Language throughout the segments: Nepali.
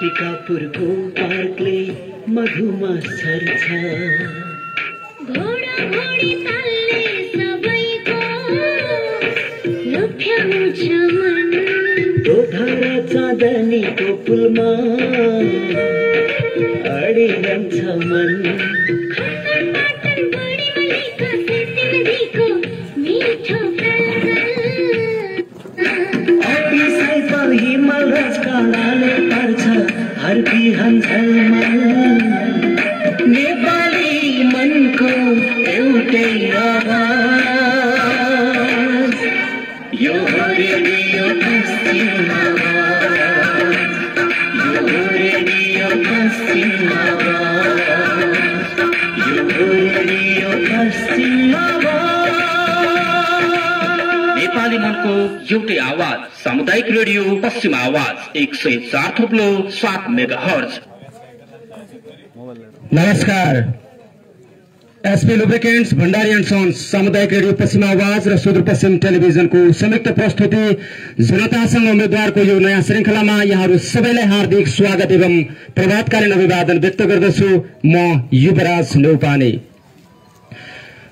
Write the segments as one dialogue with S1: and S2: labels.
S1: टिकापुरको पार्कले मधुमा छर्छ
S2: घोडा घोडी तालले सबैको लुभ्याउँछ मन
S1: दोधारा चाँदनीको पुलमा अडिरहन्छ मन हिमाल राजकालाले पर्छ हर बिहान नेपाली मनको एउटै आवाज यो रेडियो पश्चिम आवाज यो रेडियो पश्चिम आवाज यो रेडियो पश्चिम आवाज
S3: नेपाली मनको एउटै आवाज सामुदायिक रेडियो पश्चिम आवाज 104.7 मेगाहर्ज।
S4: नमस्कार। SP lubricants Bhandari and sons सामुदायिक रेडियो पश्चिम आवाज र सुदूरपश्चिम टेलिभिजनको संयुक्त प्रस्तुति जनतासँग उम्मेद्वारको यो नयाँ श्रृंखलामा यहाँहरू सबैलाई हार्दिक स्वागत एवं प्रभातकालीन अभिवादन व्यक्त गर्दछु। म युवराज न्यौपाने।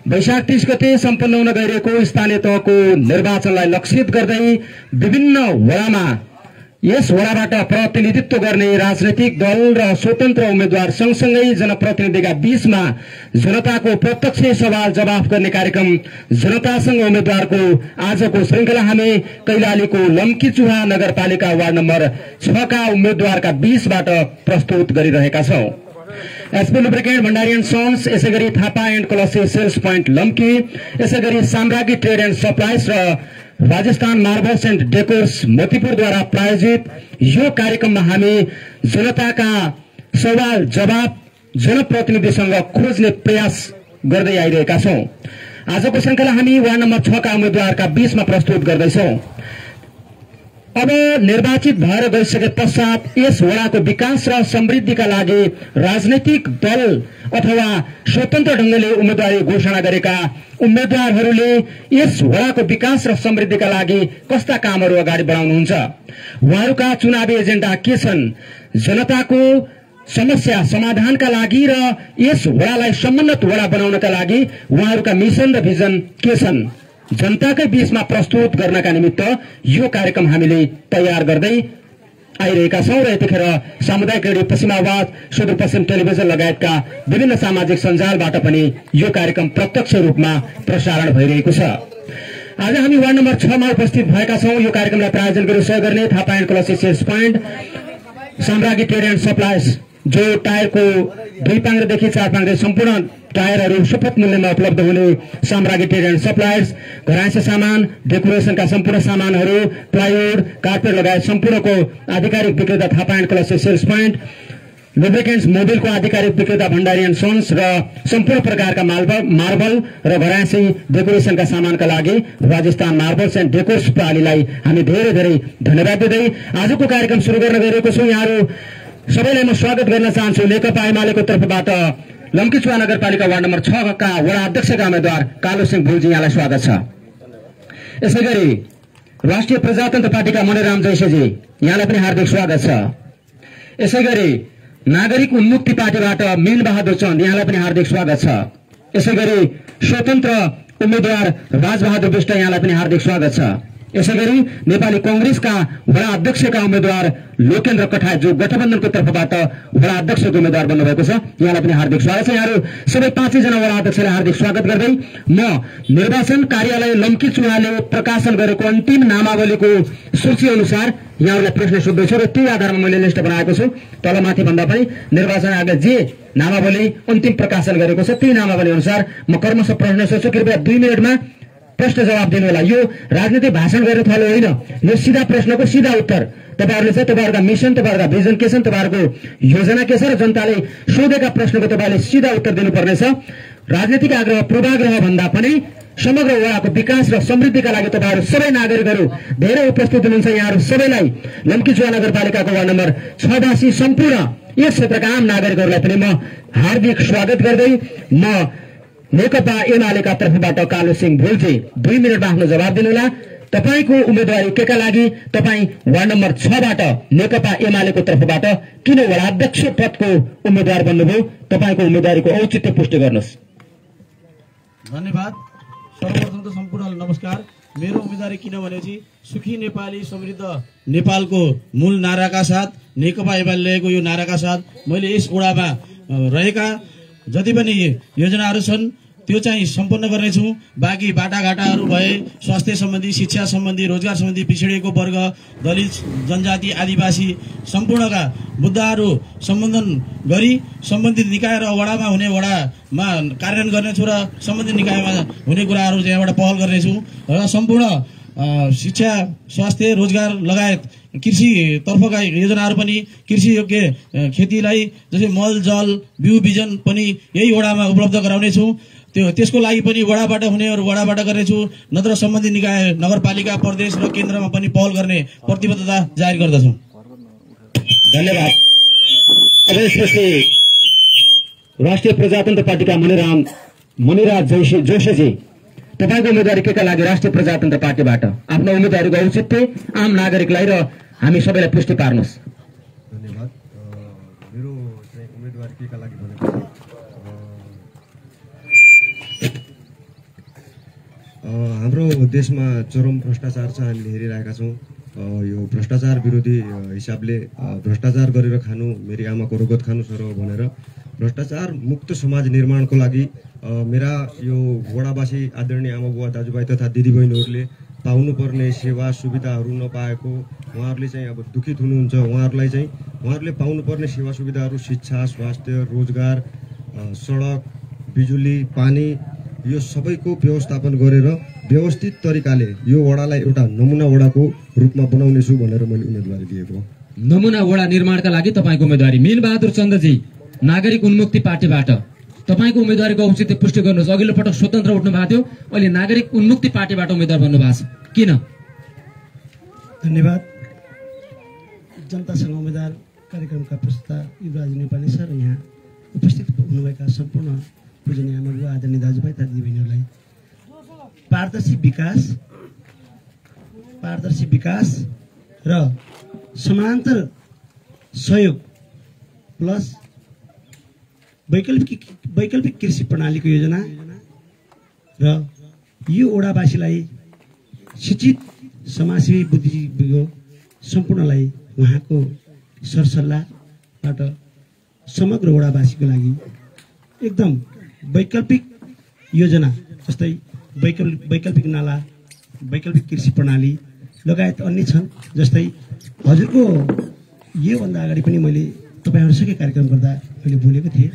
S4: वैशाख 30 गते सम्पन्न हुन गइरहेको स्थानीय तहको निर्वाचनलाई लक्षित गर्दै विभिन्न वडामा यस वडाबाट प्रतिनिधित्व गर्ने राजनैतिक दल र स्वतन्त्र उम्मेद्वार सँगसँगै जनप्रतिनिधिका बीचमा जनताको प्रत्यक्ष सवाल जवाफ गर्ने कार्यक्रम जनतासँग उम्मेद्वारको आजको श्रृंखला हामी कैलालीको लम्कीचुहा नगरपालिका वार्ड नम्बर 6 का उम्मेद्वारका बीचबाट प्रस्तुत गरिरहेका छौं। SP lubricant Bhandari and sons, यसैगरी Thapa and Kalse sales point Lamki, यसैगरी साम्राज्ञी ट्रेड एन्ड सप्लाइज र राजस्थान मार्बल्स एन्ड डेकोर्स मोतीपुरद्वारा प्रायोजित यो कार्यक्रममा हामी जनताका सवाल जवाब जनप्रतिनिधिसँग खोज्ने प्रयास गर्दै आइरहेका छौं। आजको श्रृंखला हामी वार्ड नम्बर 6 का उम्मेद्वारका बीचमा प्रस्तुत गर्दैछौं। अब निर्वाचित भएर गइसके पश्चात यस वडाको विकास र समृद्धिका लागि राजनैतिक दल अथवा स्वतन्त्र ढंगले उम्मेदवारी घोषणा गरेका उम्मेद्वारहरूले यस वडाको विकास र समृद्धिका लागि कस्ता कामहरू अगाडि बढाउनुहुन्छ, उहाँहरूका चुनावी एजेन्डा के छन्, जनताको समस्या समाधानका लागि र यस वडालाई समुन्नत वडा बनाउनका लागि उहाँहरूका मिशन र भिजन के छन्, जनताकै बीचमा प्रस्तुत गर्नका निमित्त यो कार्यक्रम हामीले तयार गर्दै आइरहेका छौं। र यतिखेर सामुदायिक रेडियो पश्चिम आवाज, सुदूरपश्चिम टेलिभिजन लगायतका विभिन्न सामाजिक सञ्जालबाट पनि यो कार्यक्रम प्रत्यक्ष रूपमा प्रसारण भइरहेको छ। आज हामी वार्ड नम्बर 6 मा उपस्थित भएका छौं। यो कार्यक्रमलाई प्रायोजन गरी सहयोग गर्ने Thapa and Kalse sales point, Samragyi trade and supplies, जो टायरको 2 पाङ्ग्रेदेखि 4 पाङ्ग्रे सम्पूर्ण टायरहरू सुपथ मूल्यमा उपलब्ध हुने साम्राज्ञी ट्रेड एन्ड सप्लाइज, घरायसी सामान, डेकोरेसनका सम्पूर्ण सामानहरू, प्लाइवुड, कार्पेट लगायत सम्पूर्णको आधिकारिक विक्रेता Thapa and Kalse sales point, lubricants मोबिलको आधिकारिक विक्रेता भण्डारी एन्ड सन्स र सम्पूर्ण प्रकारका मार्बल र घरायसी डेकोरेसनका सामानका लागि राजस्थान मार्बल्स एन्ड डेकोर्स प्रणालीलाई हामी धेरै धेरै धन्यवाद दिँदै आजको कार्यक्रम सुरु गर्न गइरहेको छौं। यहाँहरू सबैलाई म स्वागत गर्न चाहन्छु। नेकपा एमालेको तर्फबाट लम्कीचुहा नगरपालिका वार्ड नम्बर 6 का वडा अध्यक्षका उम्मेद्वार कालु सिंह भुलजी, यहाँलाई स्वागत छ। यसैगरी राष्ट्रिय प्रजातन्त्र पार्टीका मणिराम जैसेजी, यहाँलाई पनि हार्दिक स्वागत छ। यसैगरी नागरिक उन्मुक्ति पार्टीबाट मीन बहादुर चन्द, यहाँलाई पनि हार्दिक स्वागत छ। यसैगरी स्वतन्त्र उम्मेद्वार राजबहादुर विष्ट, यहाँलाई पनि हार्दिक स्वागत छ। यसैगरी नेपाली कांग्रेसका वडा अध्यक्षका उम्मेद्वार लोकेन्द्र कठायत, जो गठबन्धनको तर्फबाट वडा अध्यक्षको उम्मेद्वार बन्नुभएको छ, यहाँलाई पनि हार्दिक स्वागत छ। यहाँहरू सबै 5 जना वडा अध्यक्षलाई हार्दिक स्वागत गर्दै म निर्वाचन कार्यालय लम्कीचुहाले प्रकाशन गरेको अन्तिम नामावलीको सूची अनुसार यहाँहरूलाई प्रश्न सोध्दैछु र त्यही आधारमा मैले लिस्ट बनाएको छु। तलमाथि भन्दा पनि निर्वाचन आयोगले जे नामावली अन्तिम प्रकाशन गरेको छ त्यही नामावली अनुसार म क्रमशः प्रश्न सोध्छु। कृपया 2 मिनेटमा प्रश्न जवाब दिनु होला। यो राजनीतिक भाषण गरेर थलो होइन, यो सीधा प्रश्नको सीधा उत्तर। तपाईहरुले चाहिँ तपाईहरुका मिशन, तपाईहरुका भिजन के छन्, तपाईहरुको योजना के छ र जनताले सोधेका प्रश्नको तपाईले सीधा उत्तर दिनुपर्ने छ। राजनीतिक आग्रह पूर्वाग्रह भन्दा पनि समग्र वडाको विकास र समृद्धिका लागि तपाईहरु सबै नागरिकहरु धेरै उपस्थित हुनुहुन्छ। यहाँहरु सबैलाई लम्कीचुहा नगरपालिकाको वार्ड नम्बर 6 वासी सम्पूर्ण यस क्षेत्रका आम नागरिकहरुलाई पनि म हार्दिक स्वागत गर्दै म नेकपा एमालेका तर्फबाट कालु सिंह भुलजी 2 मिनेटमा आफ्नो जवाब दिनुहोला। तपाईको उम्मेदवारी केका लागि तपाईँ वार्ड नम्बर 6 बाट नेकपा एमालेको तर्फबाट किन वडा अध्यक्ष पदको उम्मेदवार बन्नुभयो? तपाईको उम्मेदवारीको औचित्य पुष्टि गर्नुहोस्।
S5: धन्यवाद। सर्वप्रथम त सम्पूर्णलाई नमस्कार। मेरो उम्मेदवारी किन भनेपछि सुखी नेपाली समृद्ध नेपालको मूल नाराका साथ नेकपा एमालेको यो नाराका साथ मैले यस वडामा रहेका जति पनि योजनाहरू छन् त्यो चाहिँ सम्पन्न गर्नेछु। बाँकी बाटाघाटाहरू भए, स्वास्थ्य सम्बन्धी, शिक्षा सम्बन्धी, रोजगार सम्बन्धी, पिछडिएको वर्ग, दलित, जनजाति, आदिवासी सम्पूर्णका मुद्दाहरू सम्बोधन गरी सम्बन्धित निकाय र वडामा हुने वडामा कार्यान्वयन गर्नेछु र सम्बन्धित निकायमा हुने कुराहरू यहाँबाट पहल गर्नेछु र सम्पूर्ण शिक्षा, स्वास्थ्य, रोजगार लगायत कृषि तर्फका योजनाहरू पनि कृषि योग्य खेतीलाई जस्तै मल, जल, बिउ बिजन पनि यही वडामा उपलब्ध गराउनेछु। त्यसको लागि पनि वडाबाट हुनेहरू वडाबाट गर्नेछु, नत्र सम्बन्धित निकाय, नगरपालिका, प्रदेश र केन्द्रमा पनि पहल गर्ने प्रतिबद्धता जारी गर्दछु।
S4: धन्यवाद। अब यसपछि राष्ट्रिय प्रजातन्त्र पार्टीका मणिराज जोशीजी, तपाईको उम्मेदवारी केका लागि राष्ट्रिय प्रजातन्त्र पार्टीबाट आफ्नो उम्मेदवारीको औचित्य आम नागरिकलाई र हामी सबैलाई पुष्टि पार्नुहोस्।
S6: धन्यवाद। मेरो चाहिँ उम्मेदवारी केका लागि भनेपछि हाम्रो देशमा चरम भ्रष्टाचार छ, हामीले हेरिरहेका छौँ। यो भ्रष्टाचार विरोधी हिसाबले भ्रष्टाचार गरेर खानु मेरी आमाको रगत खानु सर भनेर भ्रष्टाचार मुक्त समाज निर्माणको लागि मेरा यो वडावासी आदरणीय आमा बुवा दाजुभाइ तथा दिदीबहिनीहरूले पाउनुपर्ने सेवा सुविधाहरू नपाएको, उहाँहरूले चाहिँ अब दुखित हुनुहुन्छ। उहाँहरूले पाउनुपर्ने सेवा सुविधाहरू शिक्षा, स्वास्थ्य, रोजगार, सडक, बिजुली, पानी यो सबैको व्यवस्थापन गरेर व्यवस्थित तरिकाले यो वडालाई एउटा नमुना वडाको रूपमा बनाउनेछु भनेर मैले उम्मेदवारी दिएको हो।
S4: नमुना वडा निर्माणका लागि तपाईको उम्मेदवारी। मीनबहादुर चन्दजी, नागरिक उन्मुक्ति पार्टीबाट तपाईको उम्मेदवारीको औचित्य पुष्टि गर्नुहोस्। अघिल्लो पटक स्वतन्त्र उठ्नु भएको थियो, अहिले नागरिक उन्मुक्ति पार्टीबाट उम्मेदवार बन्नु भएको छ, किन?
S5: धन्यवाद। जनतासँग उम्मेदवार कार्यक्रमका प्रस्ता युवराज नेपाली सर, यहाँ उपस्थित हुनुभएका सम्पूर्ण पूजनीय आमा बुवा आदरणीय दाजुभाइ तथा दिदीबहिनीहरूलाई पारदर्शी विकास र समानान्तर सहयोग प्लस वैकल्पिक कृषि प्रणालीको योजना र यो वडावासीलाई शिक्षित समाजसेवी बुद्धिजीवीको सम्पूर्णलाई उहाँको सरसल्लाहबाट समग्र वडावासीको लागि एकदम वैकल्पिक योजना जस्तै वैकल्पिक नाला, वैकल्पिक कृषि प्रणाली लगायत अन्य छन्। जस्तै हजुरको योभन्दा अगाडि पनि मैले तपाईँहरूसँगै कार्यक्रम गर्दा मैले बोलेको थिएँ,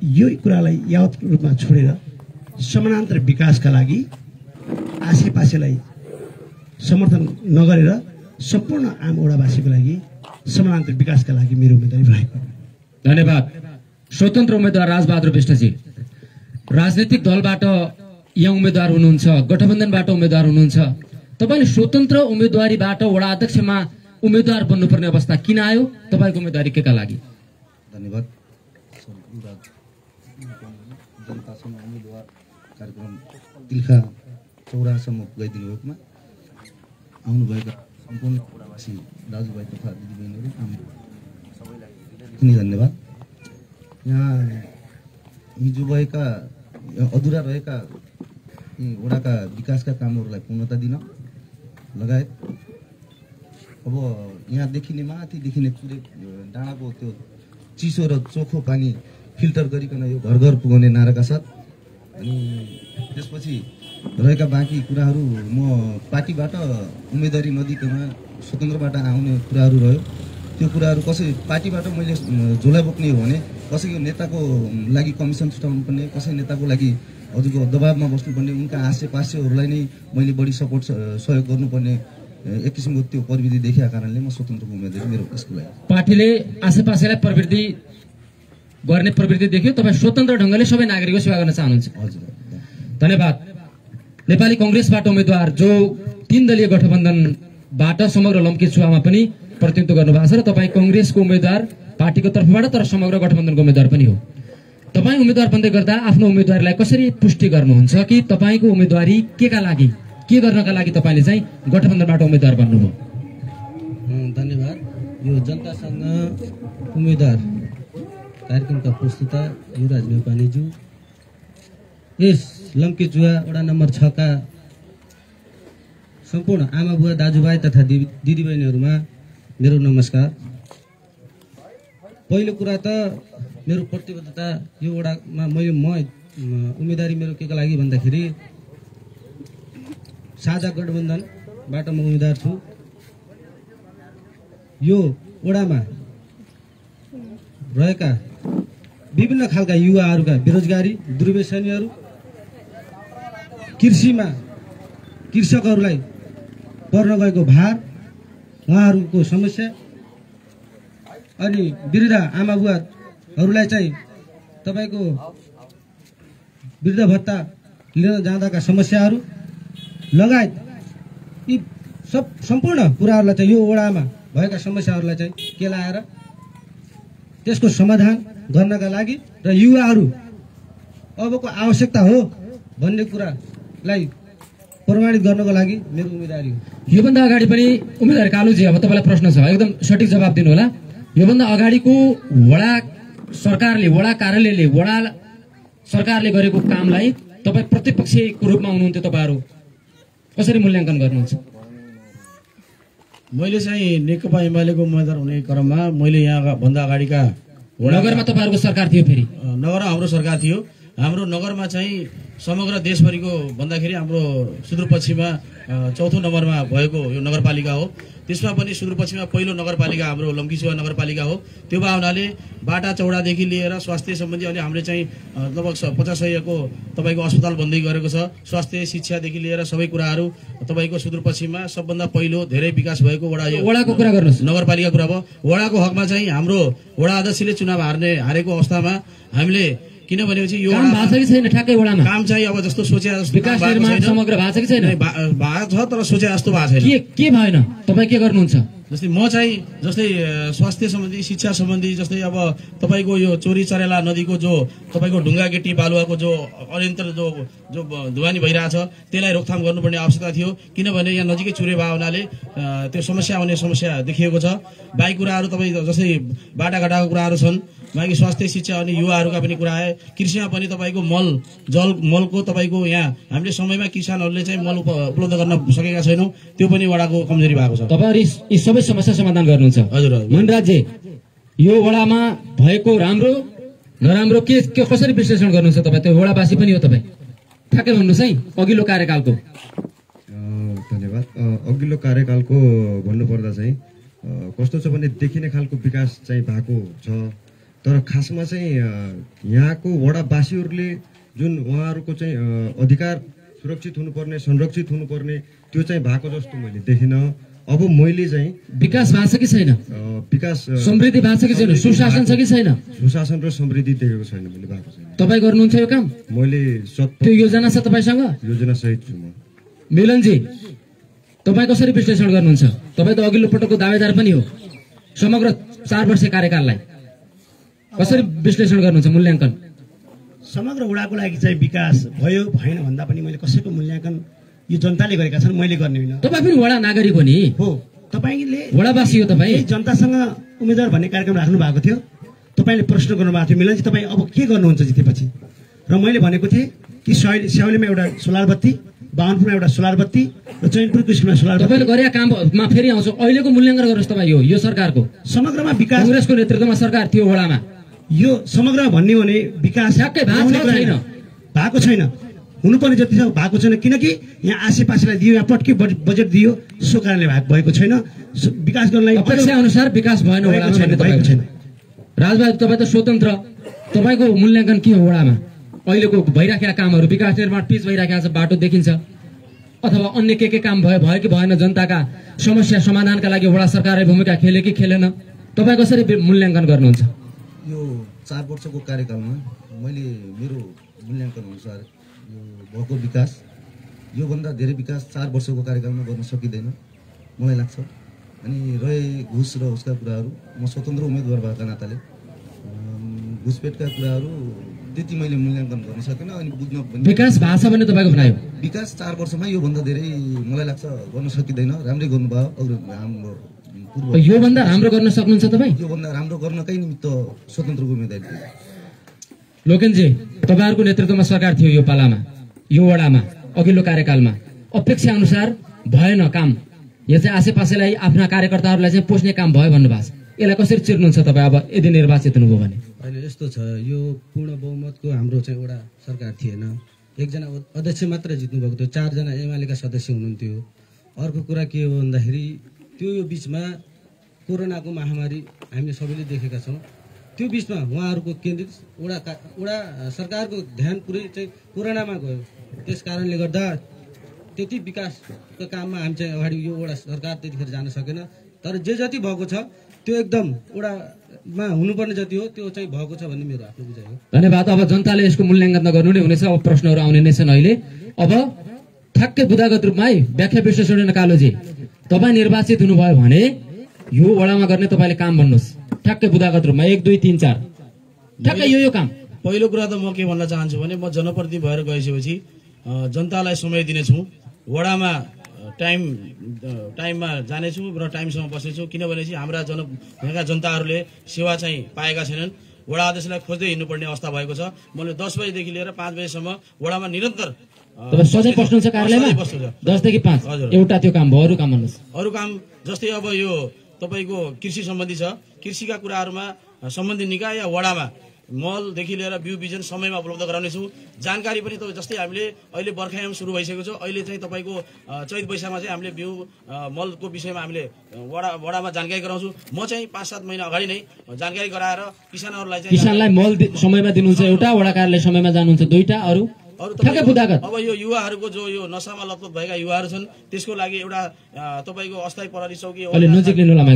S5: यो कुरालाई यावत रूपमा छोडेर समानान्तर विकासका लागि आसेपासेलाई समर्थन नगरेर सम्पूर्ण आम वडावासीको लागि समानान्तर विकासका लागि मेरो उम्मेदवारी रहेको।
S4: धन्यवाद। स्वतन्त्र उम्मेदवार राजबहादुर विष्टजी, राजनीतिक दलबाट यहाँ उम्मेदवार हुनुहुन्छ, गठबन्धनबाट उम्मेदवार हुनुहुन्छ, तपाईले स्वतन्त्र उम्मेदवारीबाट वडा अध्यक्षमा उम्मेदवार बन्नुपर्ने अवस्था किन आयो? तपाईको उम्मेदवारी केका लागि?
S6: धन्यवाद। जनतासँग उम्मेदवार कार्यक्रम तिल्खा चौरासम्म पुगाइदिनु भएकोमा आउनुभएका सम्पूर्ण वडावासी दाजुभाइ तथा दिदीबहिनीहरू सबैलाई धन्यवाद। यहाँ हिजो भएका अधुरा रहेका वडाका विकासका कामहरूलाई पूर्णता दिन लगायत अब यहाँ देखिने माथि देखिने पुरै डाँडाको त्यो चिसो र चोखो पानी फिल्टर गरिकन यो घर घर पुगाउने नाराका साथ अनि त्यसपछि रहेका बाँकी कुराहरू म पार्टीबाट उम्मेदवारी नदिकन स्वतन्त्रबाट आउने कुराहरू रह्यो। त्यो कुराहरू कसै पार्टीबाट मैले झोला बोक्ने हो भने कसैको नेताको लागि कमिसन छुटाउनु पर्ने, कसै नेताको लागि हजुरको दबावमा बस्नुपर्ने, उनका आसेपासेहरूलाई नै मैले बढी सपोर्ट सहयोग गर्नुपर्ने एक किसिमको त्यो प्रवृत्ति देखेका कारणले म स्वतन्त्रको उम्मेदवारी मेरो यसको लागि।
S4: पार्टीले आसेपासेलाई प्रवृत्ति गर्ने प्रवृत्ति देख्यो, तपाईँ स्वतन्त्र ढङ्गले सबै नागरिकको सेवा गर्न चाहनुहुन्छ।
S6: हजुर
S4: धन्यवाद। नेपाली कांग्रेसबाट उम्मेदवार जो 3 दलीय गठबन्धनबाट समग्र लम्की चुहामा पनि प्रतिनिधित्व गर्नुभएको छ र तपाईँ कांग्रेसको उम्मेदवार पार्टीको तर्फबाट तर समग्र गठबन्धनको उम्मेदवार पनि हो। तपाईँ उम्मेदवार बन्दै गर्दा आफ्नो उम्मेदवारीलाई कसरी पुष्टि गर्नुहुन्छ कि तपाईको उम्मेदवारी केका लागि के गर्नका लागि तपाईँले चाहिँ गठबन्धनबाट उम्मेदवार बन्नुभयो?
S6: धन्यवाद। यो जनतासँग उम्मेदवार कार्यक्रमका प्रस्तुता युवराज नेपालीज्यू, यस लम्की जुवा वडा नम्बर 6 का सम्पूर्ण आमा बुवा दाजुभाइ तथा दिदीबहिनीहरूमा मेरो नमस्कार। पहिलो कुरा त मेरो प्रतिबद्धता यो वडामा म उम्मेदवारी मेरो के को लागि भन्दाखेरि साझा गठबन्धनबाट म उम्मेदवार छु। यो वडामा रहेका विभिन्न खालका युवाहरूका बेरोजगारी, दुर्व्यसनीहरू, कृषिमा कृषकहरूलाई पर्न गएको भार, उहाँहरूको समस्या, अनि वृद्ध आमा बुवाहरूलाई चाहिँ तपाईँको वृद्ध भत्ता लिन जाँदाका समस्याहरू लगायत यी सम्पूर्ण कुराहरूलाई चाहिँ यो वडामा भएका समस्याहरूलाई चाहिँ केलाएर त्यसको समाधान गर्नका लागि र युवाहरू अबको आवश्यकता हो भन्ने कुरालाई प्रमाणित गर्नको लागि मेरो उम्मेदवारी हो।
S4: योभन्दा अगाडि पनि उम्मेदवार कालुजी, अब तपाईँलाई प्रश्न छ, एकदम सठिक जवाब दिनु होला। योभन्दा अगाडिको वडा सरकारले, वडा कार्यालयले, वडा सरकारले गरेको कामलाई तपाईँ प्रतिपक्षीको रूपमा हुनुहुन्थ्यो, तपाईँहरू कसरी मूल्याङ्कन गर्नुहुन्छ?
S5: मैले चाहिँ नेकपा एमालेको उम्मेदवार हुने क्रममा मैले यहाँ भन्दा अगाडिका
S4: नगरमा तपाईँहरूको सरकार थियो, फेरि
S5: नगरमा हाम्रो सरकार थियो। हाम्रो नगरमा चाहिँ समग्र देशभरिको भन्दाखेरि हाम्रो सुदूरपश्चिममा चौथो नम्बरमा भएको यो नगरपालिका हो। त्यसमा पनि सुदूरपश्चिममा पहिलो नगरपालिका हाम्रो लम्कीचुवा नगरपालिका हो। त्यो भए हुनाले बाटा चौडादेखि लिएर स्वास्थ्य सम्बन्धी अहिले हामीले चाहिँ लगभग 50-100को तपाईँको अस्पताल बन्दै गरेको छ। स्वास्थ्य, शिक्षादेखि लिएर सबै कुराहरू तपाईँको सुदूरपश्चिममा सबभन्दा पहिलो धेरै विकास भएको वडा यो
S4: वडाको कुरा गर्नुहोस्।
S5: नगरपालिका कुरा भयो। वडाको हकमा चाहिँ हाम्रो वडा अध्यक्षले चुनाव हारेको अवस्थामा हामीले किनभनेपछि यो
S4: काम भएको छ कि छैन ठ्याक्कै वडामा?
S5: काम चाहिँ अब जस्तो सोचे जस्तो
S4: विकास निर्माण समग्र भएको छ कि छैन?
S5: भएको छ तर सोचे जस्तो भएको छैन।
S4: के भएन? तपाईँ के गर्नुहुन्छ?
S5: जस्तै म चाहिँ जस्तै स्वास्थ्य सम्बन्धी, शिक्षा सम्बन्धी, जस्तै अब तपाईँको यो चोरी चरेला नदीको जो तपाईँको ढुङ्गा गिटी बालुवाको जो अनियन्त्रण जो धुवानी भइरहेछ त्यसलाई रोकथाम गर्नुपर्ने आवश्यकता थियो। किनभने यहाँ नजिकै चुरे भए हुनाले त्यो समस्या आउने समस्या देखिएको छ। बाँकी कुराहरू तपाईँ जस्तै बाटाघाटाको कुराहरू छन्, बाँकी स्वास्थ्य, शिक्षा अनि युवाहरूका पनि कुरा आए। कृषिमा पनि तपाईँको मलको तपाईँको यहाँ हामीले समयमा किसानहरूले चाहिँ मल उपलब्ध गर्न सकेका छैनौँ, त्यो पनि वडाको कमजोरी भएको छ।
S4: तपाईँहरू यी सबै समस्या समाधान गर्नुहुन्छ?
S5: हजुर।
S4: मनराजजी, यो वडामा भएको राम्रो नराम्रो के कसरी विश्लेषण गर्नुहुन्छ तपाईँ? त्यो वडावासी पनि हो, तपाईँ ठ्याक्कै भन्नुहोस् है। अघिल्लो कार्यकालको
S7: धन्यवाद। अघिल्लो कार्यकालको भन्नुपर्दा चाहिँ कस्तो छ भने देखिने खालको विकास चाहिँ भएको छ, तर खासमा चाहिँ यहाँको वडावासीहरूले जुन उहाँहरूको चाहिँ अधिकार सुरक्षित हुनुपर्ने, संरक्षित हुनुपर्ने त्यो चाहिँ भएको जस्तो मैले देखिनँ। अब मैले चाहिँ
S4: विकास भएको छ कि छैन?
S7: विकास
S4: समृद्धि भएको छ कि छैन? सुशासन छ कि छैन?
S7: सुशासन र समृद्धि देखेको छैन मैले, भएको छैन।
S4: तपाईँ गर्नुहुन्छ यो काम?
S7: मैले
S4: त्यो योजना छ तपाईँसँग?
S7: योजना सहित छु म।
S4: मिलनजी, तपाईँ कसरी विश्लेषण गर्नुहुन्छ? तपाईँ त अघिल्लो पटकको दावेदार पनि हो। समग्र 4 वर्ष कार्यकाललाई कसरी विश्लेषण गर्नुहुन्छ, मूल्याङ्कन?
S8: समग्र वडाको लागि चाहिँ विकास भयो भएन भन्दा पनि मैले कसैको मूल्याङ्कन यो जनताले गरेका छन्, मैले गर्ने होइन।
S4: तपाईँ पनि वडा नागरिक हो नि?
S8: हो। तपाईँले
S4: वडावासी हो तपाईँ।
S8: जनतासँग उम्मेदवार भन्ने कार्यक्रम राख्नु भएको थियो, तपाईँले प्रश्न गर्नुभएको थियो मिलनजी तपाईँ अब के गर्नुहुन्छ जितेपछि, र मैले भनेको थिएँ कि स्याउलीमा एउटा सोलर बत्ती, बाहुनपुरमा एउटा सोलर बत्ती र चैनपुरको स्कुलमा सोलर बत्ती।
S4: तपाईँले गरेका काममा फेरि आउँछ। अहिलेको मूल्याङ्कन गर्नुहोस् तपाईँ। यो सरकारको
S8: समग्रमा विकास,
S4: कांग्रेसको नेतृत्वमा सरकार थियो वडामा,
S8: यो समग्र भन्ने भने विकास
S4: ठ्याक्कै भएको छैन, हुनुपर्ने जति
S8: भएको छैन। किनकि यहाँ आसेपासेलाई दियो, यहाँ पटकै बजेट दियो, सो कारणले भएको छैन। विकास गर्नलाई
S4: अपेक्षा अनुसार विकास भएन वडामा छैन। राजबहादुर, तपाईँ त स्वतन्त्र, तपाईँको मूल्याङ्कन के हो वडामा? अहिलेको भइराखेका कामहरू, विकास निर्माण पिच भइराखेको छ, बाटो देखिन्छ, अथवा अन्य के काम भयो कि भएन, जनताका समस्या समाधानका लागि वडा सरकारले भूमिका खेल्यो कि खेलेन, तपाईँ कसरी मूल्याङ्कन गर्नुहुन्छ?
S6: यो 4 वर्षको कार्यकालमा मैले मेरो मूल्याङ्कन अनुसार यो भएको विकास, योभन्दा धेरै विकास 4 वर्षको कार्यकालमा गर्न सकिँदैन मलाई लाग्छ। अनि रहे घुस र उसका कुराहरू, म स्वतन्त्र उम्मेदवार भएका नाताले घुसपेटका कुराहरू त्यति मैले मूल्याङ्कन गर्न सकिनँ अनि बुझ्न पनि
S4: विकास भाषा पनि तपाईँको बनायो
S6: विकास 4 वर्षमा योभन्दा धेरै मलाई लाग्छ गर्न सकिँदैन राम्रै गर्नुभयो अरू हाम्रो पूर्व
S4: योभन्दा राम्रो गर्न सक्नुहुन्छ तपाईँ
S6: योभन्दा राम्रो गर्नकै निमित्त स्वतन्त्रको उम्मेदवारी थियो
S4: लोकेनजी तपाईँहरूको नेतृत्वमा सरकार थियो यो पालामा यो वडामा अघिल्लो कार्यकालमा अपेक्षा अनुसार भएन काम यो चाहिँ आसेपासेलाई आफ्ना कार्यकर्ताहरूलाई चाहिँ पोस्ने काम भयो भन्नुभएको छ यसलाई कसरी चिर्नुहुन्छ तपाईँ अब यदि निर्वाचित हुनुभयो भने
S9: अहिले यस्तो छ यो पूर्ण बहुमतको हाम्रो चाहिँ एउटा सरकार थिएन एकजना अध्यक्ष मात्र जित्नु भएको थियो 4 जना एमालेका सदस्य हुनुहुन्थ्यो अर्को कुरा के हो भन्दाखेरि त्यो यो बीचमा कोरोनाको महामारी हामीले सबैले देखेका छौँ त्यो बीचमा उहाँहरूको केन्द्रित वडा सरकारको ध्यान पुरै चाहिँ कोरोनामा गयो त्यस कारणले गर्दा त्यति विकासको काममा हामी चाहिँ अगाडि यो वडा सरकार त्यतिखेर जान सकेन तर जे जति भएको छ त्यो एकदम वडामा हुनुपर्ने जति हो त्यो चाहिँ भएको छ भन्ने मेरो आफ्नो बुझाइ हो
S4: धन्यवाद अब जनताले यसको मूल्याङ्कन गर्नु नै हुनेछ अब प्रश्नहरू आउने नै छन् अहिले अब ठ्याक्कै बुदागत रूपमा है व्याख्या विश्लेषण कालोजी तपाईँ निर्वाचित हुनुभयो भने यो वडामा गर्ने तपाईँले काम भन्नुहोस् ठ्याक्कै बुदागत रूपमा 1 2 3 4 ठ्याक्कै यो काम
S5: पहिलो कुरा त म के भन्न चाहन्छु भने म जनप्रतिनिधि भएर गइसकेपछि जनतालाई समय दिनेछु वडामा टाइममा जानेछु र टाइमसँग बस्नेछु किनभने चाहिँ हाम्रा यहाँका जनताहरूले सेवा चाहिँ पाएका छैनन् वडा अध्यक्षलाई खोज्दै हिँड्नुपर्ने अवस्था भएको छ मैले 10 बजेदेखि लिएर 5 बजेसम्म वडामा निरन्तर
S4: तपाईँ सधैँ बस्नुहुन्छ कार्यालयमा 10 देखि 5 एउटा त्यो काम भयो अरू काम भन्नुहोस्
S5: अरू काम जस्तै अब यो तपाईँको कृषि सम्बन्धी छ कृषिका कुराहरूमा सम्बन्धित निकाय या वडामा मलदेखि लिएर बिउ बिजन समयमा उपलब्ध गराउनेछौँ जानकारी पनि तपाईँ जस्तै हामीले अहिले बर्खायाम सुरु भइसकेको छ अहिले चाहिँ तपाईँको चैत वैशाखमा चाहिँ हामीले बिउ मलको विषयमा हामीले वडामा जानकारी गराउँछौँ म चाहिँ 5-7 महिना अगाडि नै जानकारी गराएर किसानहरूलाई चाहिँ
S4: किसानलाई मल समयमा दिनुहुन्छ एउटा वडा कार्यालय समयमा जानुहुन्छ दुईटा अरू
S5: अब यो युवाहरूको जो यो नशामा लतपत भएका युवाहरू छन् त्यसको लागि एउटा तपाईँको अस्थायी प्रहरी चौकी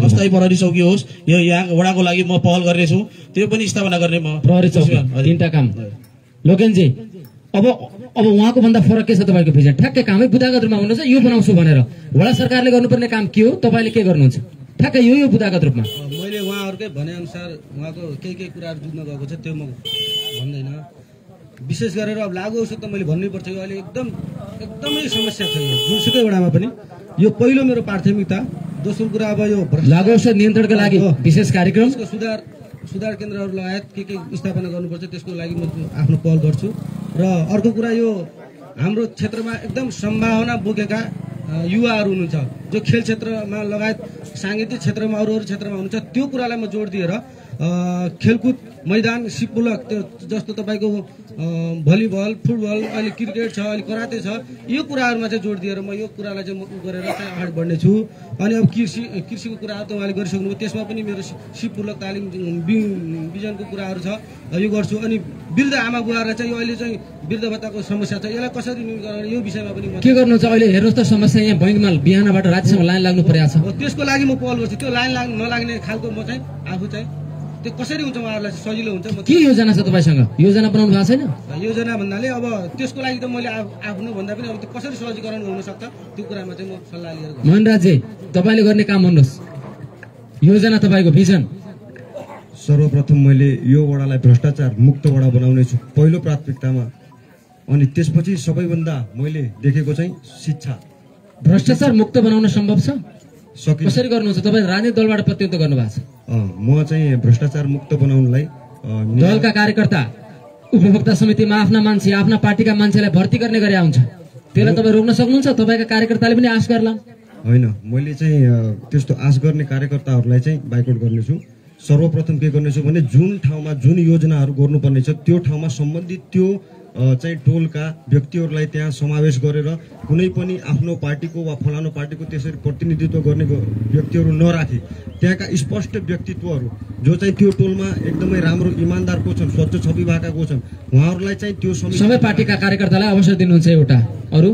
S5: अस्थायी प्रहरी चौकी होस् यो यहाँ वडाको लागि म पहल गर्नेछु त्यो पनि स्थापना गर्ने म
S4: प्रहरी चौकी 3टा काम लोकेनजी अब उहाँको भन्दा फरक के छ तपाईँको भिजन ठ्याक्कै कामै बुदागत रूपमा हुनुहुन्छ यो बनाउँछु भनेर वडा सरकारले गर्नुपर्ने काम के हो तपाईँले के गर्नुहुन्छ ठ्याक्कै यो बुदागत रूपमा
S9: मैले उहाँहरूकै भने अनुसार उहाँको केही कुराहरू जुझ्न गएको छ त्यो म भन्दैन विशेष गरेर अब लागु औषध त मैले भन्नै पर्छ यो अहिले एकदमै समस्या छ यो जुनसुकै वडामा पनि यो पहिलो मेरो प्राथमिकता दोस्रो कुरा अब यो
S4: लागु औषध नियन्त्रणका लागि विशेष कार्यक्रम
S9: सुधार केन्द्रहरू लगायत के स्थापना गर्नुपर्छ त्यसको लागि म आफ्नो पहल गर्छु र अर्को कुरा यो हाम्रो क्षेत्रमा एकदम सम्भावना बोकेका युवाहरू हुनुहुन्छ जो खेल क्षेत्रमा लगायत साङ्गीतिक क्षेत्रमा अरू क्षेत्रमा हुनुहुन्छ त्यो कुरालाई म जोड दिएर खेलकुद मैदान सिपमुलक त्यो जस्तो तपाईँको भलिबल फुटबल अहिले क्रिकेट छ अहिले कराते छ यो कुराहरूमा चाहिँ जोड दिएर म यो कुरालाई चाहिँ म गरेर चाहिँ अगाडि बढ्नेछु अनि अब कृषिको कुराहरू त उहाँले गरिसक्नुभयो त्यसमा पनि मेरो सिपमुलक तालिम बिजनको कुराहरू छ यो गर्छु अनि वृद्ध आमा बुवाहरूलाई चाहिँ यो अहिले चाहिँ वृद्ध भत्ताको समस्या छ यसलाई कसरी न्यूनीकरण यो विषयमा पनि
S4: के गर्नुहुन्छ अहिले हेर्नुहोस् त समस्या यहाँ बैङ्कमा बिहानबाट रातिसम्म लाइन लाग्नु परेको छ
S9: त्यसको लागि म पहल गर्छु त्यो लाइन नलाग्ने खालको म चाहिँ आफू चाहिँ त्यो कसरी हुन्छ उहाँहरूलाई सजिलो हुन्छ
S4: के योजना छ तपाईँसँग योजना बनाउनु भएको छैन
S9: योजना भन्नाले अब त्यसको लागि त मैले आफ्नो भन्दा पनि अब कसरी सहजीकरण हुन सक्छ त्यो कुरामा चाहिँ म सल्लाह लिएर
S4: मोहनराजजी तपाईँले गर्ने काम भन्नुहोस् योजना तपाईँको भिजन
S7: सर्वप्रथम मैले यो वडालाई भ्रष्टाचार मुक्त वडा बनाउने छु पहिलो प्राथमिकतामा अनि त्यसपछि सबैभन्दा मैले देखेको चाहिँ शिक्षा
S4: भ्रष्टाचार मुक्त बनाउन सम्भव छ कसरी गर्नुहुन्छ तपाईँ राजनीतिक दलबाट प्रतिनिधित्व गर्नुभएको छ
S7: म चाहिँ भ्रष्टाचार मुक्त बनाउनलाई
S4: दलका कार्यकर्ता उपभोक्ता समितिमा आफ्ना मान्छे आफ्ना पार्टीका मान्छेलाई भर्ती गर्ने गरे हुन्छ त्यसलाई तपाईँ रोक्न सक्नुहुन्छ तपाईँका कार्यकर्ताले पनि आश गर्ला
S7: होइन मैले चाहिँ त्यस्तो आश गर्ने कार्यकर्ताहरूलाई चाहिँ बाइकआउट गर्नेछु सर्वप्रथम के गर्नेछु भने जुन ठाउँमा जुन योजनाहरू गर्नुपर्ने छ त्यो ठाउँमा सम्बन्धित त्यो चाहिँ टोलका व्यक्तिहरूलाई त्यहाँ समावेश गरेर कुनै पनि आफ्नो पार्टीको वा फलानु पार्टीको त्यसरी प्रतिनिधित्व गर्ने व्यक्तिहरू नराखी त्यहाँका स्पष्ट व्यक्तित्वहरू जो चाहिँ त्यो टोलमा एकदमै राम्रो इमान्दारको छन् स्वच्छ छवि भएकाको छन् उहाँहरूलाई चाहिँ त्यो
S4: सबै पार्टीका कार्यकर्तालाई अवसर दिनुहुन्छ एउटा अरू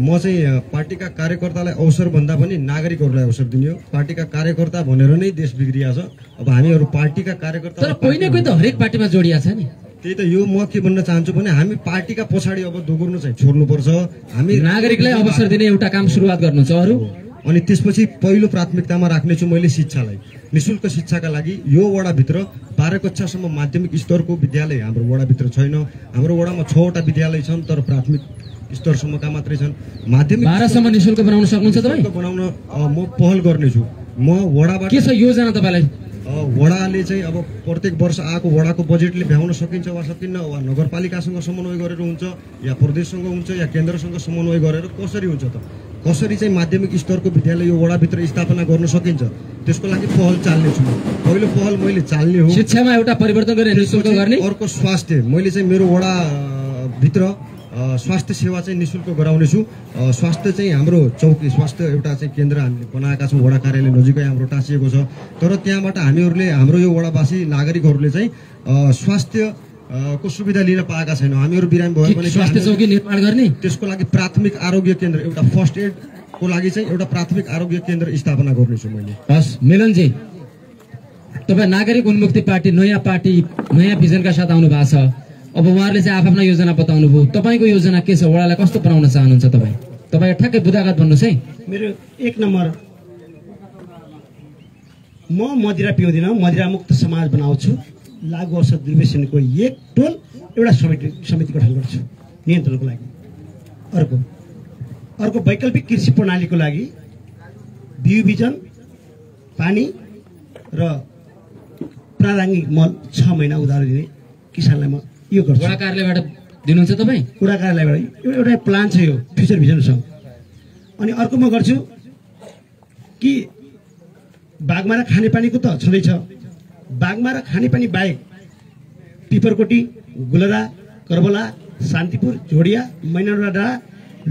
S7: म चाहिँ पार्टीका कार्यकर्तालाई अवसर भन्दा पनि नागरिकहरूलाई अवसर दिने हो पार्टीका कार्यकर्ता भनेर नै देश बिग्रिया छ अब हामीहरू पार्टीका कार्यकर्ता
S4: तर कोही न कोही त हरेक पार्टीमा जोडिया छ नि
S7: त्यही त यो म के भन्न चाहन्छु भने हामी पार्टीका पछाडि अब दोहोर्नु चाहिँ छोड्नुपर्छ हामी
S4: नागरिकलाई अवसर दिने एउटा काम सुरुवात गर्नु छ अरू
S7: अनि त्यसपछि पहिलो प्राथमिकतामा राख्नेछु मैले शिक्षालाई। निःशुल्क शिक्षाका लागि यो वडाभित्र 12 कक्षासम्म माध्यमिक स्तरको विद्यालय हाम्रो वडाभित्र छैन। हाम्रो वडामा 6वटा विद्यालय छन् तर प्राथमिक स्तरसम्मका मात्रै छन्। माध्यमिक
S10: 12 सम्म निःशुल्क बनाउन सक्नुहुन्छ तपाईँ?
S7: बनाउन म पहल गर्नेछु। म वडाबाट
S10: के छ योजना तपाईँलाई?
S7: वडाले चाहिँ अब प्रत्येक वर्ष आएको वडाको बजेटले भ्याउन सकिन्छ वा सकिन्न, वा नगरपालिकासँग समन्वय गरेर हुन्छ या प्रदेशसँग हुन्छ या केन्द्रसँग समन्वय गरेर कसरी हुन्छ त, कसरी चाहिँ माध्यमिक स्तरको विद्यालय यो वडाभित्र स्थापना गर्न सकिन्छ, त्यसको लागि पहल चाल्नेछु। पहिलो पहल मैले चाल्ने हो
S10: शिक्षामा एउटा परिवर्तन गर्ने, निःशुल्क गर्ने।
S7: अर्को स्वास्थ्य, मैले चाहिँ मेरो वडा भित्र स्वास्थ्य सेवा चाहिँ निःशुल्क गराउनेछु। स्वास्थ्य चाहिँ हाम्रो चौकी स्वास्थ्य एउटा चाहिँ केन्द्र हामीले बनाएका छौँ, वडा कार्यालय नजिकै हाम्रो टाँसिएको छ। तर त्यहाँबाट हामीहरूले हाम्रो यो वडावासी नागरिकहरूले चाहिँ स्वास्थ्य को सुविधा लिन पाएका छैनौँ। हामीहरू बिरामी भयो भने
S10: स्वास्थ्य चौकी निर्माण गर्ने,
S7: त्यसको लागि प्राथमिक आरोग्य केन्द्र, एउटा फर्स्ट एड को लागि चाहिँ एउटा प्राथमिक आरोग्य केन्द्र स्थापना गर्नेछु मैले।
S10: हस् मिलनजी, तपाईँ नागरिक उन्मुक्ति पार्टी नयाँ भिजनका साथ आउनु भएको छ। अब उहाँहरूले चाहिँ आफ्ना योजना बताउनु भयो। तपाईँको योजना के छ? वडालाई कस्तो बनाउन चाहनुहुन्छ तपाईँ? तपाईँ ठ्याक्कै बुदागत भन्नुहोस् है।
S8: मेरो 1 नम्बर, म मदिरा पिउँदिनँ, मदिरा मुक्त समाज बनाउँछु। लागु औषध दुर्व्यसनको एक टोल एउटा समिति गठन गर्छु नियन्त्रणको लागि। अर्को वैकल्पिक कृषि प्रणालीको लागि बिउ बिजन, पानी र प्रारम्भिक मल 6 महिना उधारो दिने किसानलाई म यो गर्छु।
S10: वडा कार्यालयबाट दिनुहुन्छ तपाईँ?
S8: वडा कार्यालयबाट एउटा प्लान छ, यो फ्युचर भिजनसँग। अनि अर्को म गर्छु कि बागमारा खानेपानीको त छँदैछ, बागमारा खानेपानी बाहेक पिपरकोटी, गुलरा, करबला, शान्तिपुर, झोडिया, मैनाडाँडा,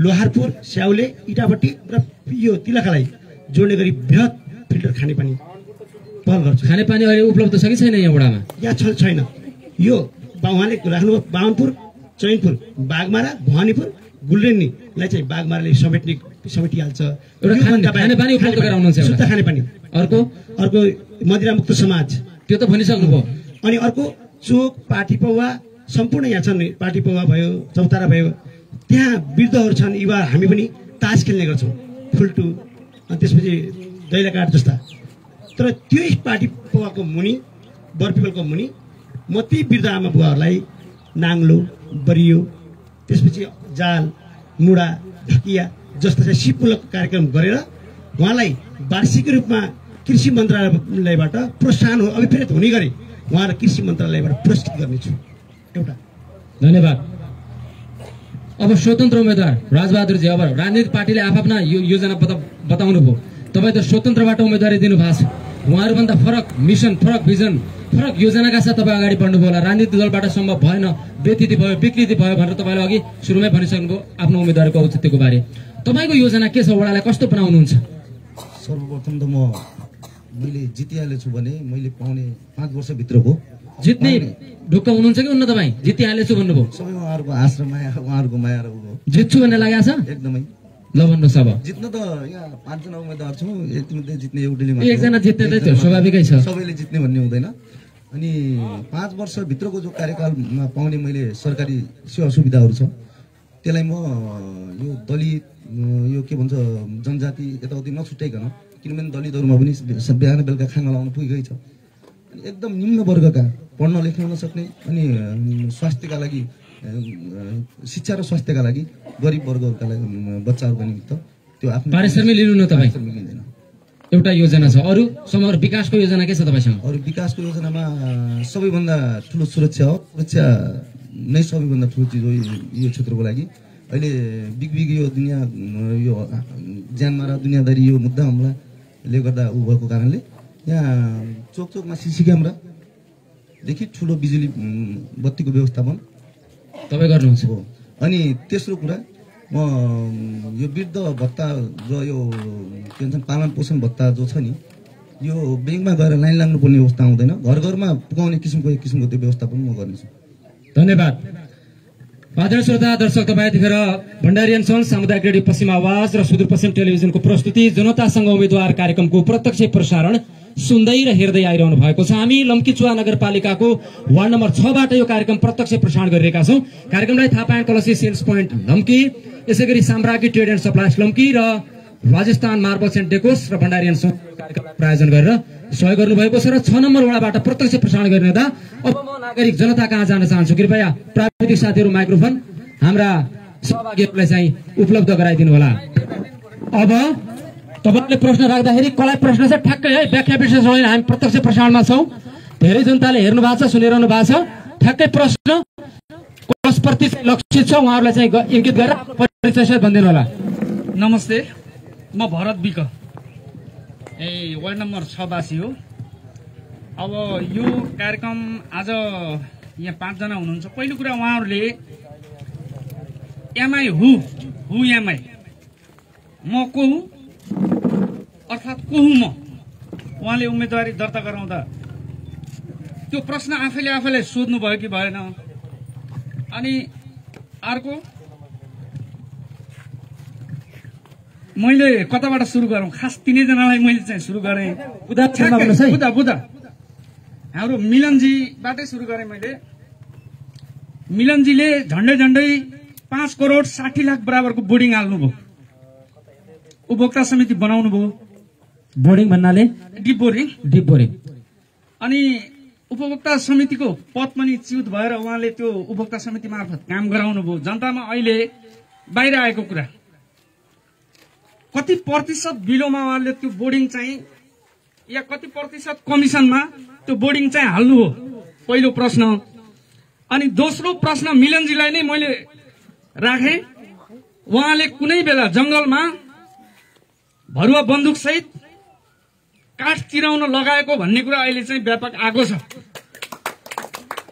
S8: लोहारपुर, स्याउले, इटापट्टी र यो तिलखालाई जोड्ने गरी बृहत फिल्टर खानेपानी पहल गर्छु।
S10: खानेपानी अहिले उपलब्ध छ कि छैन यहाँ वडामा?
S8: यहाँ छैन। यो उहाँले राख्नु बाहुनपुर, चैनपुर, बागमारा, भवानीपुर, गुल्रेनीलाई चाहिँ बागमाराले समेटिहाल्छ।
S10: एउटा खानेपानी उपलब्ध गराउनुहुन्छ,
S8: शुद्ध खानेपानी। अर्को मदिरा मुक्त समाज,
S10: त्यो त भनिसक्नुभयो।
S8: अनि अर्को चोक, पाटी पौवा सम्पूर्ण यहाँ छन्। पाटी पौवा भयो, चौतारा भयो, त्यहाँ वृद्धहरू छन्, युवा। हामी पनि तास खेल्ने गर्छौँ, फुल्टु, अनि त्यसपछि दैलाकाट जस्ता। तर त्यो पाटी पौवाको मुनि, बरपिपलको मुनि म ती वृद्ध आमा बुवाहरूलाई नाङ्लो, बरियो, त्यसपछि जाल, मुडा, ढकिया जस्ता चाहिँ सिपमूलक कार्यक्रम गरेर उहाँलाई वार्षिक रूपमा कृषि मन्त्रालयबाट प्रोत्साहन अभिप्रेत हुने गरी उहाँलाई कृषि मन्त्रालयबाट पुरस्कृत गर्नेछु। एउटा
S10: धन्यवाद। अब स्वतन्त्र उम्मेद्वार राजबहादुरजी, अब राजनीतिक पार्टीले आफ्ना योजना बताउनु भयो। तपाईँ त स्वतन्त्रबाट उम्मेदवारी दिनु भएको छ। उहाँहरूभन्दा फरक मिसन, फरक भिजन, फरक योजनाका साथ तपाईँ अगाडि बढ्नुभयो होला। राजनीतिक दलबाट सम्भव भएन, व्यतिथि भयो, विकृति भयो भनेर तपाईँले अघि सुरुमै भनिसक्नुभयो आफ्नो उम्मेदवारको औचित्यको बारे। तपाईँको योजना के छ? वडालाई कस्तो बनाउनुहुन्छ?
S6: सर्वप्रथम त मैले जितिहालेछु भने मैले पाउने 5 वर्षभित्रको
S10: जित्ने ढुक्क हुनुहुन्छ कि हुन्न? तपाईँ जितिहालेछु भन्नुभयो,
S6: सबै उहाँहरूको आश्रम माया, उहाँहरूको माया र
S10: जित्छु भन्ने लागेको छ
S6: एकदमै।
S10: ल भन्नुहोस्। अब
S6: जित्न त यहाँ 5 जना उम्मेदवार छौँ, यतिमध्ये जित्ने एउटैले मात्र,
S10: एकजना जित्ने त स्वाभाविकै छ,
S6: सबैले जित्ने भन्ने हुँदैन। अनि 5 वर्षभित्रको जो कार्यकालमा पाउने मैले सरकारी सेवा सुविधाहरू छ त्यसलाई म यो दलित, यो के भन्छ जनजाति यताउति नछुट्याइकन, किनभने दलितहरूमा पनि बिहान बेलुका खाना लाउन पुगेकै छ। अनि एकदम निम्न वर्गका, पढ्न लेख्न नसक्ने, अनि स्वास्थ्यका लागि, शिक्षा र स्वास्थ्यका लागि गरिब वर्गहरूका लागि बच्चाहरूको निमित्त त्यो आफ्नो
S10: पारिश्रमिक लिनु न तपाईँ?
S6: लिँदैन।
S10: एउटा योजना छ। अरू समग्र विकासको योजना के छ तपाईँसँग?
S6: अरू विकासको योजनामा सबैभन्दा ठुलो सुरक्षा हो। सुरक्षा नै सबैभन्दा ठुलो चिज हो यो क्षेत्रको लागि। अहिले बिग यो दुनियाँ, यो ज्यानमा र दुनियाँदारी यो मुद्दा हमलाले गर्दा ऊ भएको कारणले यहाँ चोक चोकमा सिसी क्यामेरादेखि ठुलो बिजुली बत्तीको व्यवस्थापन
S10: तपाईँ गर्नुहुन्छ
S6: हो। अनि तेस्रो कुरा, म यो वृद्ध भत्ता र यो के भन्छ पालन पोषण भत्ता जो छ नि, यो ब्याङ्कमा गएर लाइन लाग्नुपर्ने अवस्था आउँदैन, घर घरमा पुगाउने किसिमको त्यो व्यवस्थापन म गर्नेछु।
S10: धन्यवाद। आदरणीय श्रोता दर्शक, तपाईँ यतिखेर भण्डारियन सञ्घ सामुदायिक रेडियो पश्चिम आवाज र सुदूरपश्चिम टेलिभिजनको प्रस्तुति जनतासँग उम्मेद्वार कार्यक्रमको प्रत्यक्ष प्रसारण सुन्दै र हेर्दै आइरहनु भएको छ। हामी लम्कीचुवा नगरपालिकाको वार्ड नम्बर 6बाट यो कार्यक्रम प्रत्यक्ष प्रसारण गरिरहेका छौँ। कार्यक्रमलाई Thapa and Kalsi sales point लम्की, यसै गरी साम्राज्ञी ट्रेड एन्ड सप्लाइज लम्की र राजस्थान मार्बल्स एन्ड डेकोस र भण्डारी एन्ड सन्स कार्यक्रम प्रायोजन गरेर सहयोग गर्नुभएको छ र 6 नम्बर वडाबाट प्रत्यक्ष प्रसारण गर्ने हुँदा अब म नागरिक जनता कहाँ जान चाहन्छु। कृपया प्राविधिक साथीहरू माइक्रोफोन हाम्रा सहभागीहरूलाई चाहिँ उपलब्ध गराइदिनु होला। अब तपाईहरुले प्रश्न राख्दाखेरि कसलाई प्रश्न छ ठ्याक्कै है व्याख्या विश्लेषण हामी प्रत्यक्ष प्रसारणमा छौं। धेरै जनताले हेर्नु भएको छ सुनिरहनु भएको छ। ठ्याक्कै प्रश्न कसप्रति चाहिँ लक्षित छ उहाँहरूलाई चाहिँ इंगित गरेर आफ्नो परिचय सहित भनिदिनु होला।
S11: नमस्ते, म भरत विक वार्ड नम्बर 6 वासी हो। अब यो कार्यक्रम आज यहाँ 5 जना हुनुहुन्छ। पहिलो कुरा उहाँहरूले एमआई हु एमआई म को हुँ अर्थात् को हुँ म उहाँले उम्मेदवारी दर्ता गराउँदा त्यो प्रश्न आफैले सोध्नु भयो कि भएन। अनि अर्को मैले कताबाट सुरु गरौँ, खास तिनैजनालाई मैले चाहिँ सुरु गरेँ। बुधा हाम्रो मिलनजीबाटै सुरु गरेँ मैले। मिलनजीले झन्डै 5 करोड 60 लाख बराबरको बोर्डिङ हाल्नुभयो, उपभोक्ता समिति बनाउनु भयो।
S10: बोर्डिङ भन्नाले
S11: डिप बोर्डिङ। अनि उपभोक्ता समितिको पद पनि च्युत भएर उहाँले त्यो उपभोक्ता समिति मार्फत काम गराउनु भयो। जनतामा अहिले बाहिर आएको कुरा कति प्रतिशत बिलोमा उहाँले त्यो बोर्डिङ चाहिँ या कति प्रतिशत कमिसनमा त्यो बोर्डिङ चाहिँ हाल्नु हो, पहिलो प्रश्न। अनि दोस्रो प्रश्न मिलनजीलाई नै मैले राखे। उहाँले कुनै बेला जंगलमा भरुवा बन्दुक सहित काठ चिराउन लगाएको भन्ने कुरा अहिले चाहिँ व्यापक आएको छ।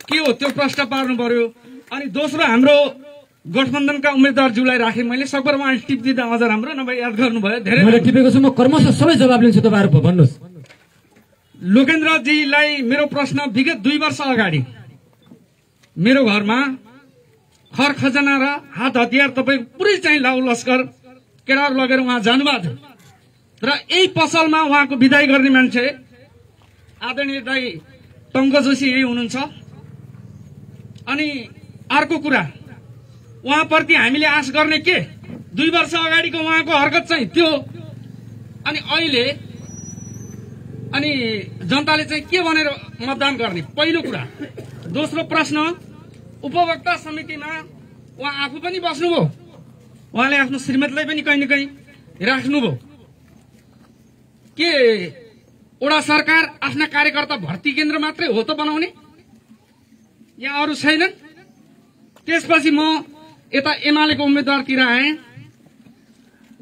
S11: के हो त्यो प्रश्न पार्नु पर्यो। अनि दोस्रो हाम्रो गठबन्धनका उम्मेदवारज्यूलाई राखे मैले। सकभर उहाँले टिप दिँदा अझ राम्रो, नभए याद गर्नुभयो। धेरै
S10: मैले टिपेको छु, म कर्मश सबै जवाब लिन्छु। तपाईहरु भन्नुस्।
S11: लोकेन्द्रजीलाई मेरो प्रश्न विगत 2 वर्ष अगाडि मेरो घरमा खर खजना र हात हतियार तपाईको पुरै चाहिँ लाउ लस्कर केडाहरू लगेर उहाँ जानुभएको थियो र यही पसलमा उहाँको विदाई गर्ने मान्छे आदरणीय दाई टंक जोशी यही हुनुहुन्छ। अनि अर्को कुरा उहाँप्रति हामीले आश गर्ने के 2 वर्ष अगाडिको उहाँको हरकत चाहिँ त्यो। अनि अहिले अनि जनताले चाहिँ के भनेर मतदान गर्ने, पहिलो कुरा। दोस्रो प्रश्न उपभोक्ता समितिमा उहाँ आफू पनि बस्नुभयो, उहाँले आफ्नो श्रीमतीलाई पनि कहीँ न कहीँ राख्नुभयो। के वडा सरकार आफ्ना कार्यकर्ता भर्ती केन्द्र मात्रै हो त बनाउने, या अरू छैनन्? त्यसपछि म यता एमालेको उम्मेदवारतिर आए।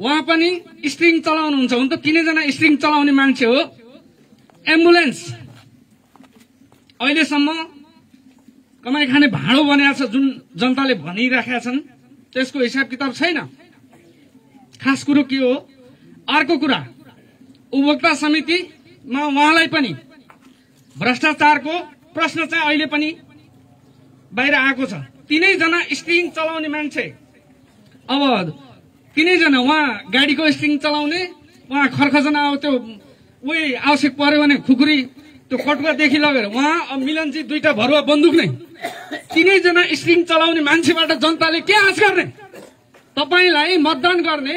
S11: उहाँ पनि स्ट्रिङ चलाउनुहुन्छ, हुन त 3 जना स्ट्रिङ चलाउने मान्छे हो। एम्बुलेन्स अहिलेसम्म कमाई खाने भाँडो बनाएको छ जुन जनताले भनिराखेका छन्, त्यसको हिसाब किताब छैन। खास कुरो के हो? अर्को कुरा उपभोक्ता समितिमा उहाँलाई पनि भ्रष्टाचारको प्रश्न चाहिँ अहिले पनि बाहिर आएको छ। 3 जना स्ट्रिङ चलाउने मान्छे, अब 3 जना उहाँ गाडीको स्ट्रिङ चलाउने, उहाँ खरखजना अब त्यो उही आवश्यक पर्यो भने खुकुरी त्यो कटुवादेखि लगेर उहाँ मिलनजी 2टा भरुवा बन्दुक नै 3 जना स्ट्रिङ चलाउने मान्छेबाट जनताले के आश गर्ने? तपाईलाई मतदान गर्ने,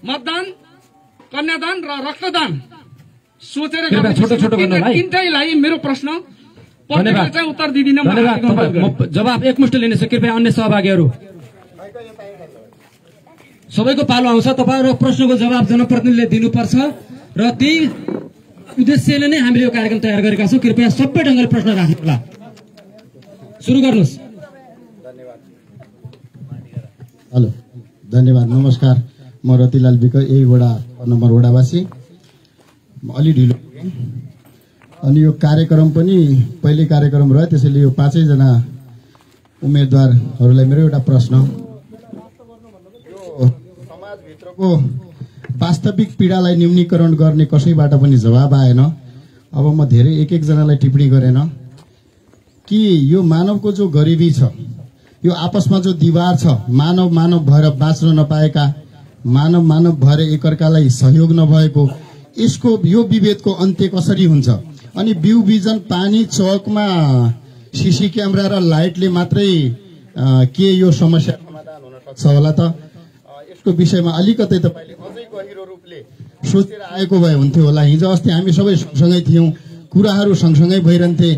S11: मतदान कन्यादान र रक्तदान सोचेर तिनटैलाई मेरो प्रश्न चाहिँ उत्तर दिदिन।
S10: जवाब एकमुष्ट लिनेछ। कृपया अन्य सहभागीहरू सबैको पालो आउँछ। तपाईहरुको प्रश्नको जवाब जनप्रतिनिधिले दिनुपर्छ र त्यही उद्देश्यले नै हामीले यो कार्यक्रम तयार गरेका छौं। कृपया सबै ढंगले प्रश्न राख्नु होला। सुरु गर्नुस्।
S12: हेलो, धन्यवाद, नमस्कार। म रतिलाल विक, यही वडा नम्बर वडावासी। अलि ढिलो अनि यो कार्यक्रम पनि पहिले कार्यक्रम रह्यो, त्यसैले यो 5 जना उम्मेदवारहरूलाई मेरो एउटा प्रश्न। यो समाजभित्रको वास्तविक पीडालाई न्यूनीकरण गर्ने कसैबाट पनि जवाब आएन। अब म धेरै एक जनालाई टिप्पणी गरेन कि यो मानवको जो गरिबी छ, यो आपसमा जो दिवार छ, मानव भएर बाँच्न नपाएका, मानव भएर एकअर्कालाई सहयोग नभएको, यसको यो विभेदको अन्त्य कसरी हुन्छ? अनि बिउ बिजन पानी चौकमा सीसी क्यामेरा र लाइटले मात्रै के यो समस्या समाधान हुन सक्छ होला त? विकासको विषयमा अलिकतै तपाईँले अझै गहिरो रूपले सोचेर आएको भए हुन्थ्यो होला। हिजो अस्ति हामी सबै सँगसँगै थियौँ, कुराहरू सँगसँगै भइरहन्थे।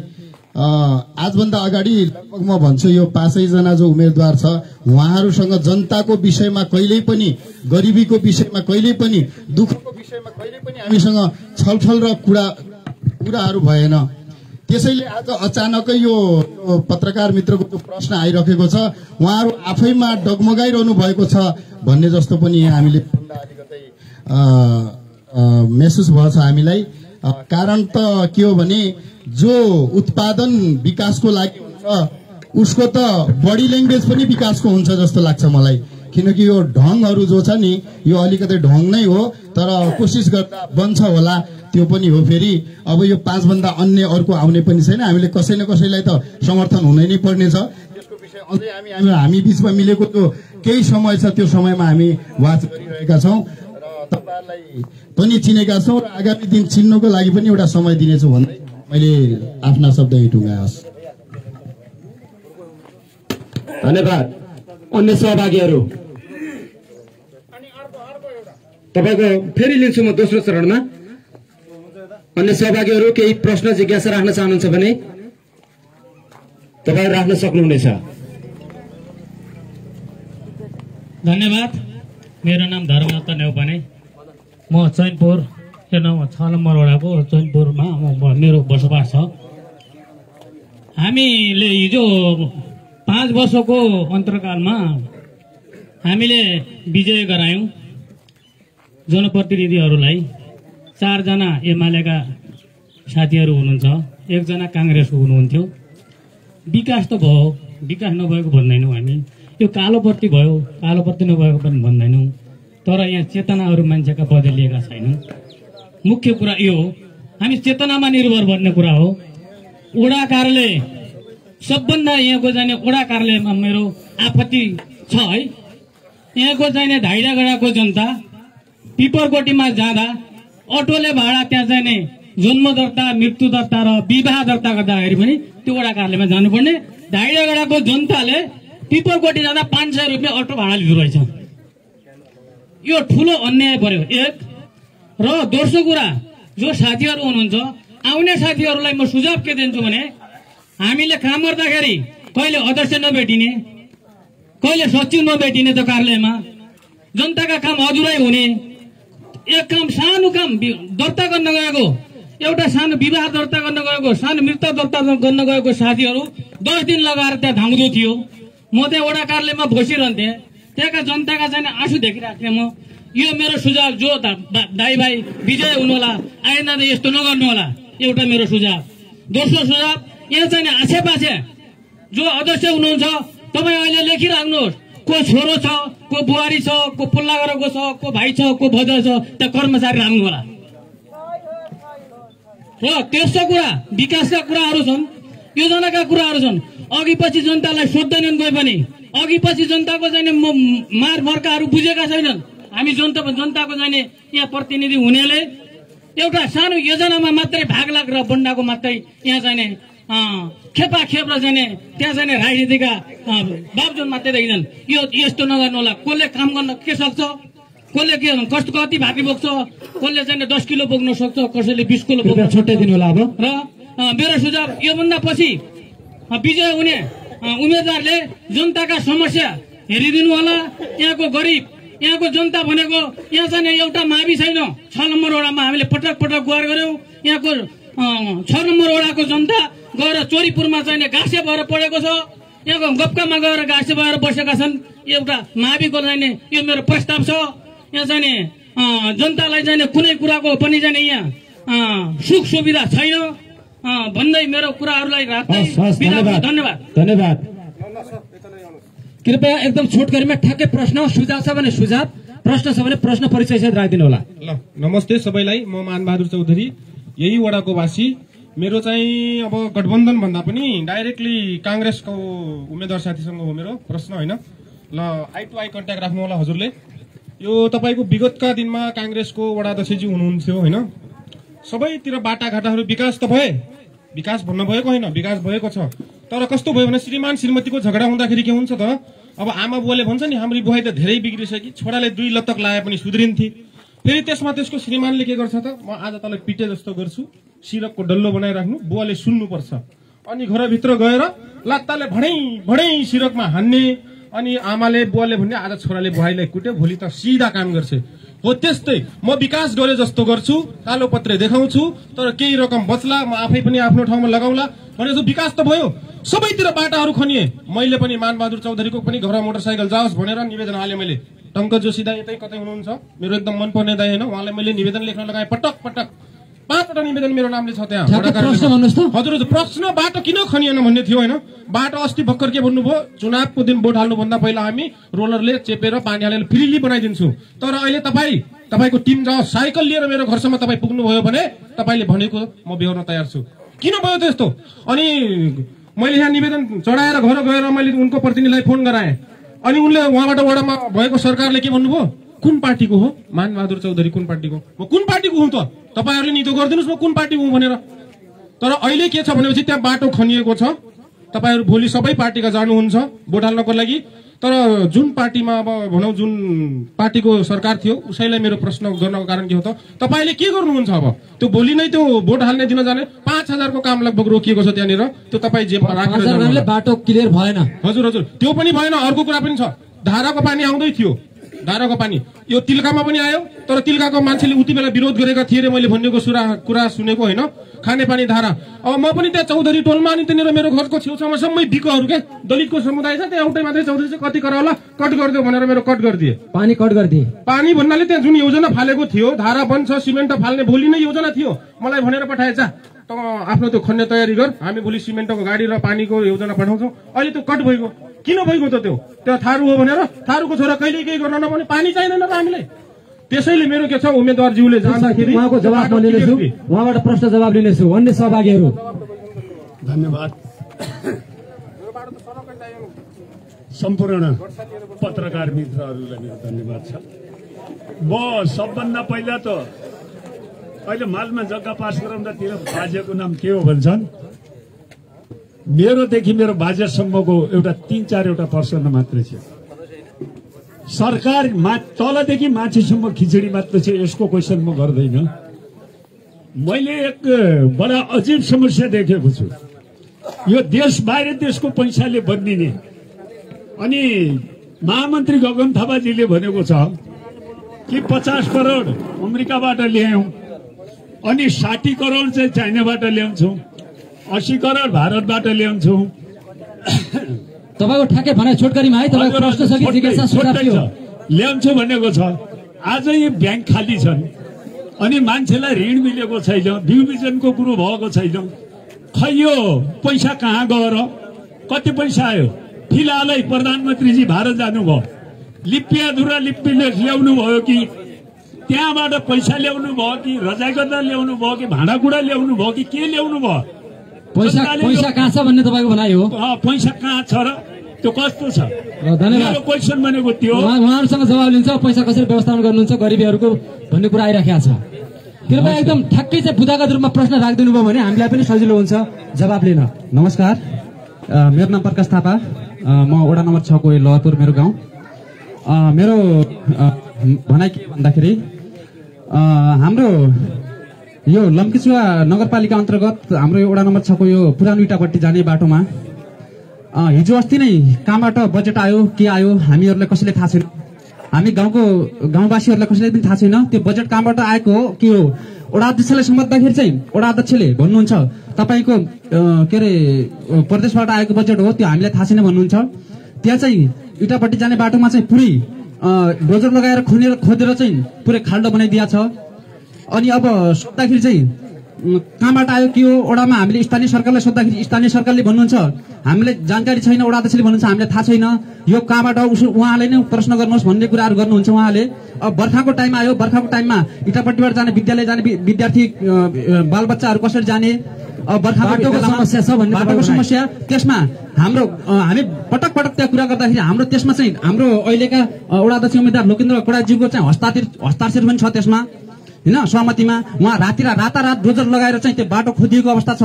S12: आजभन्दा अगाडि लगभग म भन्छु यो 5 जना जो उम्मेदवार छ उहाँहरूसँग जनताको विषयमा कहिल्यै पनि, गरिबीको विषयमा कहिल्यै पनि, दुःखको विषयमा कहिल्यै पनि हामीसँग छलफल र कुराहरू भएन। त्यसैले आज अचानकै यो पत्रकार मित्रको जो प्रश्न आइरहेको छ उहाँहरू आफैमा डगमगाइरहनु भएको छ भन्ने जस्तो पनि यहाँ हामीले अलिकतै महसुस भएछ हामीलाई। कारण त के हो भने जो उत्पादन विकासको लागि हुन्छ उसको त बडी ल्याङ्ग्वेज पनि विकासको हुन्छ जस्तो लाग्छ मलाई। किनकि यो ढङ्गहरू जो छ नि यो अलिकति ढङ्ग नै हो, तर कोसिस गर्दा बन्छ होला, त्यो पनि हो। फेरि अब यो 5 भन्दा अन्य अर्को आउने पनि छैन, हामीले कसै न कसैलाई त समर्थन हुनै नै पर्नेछ। त्यसको विषय अझै हामी बिचमा मिलेको त्यो केही समय छ, त्यो समयमा हामी वाच गरिरहेका छौँ र तपाईँहरूलाई पनि चिनेका छौँ र आगामी दिन चिन्नको लागि पनि एउटा समय दिनेछु भन्दै मैले आफ्ना शब्द यही टुङ्गाएँ।
S4: धन्यवाद। अन्य सहभागीहरू तपाईँको फेरि लिन्छु म दोस्रो चरणमा। अन्य सहभागीहरू केही प्रश्न जिज्ञासा राख्न चाहनुहुन्छ भने तपाईँ राख्न सक्नुहुनेछ।
S13: धन्यवाद। मेरो नाम धर्मदत्त नेउपाने, म चैनपुर 6 नम्बर वडाको चैनपुरमा मेरो बसोबास छ। हामीले हिजो 5 वर्षको अन्तर्कालमा हामीले विजय गरायौँ जनप्रतिनिधिहरूलाई। 4 जना एमालेका साथीहरू हुनुहुन्छ, 1 जना काङ्ग्रेसको हुनुहुन्थ्यो। विकास त भयो, विकास नभएको भन्दैनौँ हामी, यो कालोपट्टि भयो, कालोपट्टि नभएको पनि भन्दैनौँ। तर यहाँ चेतनाहरू मान्छेका बदलिएका छैनन्। मुख्य कुरा यो हो, हामी चेतनामा निर्भर भन्ने कुरा हो। वडा कार्यालय सबभन्दा यहाँको जाने वडा कार्यालयमा मेरो आपत्ति छ है। यहाँको चाहिने धाइरागडाको जनता पिपरकोटीमा जाँदा अटोले भाडा त्यहाँ चाहिने जन्म दर्ता, मृत्यु दर्ता र विवाह दर्ता गर्दाखेरि पनि त्यो वडा कार्यालयमा जानुपर्ने। धाइरागडाको जनताले पिपरकोटी जाँदा 500 रुपियाँ अटो भाडा लिँदो रहेछ। यो ठुलो अन्याय पर्यो एक। र दोस्रो कुरा, जो साथीहरू हुनुहुन्छ आउने साथीहरूलाई म सुझाव के दिन्छु भने हामीले काम गर्दाखेरि कहिले अध्यक्ष नभेटिने, कहिले सचिव नभेटिने त कार्यालयमा जनताका काम अधुरै हुने। एक काम, सानो काम दर्ता गर्न गएको, एउटा सानो विवाह दर्ता गर्न गएको, सानो मृत्यु दर्ता गर्न गएको साथीहरू 10 दिन लगाएर त्यहाँ धाउँदो थियो। म त्यहाँ वडा कार्यालयमा बसिरहन्थेँ, त्यहाँका जनताका चाहिँ आँसु देखिरहेको थिएँ म। यो मेरो सुझाव, जो दाइ भाइ विजय हुनुहोला, आइन्दा त यस्तो नगर्नु होला, एउटा मेरो सुझाव। दोस्रो सुझाव, यहाँ चाहिँ आसेपासे जो अध्यक्ष हुनुहुन्छ तपाईँ अहिले लेखिराख्नुहोस्, को छोरो छ, को बुहारी छ, को पुल्लागरको छ, को भाइ छ, को भजा छ, त्यहाँ कर्मचारी राख्नु होला। र तेस्रो कुरा, विकासका कुराहरू छन्, योजनाका कुराहरू छन्। अघि पछि जनतालाई सोध्दैनन् कोही पनि, अघि पछि जनताको चाहिँ मारमर्काहरू बुझेका छैनन्। हामी जनताको चाहिँ यहाँ प्रतिनिधि हुनेले एउटा सानो योजनामा मात्रै भाग लागेर बन्डाको मात्रै यहाँ चाहिँ खेपाखेप र चाहिँ त्यहाँ चाहिँ राजनीतिका बावजुद मात्रै देखिन्छन्। यो यस्तो नगर्नु होला। कसले काम गर्न के सक्छ, कसले के कति भाती बोक्छ, कसले चाहिँ 10 किलो बोक्न सक्छ, कसैले 20 किलो बोक्न
S4: छुट्याइदिनु होला। अब
S13: र मेरो सुझाव, योभन्दा पछि विजय हुने उम्मेदवारले जनताका समस्या हेरिदिनु होला। यहाँको गरिब, यहाँको जनता भनेको यहाँ चाहिँ एउटा मावि छैन। 6 नम्बर वडामा हामीले पटक पटक गुहार गर्यौँ। यहाँको 6 नम्बर वडाको जनता गएर चोरीपुरमा चाहिँ घाँसे भएर पढेको छ, यहाँको गप्कामा गएर घाँसे भएर बसेका छन्। एउटा माविको चाहिँ यो मेरो प्रस्ताव छ। यहाँ चाहिँ जनतालाई चाहिँ कुनै कुराको पनि चाहिँ यहाँ सुख सुविधा छैन भन्दै मेरो कुराहरूलाई राख्दै धन्यवाद।
S4: धन्यवाद। कृपया एकदम छोटकरीमा ठ्याक्कै प्रश्न, सुझाव छ भने सुझाव, प्रश्न छ भने प्रश्न परिचय सहित राखिदिनु होला।
S14: ल, नमस्ते सबैलाई। म मानबहादुर चौधरी, यही वडाको वासी। मेरो चाहिँ अब गठबन्धन भन्दा पनि डाइरेक्टली काङ्ग्रेसको उम्मेदवार साथीसँग हो मेरो प्रश्न होइन। ल, आई टु आई कन्ट्याक्ट राख्नु होला हजुरले। यो तपाईँको विगतका दिनमा काङ्ग्रेसको वडा अध्यक्षजी हुनुहुन्थ्यो होइन, सबैतिर बाटाघाटाहरू विकास त भए, विकास भन्न भएको होइन, विकास भएको छ। तर कस्तो भयो भने श्रीमान श्रीमतीको झगडा हुँदाखेरि के हुन्छ त, अब आमा बुवाले भन्छ नि हाम्रो बुहाई त धेरै बिग्रिसक्यो, छोराले 2 लतक लाए पनि सुध्रिन्थे। फेरि त्यसमा त्यसको श्रीमानले के गर्छ त, म आज तँलाई पिटे जस्तो गर्छु, सिरकको डल्लो बनाइराख्नु, बुवाले सुन्नुपर्छ। अनि घरभित्र गएर लात्ताले भडै सिरकमा हान्ने। अनि आमाले बुवाले भन्ने आज छोराले बुहाईलाई कुट्यो, भोलि त सिधा काम गर्छ। हो त्यस्तै म विकास गरे जस्तो गर्छु, कालो पत्रे देखाउँछु, तर केही रकम बच्ला, म आफै पनि आफ्नो ठाउँमा लगाउला भनेर विकास त भयो। सबैतिर बाटाहरू खनिए। मैले पनि मानबहादुर चौधरीको पनि घर मोटरसाइकल जाओस् भनेर निवेदन हाले। मैले टङ्क जोशी दाई यतै कतै हुनुहुन्छ, मेरो एकदम मनपर्ने दाई होइन, उहाँलाई मैले निवेदन लेख्न लगाएँ पटक 5वटा निवेदन मेरो नामले छ त्यहाँ। हजुर प्रश्न बाटो किन खनिएन भन्ने थियो होइन। बाटो अस्ति भर्खर के भन्नुभयो, चुनावको दिन भोट हाल्नुभन्दा पहिला हामी रोलरले चेपेर पानी हालेर फ्रिली बनाइदिन्छौँ। तर अहिले तपाईँको टिम जाओ साइकल लिएर मेरो घरसम्म तपाईँ पुग्नुभयो भने तपाईँले भनेको म बेहोर्न तयार छु। किन भयो त्यस्तो? अनि मैले यहाँ निवेदन चढाएर घर गएर मैले उनको प्रतिनिधिलाई फोन गराएँ। अनि उनले उहाँबाट वडामा भएको सरकारले के भन्नुभयो, कुन पार्टीको हो मानबहादुर चौधरी, कुन पार्टीको? म कुन पार्टीको हुँ त, तपाईँहरूले नितो गरिदिनुहोस् म कुन पार्टीको हुँ भनेर। तर अहिले के छ भनेपछि त्यहाँ बाटो खनिएको छ। तपाईँहरू भोलि सबै पार्टीका जानुहुन्छ भोट हाल्नको लागि। तर जुन पार्टीमा अब भनौँ जुन पार्टीको सरकार थियो उसैलाई मेरो प्रश्न गर्नको कारण के हो त, तपाईँले के गर्नुहुन्छ? अब त्यो भोलि नै त्यो भोट हाल्ने दिन जाने 5000 को काम लगभग रोकिएको छ त्यहाँनिर। त्यो तपाईँ जे राखेर
S10: बाटो क्लियर भएन।
S14: हजुर त्यो पनि भएन। अर्को कुरा पनि छ, धाराको पानी आउँदै थियो, धाराको पानी यो तिल्कामा पनि आयो। तर तिल्काको मान्छेले उति बेला विरोध गरेका थिए रे, मैले भनेको कुरा सुनेको होइन। खानेपानी धारा अब म पनि त्यहाँ चौधरी टोलमा, अनि त्यहाँनिर मेरो घरको छेउछाउमा सबै बिकोहरू के दलितको समुदाय छ, त्यहाँ एउटै मात्रै चौधरी चाहिँ कति कराउला कट गरिदियो भनेर मेरो कट गरिदिए।
S10: पानी कट गरिदिए। पानी
S14: भन्नाले त्यहाँ जुन योजना फालेको थियो, धारा बन्छ, सिमेन्ट फाल्ने भोलि नै योजना थियो, मलाई भनेर पठाए जा त आफ्नो त्यो खन्ने तयारी गर, हामी भोलि सिमेन्टको गाडी र पानीको योजना पठाउँछौँ। अहिले त्यो कट भइगयो। किन भइगयो त? त्यो थारू हो भनेर, थारूको छोरा कहिले केही गर्न नभने पानी चाहिँदैन र हामीलाई। त्यसैले मेरो के छ, उम्मेदवारज्यूले जाँदाखेरि
S10: उहाँको जवाब म लिनेछु, उहाँबाट प्रश्न जवाब लिनेछु। अन्य सहभागीहरू
S15: धन्यवाद। सम्पूर्ण पत्रकार मित्रहरूलाई मेरो धन्यवाद छ। म सबभन्दा पहिला त अहिले मालमा जग्गा पास गराउँदा तिर बाजेको नाम के हो भन्छन्, मेरोदेखि मेरो बाजेसम्मको एउटा 3-4 प्रश्न मात्रै छ। सरकार तलदेखि माथिसम्म खिचडी मात्र छ, यसको क्वेसन म गर्दैन। मैले एक बडा अजीब समस्या देखेको छु। यो देश बाहिर देशको पैसाले बनिने, अनि महामन्त्री गगन थापाजीले भनेको छ कि 50 करोड अमेरिकाबाट ल्यायौं, अनि 60 करोड चाहिँ चाइनाबाट ल्याउँछौँ, 80 करोड भारतबाट ल्याउँछौँ।
S10: तपाईको ठ्याक्कै भनाइ छोटकरीमा है, तपाईको प्रश्न छ कि जिज्ञासा सुझाव के हो?
S15: ल्याउँछु भनेको छ। आज यो ब्याङ्क खाली छन्, अनि मान्छेलाई ऋण मिलेको छैन, डिभिजनको कुरो भएको छैन। खै यो पैसा कहाँ गएर कति पैसा आयो? फिलहालै प्रधानमन्त्रीजी भारत जानुभयो, लिप्पियाधुरा लिप्पिले ल्याउनु भयो कि त्यहाँबाट पैसा ल्याउनु भयो कि रजाइगद्दा ल्याउनु भयो कि भाँडाकुँडा ल्याउनु भयो कि के ल्याउनु भयो?
S10: पैसा कहाँ छ भन्ने तपाईँको भनाइ हो?
S15: पैसा कहाँ छ र त्यो कस्तो छ?
S10: धन्यवाद।
S15: क्वेसन भनेको त्यो
S10: उहाँहरूसँग जवाब लिन्छ, पैसा कसरी व्यवस्थापन गर्नुहुन्छ गरिबीहरूको भन्ने कुरा आइराखेको छ। कृपया एकदम ठ्याक्कै चाहिँ बुदागत रूपमा प्रश्न राखिदिनु भयो भने हामीलाई पनि सजिलो हुन्छ जवाब लिन।
S16: नमस्कार, मेरो नाम प्रकाश थापा, म वडा नम्बर 6 को लहतपुर मेरो गाउँ। मेरो भनाइ के भन्दाखेरि हाम्रो यो लम्कीचुवा नगरपालिका अन्तर्गत हाम्रो यो वडा नम्बर 6 को यो पुरानो इटापट्टि जाने बाटोमा हिजो अस्ति नै कहाँबाट बजेट आयो के आयो हामीहरूलाई कसैले थाहा छैन, हामी गाउँवासीहरूलाई कसैले पनि थाहा छैन त्यो बजेट कहाँबाट आएको हो के हो। वडा अध्यक्षलाई सम्झाउँदाखेरि चाहिँ वडा अध्यक्षले भन्नुहुन्छ तपाईँको के अरे प्रदेशबाट आएको बजेट हो, त्यो हामीलाई थाहा छैन भन्नुहुन्छ। त्यहाँ चाहिँ इटापट्टि जाने बाटोमा चाहिँ पुरै डोजर लगाएर खोदेर चाहिँ पुरै खाल्डो बनाइदिएको छ। अनि अब सोद्धाखेरि चाहिँ कहाँबाट आयो के हो, वडामा हामीले स्थानीय सरकारलाई सोद्धाखेरि स्थानीय सरकारले भन्नुहुन्छ हामीलाई जानकारी छैन, वडा अध्यक्षले भन्नुहुन्छ हामीलाई थाहा छैन, यो कहाँबाट उहाँले नै प्रश्न गर्नुहोस् भन्ने कुराहरू गर्नुहुन्छ उहाँले। अब बर्खाको टाइम आयो, बर्खाको टाइममा इटापट्टिबाट जाने विद्यालय जाने विद्यार्थी बालबच्चाहरू कसरी जाने, अब बाटोको समस्या छ भन्ने बाटोको समस्या। त्यसमा हामी पटक पटक त्यहाँ कुरा गर्दाखेरि हाम्रो त्यसमा चाहिँ हाम्रो अहिलेका वडा अध्यक्ष उम्मेद्वार लोकेन्द्र कोडाजीको चाहिँ हस्ताक्षर पनि छ त्यसमा होइन, सहमतिमा। उहाँ रातारात डोजर लगाएर चाहिँ त्यो बाटो खोदिएको अवस्था छ।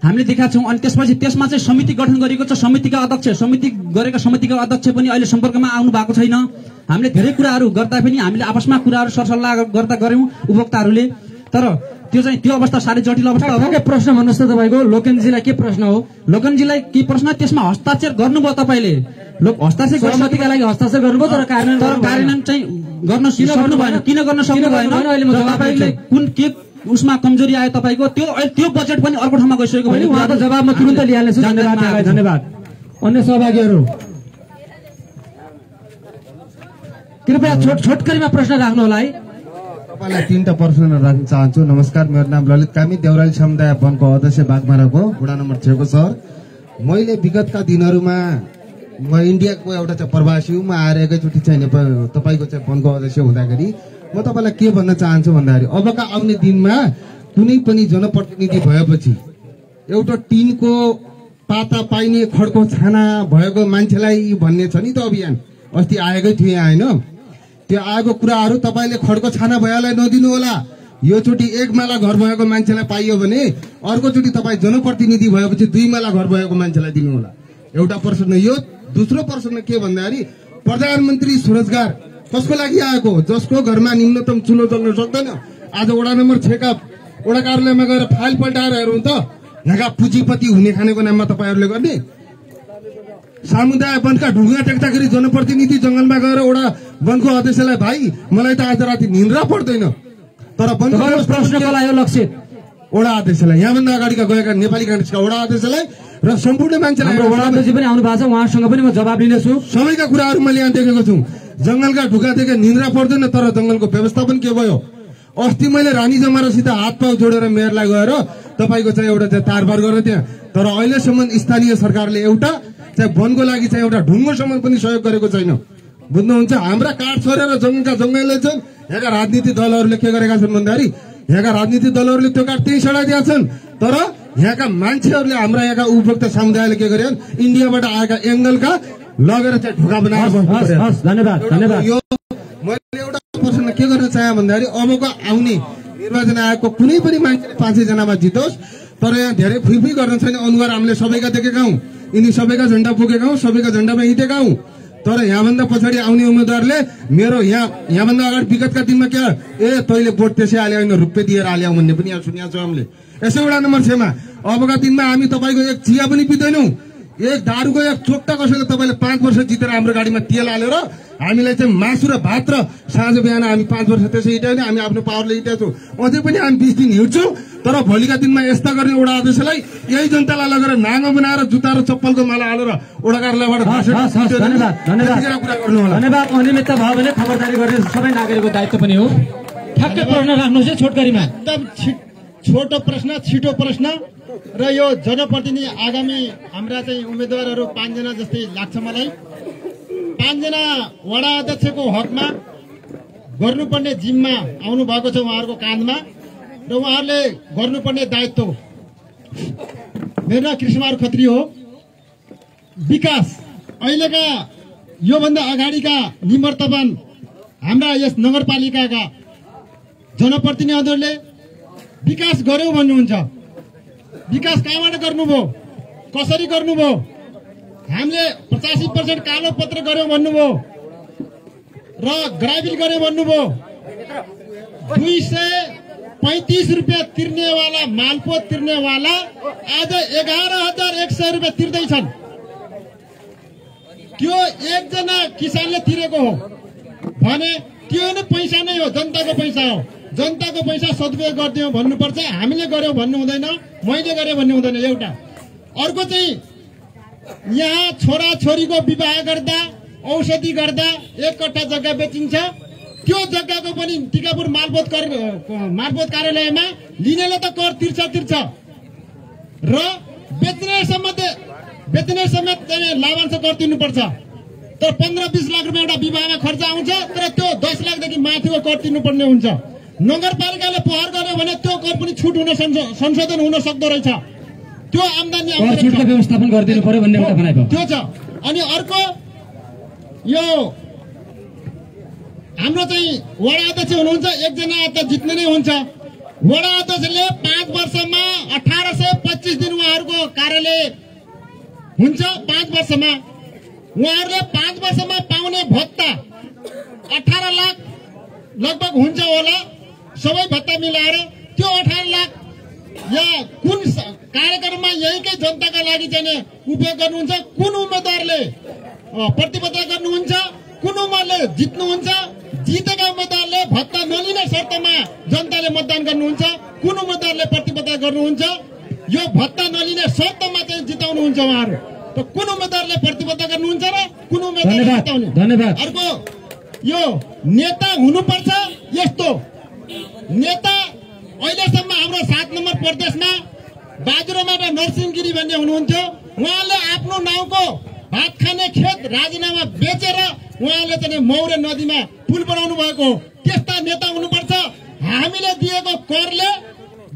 S16: हामीले देखाएको छौँ। अनि त्यसपछि त्यसमा चाहिँ समिति गठन गरिएको छ। समितिका अध्यक्ष पनि अहिले सम्पर्कमा आउनु भएको छैन। हामीले धेरै कुराहरू गर्दा पनि हामीले आपसमा कुराहरू सरसल्लाह गर्दा गऱ्यौँ उपभोक्ताहरूले, तर त्यो अवस्था साह्रै जटिल अवस्था हो।
S10: के प्रश्न भन्नुहोस् त तपाईँको? लोकेनजीलाई के प्रश्न हो?
S16: लोकेनजीलाई के प्रश्न? त्यसमा हस्ताक्षर गर्नुभयो तपाईँले, हस्ताक्षर
S10: सहमतिका लागि हस्ताक्षर गर्नुभयो, तर
S16: कार्यान्वयन चाहिँ गर्न सक्नु भएन। किन गर्न सक्नु भएन? तपाईँले कुन के उसमा कमजोरी आयो तपाईँको? त्यो बजेट पनि अर्को ठाउँमा गइसकेको
S10: भने उहाँको जवाब म तुरुन्तै लिइहाल्नेछु। धन्यवाद। अन्य सहभागीहरू कृपया छोटकरीमा प्रश्न राख्नु होला है।
S17: तपाईँलाई 3टा प्रश्न राख्न चाहन्छु। नमस्कार, मेरो नाम ललित कामी, देउराली समुदाय वनको अध्यक्ष बागमाराको वडा नम्बर 6 को सर। मैले विगतका दिनहरूमा म इन्डियाको एउटा चाहिँ प्रवासी हुँ। म आएर एकैचोटि चाहिँ तपाईँको चाहिँ वनको अध्यक्ष हुँदाखेरि म तपाईँलाई के भन्न चाहन्छु भन्दाखेरि अबका आउने दिनमा कुनै पनि जनप्रतिनिधि भएपछि एउटा टिनको पाता पाइने खड्को छाना भएको मान्छेलाई भन्ने छ नि त अभियान, अस्ति आएकै थियो यहाँ होइन? त्यो आएको कुराहरू तपाईँले खड्को छाना भएलाई नदिनु होला। यो चोटि 1 माला घर भएको मान्छेलाई पाइयो भने अर्कोचोटि तपाईँ जनप्रतिनिधि भएपछि 2 माला घर भएको मान्छेलाई दिनु होला। एउटा प्रश्न यो। दोस्रो प्रश्न के भन्दाखेरि प्रधानमन्त्री स्वरोजगार कसको लागि आएको? जसको घरमा न्यूनतम चुलो जल्न सक्दैन। आज वडा नम्बर 6 का वडा कार्यालयमा गएर फाइल पल्टाएर हेरौँ त, यहाँका पुँजीपति हुने खानेको नाममा तपाईँहरूले गर्ने। समुदाय वनका ढुङ्गा टेक्दाखेरि जनप्रतिनिधि जंगलमा गएर वडा वनको अध्यक्षलाई भाइ मलाई त आज राति निन्द्रा पर्दैन, तर
S10: प्रश्नको लागि लक्षित
S17: वडा अध्यक्षलाई, यहाँभन्दा अगाडिका गएका नेपाली काङ्ग्रेसका वडा अध्यक्षलाई र सम्पूर्ण मान्छेलाई,
S10: वडा अध्यक्ष पनि आउनु भएको छ, उहाँसँग पनि म जवाब लिनेछु।
S17: सबैका कुराहरू मैले यहाँ देखेको छु। जंगलका ढुङ्गा देखे निन्द्रा पर्दैन, तर जंगलको व्यवस्थापन के भयो? अस्ति मैले रानी जमारासित हात पाउ जोडेर मेयरलाई गएर तपाईँको चाहिँ एउटा चाहिँ तारबार गरेर त्यहाँ, तर अहिलेसम्म स्थानीय सरकारले एउटा चाहिँ वनको लागि चाहिँ एउटा ढुङ्गोसम्म पनि सहयोग गरेको छैन। बुझ्नुहुन्छ? हाम्रा काठ छोडेर जंगलका जंगलले छन्। यहाँका राजनीतिक दलहरूले के गरेका छन् भन्दाखेरि यहाँका राजनीतिक दलहरूले त्यो काठ त्यही सडाइदिएका छन्, तर यहाँका मान्छेहरूले हाम्रा यहाँका उपभोक्ता समुदायले के गरे? इन्डियाबाट आएका एङ्गलका लगेर चाहिँ ढोका बनाएर
S10: धन्यवाद।
S17: यो मैले एउटा प्रश्न के गर्न चाहे भन्दाखेरि अबको आउने निर्वाचन आयोगको कुनै पनि मान्छेले 5 जनामा जितोस्, तर यहाँ धेरै फुइफुइ गर्न छैन। अनुहार हामीले सबैका देखेका हौँ, यिनी सबैका झण्डा पुगेका हौँ, सबैका झण्डामा हिँडेका हौँ, तर यहाँभन्दा पछाडि आउने उम्मेद्वारले मेरो यहाँभन्दा अगाडि विगतका दिनमा क्या तैँले भोट त्यसै हाल्यो होइन रुपियाँ दिएर हाल्यौ भन्ने पनि यहाँ सुनेको छौँ हामीले। यसै वडा नम्बर 6 मा अबका दिनमा हामी तपाईँको एक चिया पनि पिँदैनौँ, एक दारूको एक चोक्टा कसैले तपाईँले 5 वर्ष जितेर हाम्रो गाडीमा तेल हालेर हामीलाई चाहिँ मासु र भात र साँझ बिहान हामी 5 वर्ष त्यसै हिँड्यो भने हामी आफ्नो पावरले हिँडेका छौँ। अझै पनि हामी 20 दिन हिँड्छौँ, तर भोलिका दिनमा यस्ता गर्ने वडा अध्यक्षलाई यही जनतालाई लगेर नाङ्गो बनाएर जुत्ता र चप्पलको माला हालेर वडा कार्यालयबाट
S10: धन्यवाद। अनियमितता भयो भने खबरदारी गर्ने सबै नागरिकको दायित्व पनि हो। ठ्याक्कै प्रश्न राख्नुहोस् है छोटकरीमा।
S12: एकदम छोटो प्रश्न, छिटो प्रश्न र यो जनप्रतिनिधि आगामी हाम्रा चाहिँ उम्मेदवारहरू 5 जना जस्तै लाग्छ मलाई। 5 जना वडा अध्यक्षको हकमा गर्नुपर्ने जिम्मा आउनु भएको छ उहाँहरूको काँधमा र उहाँहरूले गर्नुपर्ने दायित्व। मेरो नाम कृष्णबहादुर खत्री हो। विकास अहिलेका योभन्दा अगाडिका निवर्तमान हाम्रा यस नगरपालिकाका जनप्रतिनिधिहरूले विकास गर्यो भन्नुहुन्छ। विकास कहाँबाट गर्नुभयो, कसरी गर्नुभयो? हामीले 85% कालो पत्र गर्यौं भन्नुभयो र ग्राभिल गर्यो भन्नुभयो। 235 रुपियाँ तिर्नेवाला मालपोत तिर्नेवाला आज 11,100 रुपियाँ तिर्दैछन्। त्यो एकजना किसानले तिरेको हो भने त्यो नै पैसा नै हो, जनताको पैसा हो। जनताको पैसा सदुपयोग गरिदियौँ भन्नुपर्छ, हामीले गर्यौँ भन्नु हुँदैन, मैले गरेँ भन्नु हुँदैन। एउटा अर्को चाहिँ यहाँ छोरा छोरीको विवाह गर्दा औषधि गर्दा 1 कट्ठा जग्गा बेचिन्छ, त्यो जग्गाको पनि टिकापुर मालपोत कार्यालयमा लिनेले त कर तिर्छ र बेच्ने समेत लाभांश कर तिर्नुपर्छ। तर 15-20 लाख रुपियाँ एउटा विवाहमा खर्च आउँछ, तर त्यो 10 लाखदेखि माथिको कर तिर्नुपर्ने हुन्छ। नगरपालिकाले पहल गर्यो भने त्यो कर पनि छुट हुन संशोधन हुन सक्दो रहेछ। त्यो आम्दानी
S10: व्यवस्थापन गरिदिनु पर्यो भन्ने एउटा भनाइ भयो।
S12: त्यो छ। अनि अर्को यो हाम्रो चाहिँ वडा अध्यक्ष हुनुहुन्छ, एकजना त जित्ने नै हुन्छ,
S18: वडा अध्यक्षले 5 वर्षमा 1825 दिन उहाँहरूको कार्यालय हुन्छ। 5 वर्षमा उहाँहरूले 5 वर्षमा पाउने भत्ता 18 लाख लगभग हुन्छ होला, सबै भत्ता मिलाएर। त्यो 18 लाख या कुन कार्यक्रममा यहीकै जनताका लागि चाहिँ उपयोग गर्नुहुन्छ, कुन उम्मेदवारले प्रतिबद्धता गर्नुहुन्छ, कुन उम्मेदवारले जित्नुहुन्छ, जितेका उम्मेदवारले भत्ता नलिने शर्तमा जनताले मतदान गर्नुहुन्छ, कुन उम्मेदवारले प्रतिबद्धता गर्नुहुन्छ, यो भत्ता नलिने शर्तमा चाहिँ जिताउनुहुन्छ उहाँहरू। त कुन उम्मेदवारले प्रतिबद्धता गर्नुहुन्छ र कुन उम्मेदवारले जिताउने?
S10: धन्यवाद।
S18: अर्को यो नेता हुनुपर्छ। यस्तो नेता अहिलेसम्म हाम्रो 7 नम्बर प्रदेशमा बाजुरामा नरसिंह गिरी भन्ने हुनुहुन्थ्यो। उहाँले आफ्नो नाउँको भात खाने खेत राजीनामा बेचेर उहाँले चाहिँ मौरे नदीमा पुल बनाउनु भएको। त्यस्ता नेता हुनुपर्छ। हामीले दिएको करले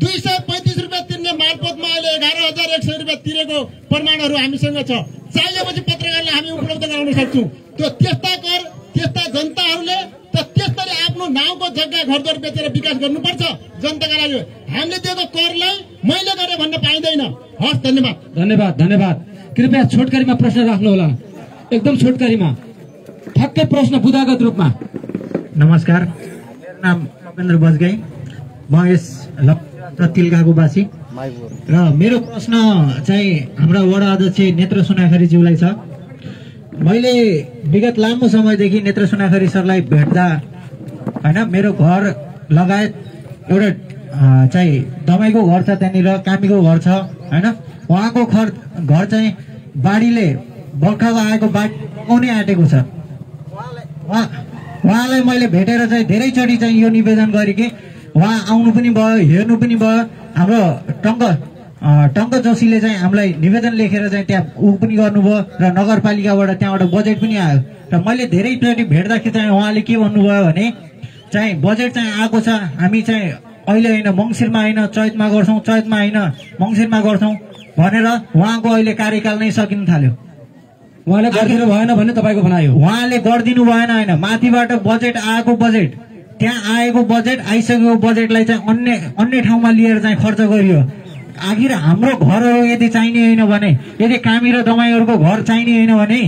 S18: 235 रुपियाँ तिर्ने मालपोतमा अहिले 11,100 रुपियाँ तिरेको प्रमाणहरू हामीसँग छ। चाहिएपछि पत्रकारलाई हामी उपलब्ध गराउन सक्छौँ। त्यो त्यस्ता कर त्यस्ता जनताहरूले त त्यसरी आफ्नो नाउँको जग्गा घरद्वार बेचेर विकास गर्नुपर्छ जनताका लागि। हामीले दिएको करलाई मैले गरेँ भन्न पाइँदैन। हस्, धन्यवाद।
S10: धन्यवाद। धन्यवाद। कृपया छोटकरीमा प्रश्न राख्नु होला, एकदम छोटकरीमा, ठक्कै प्रश्न बुदागत रूपमा।
S19: नमस्कार, मेरो नाम कपेन्द्र बजगाई, म यस तिलकाको वासी र मेरो प्रश्न चाहिँ हाम्रा वडा अध्यक्ष नेत्र सुनाखरीज्यूलाई छ। मैले विगत लामो समयदेखि नेत्र सुनाखरी सरलाई भेट्दा होइन, मेरो घर लगायत एउटा चाहिँ दमाईको घर छ, त्यहाँनिर कामीको घर छ होइन, उहाँको घर चाहिँ बाढीले बर्खाको आएको बाढी बगाउनै आँटेको छ। उहाँलाई मैले भेटेर चाहिँ धेरैचोटि चाहिँ यो निवेदन गरेँ कि उहाँ आउनु पनि भयो, हेर्नु पनि भयो। हाम्रो टङ्क जोशीले चाहिँ हामीलाई निवेदन लेखेर चाहिँ त्यहाँ पनि गर्नुभयो र नगरपालिकाबाट त्यहाँबाट बजेट पनि आयो। र मैले धेरैचोटि भेट्दाखेरि चाहिँ उहाँले के भन्नुभयो भने चाहिँ बजेट चाहिँ आएको छ, हामी चाहिँ अहिले होइन मङ्सिरमा होइन चैतमा गर्छौँ, चैतमा होइन मङ्सिरमा गर्छौँ भनेर उहाँको अहिले कार्यकाल नै सकिन थाल्यो।
S10: उहाँले गरिदिनु भएन भन्ने तपाईँको भनाइ हो?
S19: उहाँले गरिदिनु भएन होइन, माथिबाट बजेट आएको बजेट, त्यहाँ आएको बजेट, आइसकेको बजेटलाई चाहिँ अन्य ठाउँमा लिएर चाहिँ खर्च गरियो। आखिर हाम्रो घरहरू यदि चाहिने होइन भने, यदि कामी र दमाईहरूको घर चाहिने होइन भने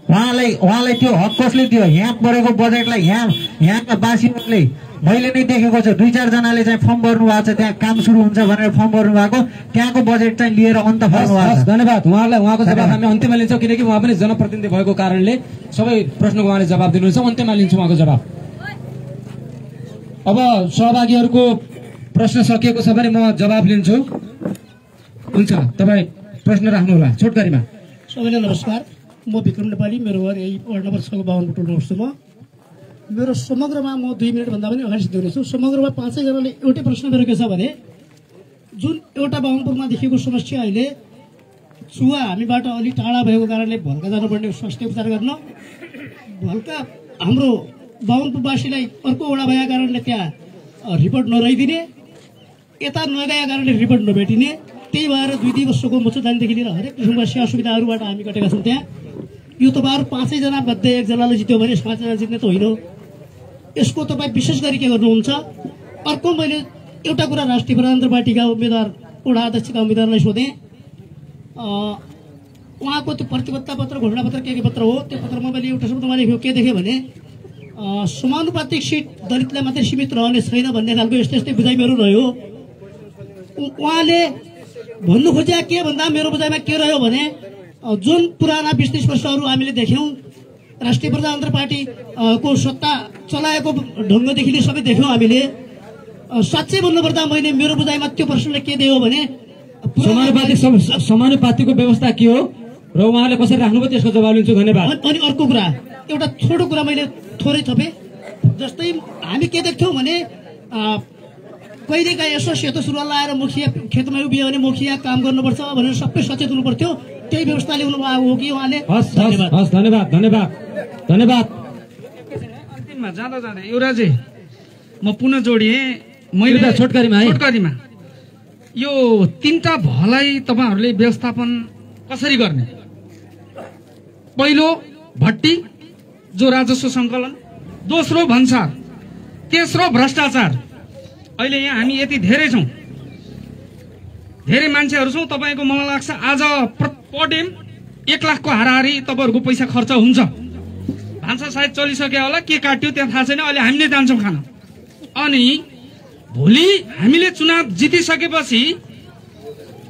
S19: उहाँलाई त्यो हक कसले दियो? यहाँ परेको बजेटलाई यहाँका वासीहरूले मैले नै देखेको छ, 2-4 जनाले चाहिँ फर्म भर्नु भएको छ, त्यहाँ काम सुरु हुन्छ भनेर फर्म भर्नु भएको, त्यहाँको बजेट चाहिँ लिएर अन्त फर्नु भएको छ।
S10: धन्यवाद। उहाँलाई उहाँको जवाब हामी अन्त्यमा लिन्छौँ, किनकि उहाँ पनि जनप्रतिनिधि भएको कारणले सबै प्रश्नको उहाँले जवाब दिनुहुन्छ। अन्त्यमा लिन्छौँ उहाँको जवाब। अब सहभागीहरूको प्रश्न सकिएको छ भने म जवाब लिन्छु। हुन्छ, तपाईँ प्रश्न राख्नुहोला छोटकरीमा।
S8: सबैलाई नमस्कार, म विक्रम नेपाली, मेरो घर यही वार्ड नम्बर 6 को 52 टोलमा बस्छु म। मेरो समग्रमा म 2 मिनटभन्दा पनि अगाडि सिद्धाउँदैछु। समग्रमा 5 जनाले एउटै प्रश्न मेरो के छ भने, जुन एउटा बाहुनपुरमा देखिएको समस्या अहिले छुवा हामीबाट अलि टाढा भएको कारणले भल्का जानुपर्ने स्वास्थ्य उपचार गर्न, भल्का हाम्रो बाहुनपुरवासीलाई अर्को वडा भएका कारणले त्यहाँ रिपोर्ट नरहिदिने, यता नगएका कारणले रिपोर्ट नभेटिने, त्यही भएर 2 वर्षको मच्छरदानीदेखि लिएर हरेक किसिमका सेवा सुविधाहरूबाट हामी कटेका छौँ त्यहाँ। यो तपाईँहरू 5 जना मध्ये 1 जनाले जित्यो भने 5 जना जित्ने त होइन। यसको तपाईँ विशेष गरी के गर्नुहुन्छ? अर्को मैले एउटा कुरा राष्ट्रिय प्रजातन्त्र पार्टीका उम्मेद्वार वडा अध्यक्षका उम्मेद्वारलाई सोधेँ, उहाँको त्यो प्रतिबद्धता पत्र घोषणापत्र के पत्र हो, त्यो पत्रमा मैले एउटा शब्द लेखेको के देखेँ भने समानुपातिक सिट दलितलाई मात्रै सीमित रहने छैन भन्ने खालको यस्तै यस्तै बुझाइ मेरो रह्यो। उहाँले भन्नु खोजे के भन्दा मेरो बुझाइमा के रह्यो भने जुन पुराना 20-30 वर्षहरू हामीले देख्यौँ, राष्ट्रिय प्रजातन्त्र पार्टी को सत्ता चलाएको ढङ्गदेखि लिएर सबै देख्यौँ हामीले। साँच्चै भन्नुपर्दा मैले मेरो बुझाइमा त्यो प्रश्नले के दियो भने
S10: समानुपातिको व्यवस्था के हो र उहाँले कसरी राख्नुभयो त्यसको जवाब लिन्छु। धन्यवाद।
S8: अनि अर्को कुरा, एउटा छोटो कुरा मैले थोरै थपेँ। जस्तै हामी के देख्थ्यौँ भने कहिलेकाहीँ यसो सेतो सुरुवाल लाएर मुखिया खेतमा उभियो भने मुखिया काम गर्नुपर्छ भनेर सबै सचेत हुनु पर्थ्यो, त्यही व्यवस्था ल्याउनु भएको हो कि उहाँले?
S10: हस्, धन्यवाद। धन्यवाद। धन्यवाद।
S11: अन्तिममा जाँदा जाँदै युवराजी म पुनः जोडिएँ मैले
S10: छोटकरीमा
S11: यो 3टा भलाई तपाईँहरूले व्यवस्थापन कसरी गर्ने? पहिलो भट्टी जो राजस्व सङ्कलन, दोस्रो भन्सार, तेस्रो भ्रष्टाचार अहिले यहाँ हामी यति धेरै छौँ, धेरै मान्छेहरू छौँ। तपाईँको मलाई लाग्छ आज पर डे 1 लाखको हाराहारी तपाईँहरूको पैसा खर्च हुन्छ। भान्सा सायद चलिसक्यो होला, के काट्यो त्यहाँ थाहा छैन। अहिले हामीले जान्छौँ खान। अनि भोलि हामीले चुनाव जितिसकेपछि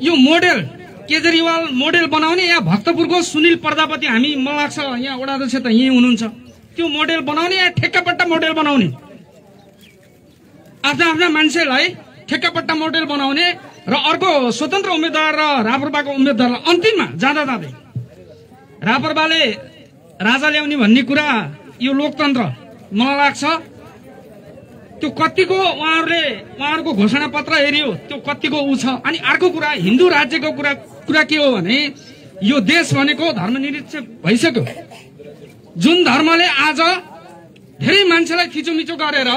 S11: यो मोडेल केजरीवाल मोडेल बनाउने, यहाँ भक्तपुरको सुनिल प्रजापति हामी मलाई लाग्छ यहाँ वडा अध्यक्ष त यहीँ हुनुहुन्छ, त्यो मोडेल बनाउने, यहाँ ठेक्कापट्टा मोडेल बनाउने, आफ्ना आफ्ना मान्छेलाई ठेक्कापट्टा मोडेल बनाउने र अर्को स्वतन्त्र उम्मेद्वार र राप्रपाको उम्मेद्वारलाई अन्तिममा जाँदा जाँदै राप्रपाले राजा ल्याउने भन्ने कुरा यो लोकतन्त्र मलाई लाग्छ त्यो कतिको उहाँहरूको घोषणा पत्र हेरियो त्यो कतिको उ छ। अनि अर्को कुरा हिन्दू राज्यको कुरा के हो भने यो देश भनेको धर्मनिरपेक्ष भइसक्यो। जुन धर्मले आज धेरै मान्छेलाई थिचोमिचो गरेर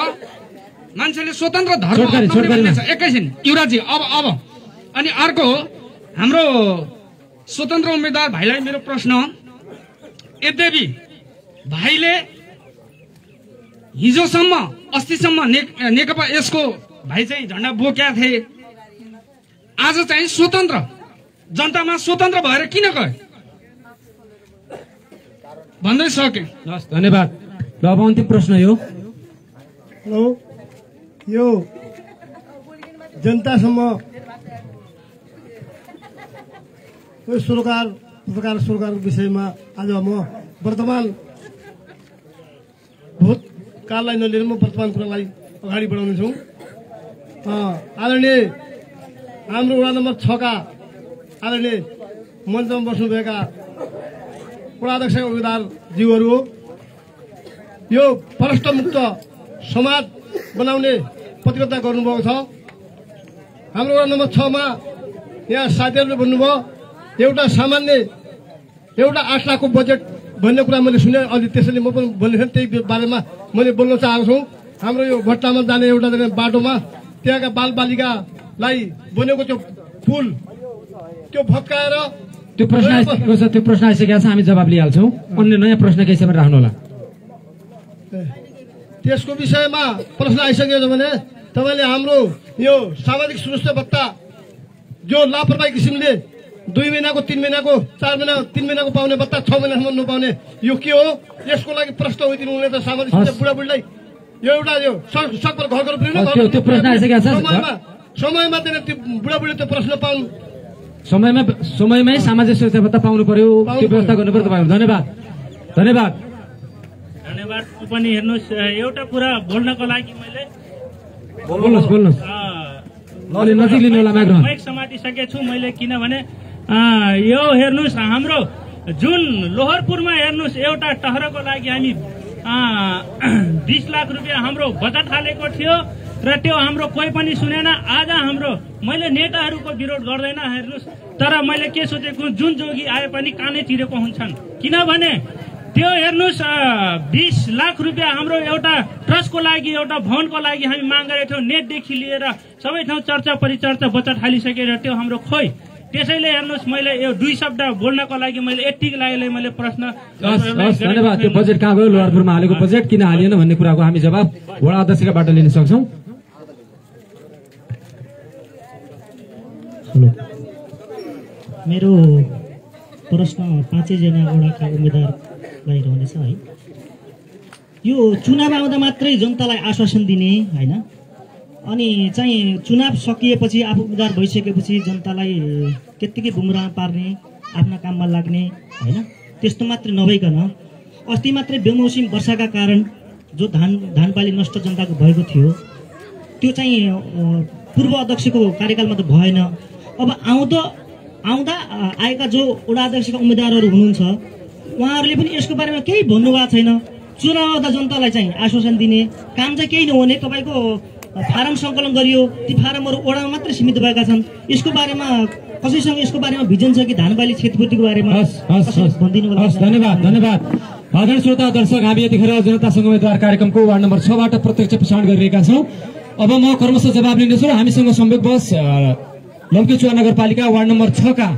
S11: मान्छेले स्वतन्त्र धर्म अपनाउने छ। एकैछिन युवराजी अब अनि अर्को हाम्रो स्वतन्त्र उम्मेद्वार भाइलाई मेरो प्रश्न, यद्यपि भाइले हिजोसम्म अस्तिसम्म नेकपा यसको भाइ चाहिँ झण्डा बोकेका थिए, आज चाहिँ स्वतन्त्र जनतामा स्वतन्त्र भएर किन गए भन्दै सके।
S10: धन्यवाद। ल अब अन्तिम प्रश्न यो
S20: यो जनतासम्म सरकारको विषयमा आज म वर्तमान भूतकाललाई नलिएर म वर्तमान कुरालाई अगाडि बढाउनेछु। आदरणीय हाम्रो वडा नम्बर 6 का आदरणीय मञ्चमा बस्नुभएका वडा अध्यक्षका उम्मेदवारज्यूहरू हो, यो भ्रष्टमुक्त समाज बनाउने प्रतिबद्धता गर्नुभएको छ। हाम्रो वडा नम्बर 6 मा यहाँ साथीहरूले भन्नुभयो एउटा 8 लाखको बजेट भन्ने कुरा मैले सुने, अलि त्यसैले म पनि बोल्ने त्यही बारेमा मैले बोल्न चाहेको छु। हाम्रो यो भट्टामा जाने एउटा बाटोमा त्यहाँका बालबालिकालाई बनेको त्यो पुल त्यो भत्काएर
S10: त्यो प्रश्न आइसकेको छ, हामी जवाब लिइहाल्छौँ। अन्य नयाँ प्रश्न केही छ भने राख्नु होला।
S20: त्यसको विषयमा प्रश्न आइसकेको छ भने तपाईँले हाम्रो यो सामाजिक सुरक्षा भत्ता जो लापरवाही किसिमले 2 महिनाको 3 महिनाको 4 महिना 3 महिनाको पाउने भत्ता 6 महिनासम्म नपाउने यो के हो? यसको लागि प्रश्न होइदिनु हुने त सामाजिक सुरक्षा बुढाबुढीलाई यो एउटा यो सकभर घर
S10: त्यो प्रश्न आइसकेको छ।
S20: समयमा दिन त्यो बुढाबुढीले त्यो प्रश्न पाउनु
S10: समयमै सामाजिक सुरक्षा भत्ता पाउनु पर्यो, त्यो व्यवस्था गर्नु पर्यो तपाईहरु। धन्यवाद।
S13: पनि हेर्नुहोस् एउटा कुरा बोल्नको लागि मैले
S10: बोल्नुहोस् अलि नजिक लिनु होला माइक्रोफोन।
S13: माइक समातिसकेको छु मैले, किनभने यो हेर्नुहोस् हाम्रो जुन लोहरपुरमा हेर्नुहोस् एउटा टहरको लागि हामी 20 लाख रुपियाँ हाम्रो बजेट हालेको थियो र त्यो हाम्रो कोही पनि सुनेन। आज हाम्रो मैले नेताहरूको विरोध गर्दैन हेर्नुहोस्, तर मैले के सोचेको जुन जोगी आए पनि कानै चिरेको हुन्छन्, किनभने त्यो हेर्नुहोस् 20 लाख रुपियाँ हाम्रो एउटा ट्रस्टको लागि एउटा भवनको लागि हामी माग गरेको थियौँ। नेटदेखि लिएर सबै ठाउँ चर्चा परिचर्चा बचत हालिसकेर त्यो हाम्रो खोइ। त्यसैले हेर्नुहोस् मैले यो 2 शब्द बोल्नको लागि मैले यतिको लागि मैले प्रश्न।
S10: धन्यवाद। त्यो बजेट कहाँ गयो, लोहरपुरमा हालेको बजेट किन हालिएन भन्ने कुराको हामी जवाब वडा अध्यक्षबाट लिन सक्छौँ।
S19: मेरो प्रश्न 5 जना वडाका उम्मेदवारलाई रहनेछ है। यो चुनाव आउँदा मात्रै जनतालाई आश्वासन दिने हैन, अनि चाहिँ चुनाव सकिएपछि आफू उम्मेदवार भइसकेपछि जनतालाई त्यत्तिकै बुमरा पार्ने, आफ्ना काममा लाग्ने हैन, त्यस्तो मात्रै नभइकन अस्ति मात्रै बेमौसम वर्षाका कारण जो धानपाली नष्ट जनताको भएको थियो त्यो चाहिँ पूर्व अध्यक्षको कार्यकालमा त भएन। अब आउँदा आएका जो वडा अध्यक्षका उम्मेदवारहरू हुनुहुन्छ उहाँहरूले पनि यसको बारेमा केही भन्नुभएको छैन। चुनाव आउँदा जनतालाई चाहिँ आश्वासन दिने काम चाहिँ केही नहुने। तपाईँको फारम सङ्कलन गरियो, ती फारमहरू वडामा मात्रै सीमित भएका छन्। यसको बारेमा कसैसँग यसको बारेमा भिजन छ कि धानबाली क्षतिपूर्तिको बारेमा भनिदिनु होला।
S10: धन्यवाद। आदरणीय श्रोता दर्शक, हामी यतिखेर जनतासँग उम्मेदवार कार्यक्रमको वार्ड नम्बर 6 बाट प्रत्यक्ष प्रसारण गरिरहेका छौँ। अब म क्रमशः जवाब लिनेछु। हामीसँग संयोगवश लम्कीचुवा नगरपालिका वार्ड नम्बर 6 का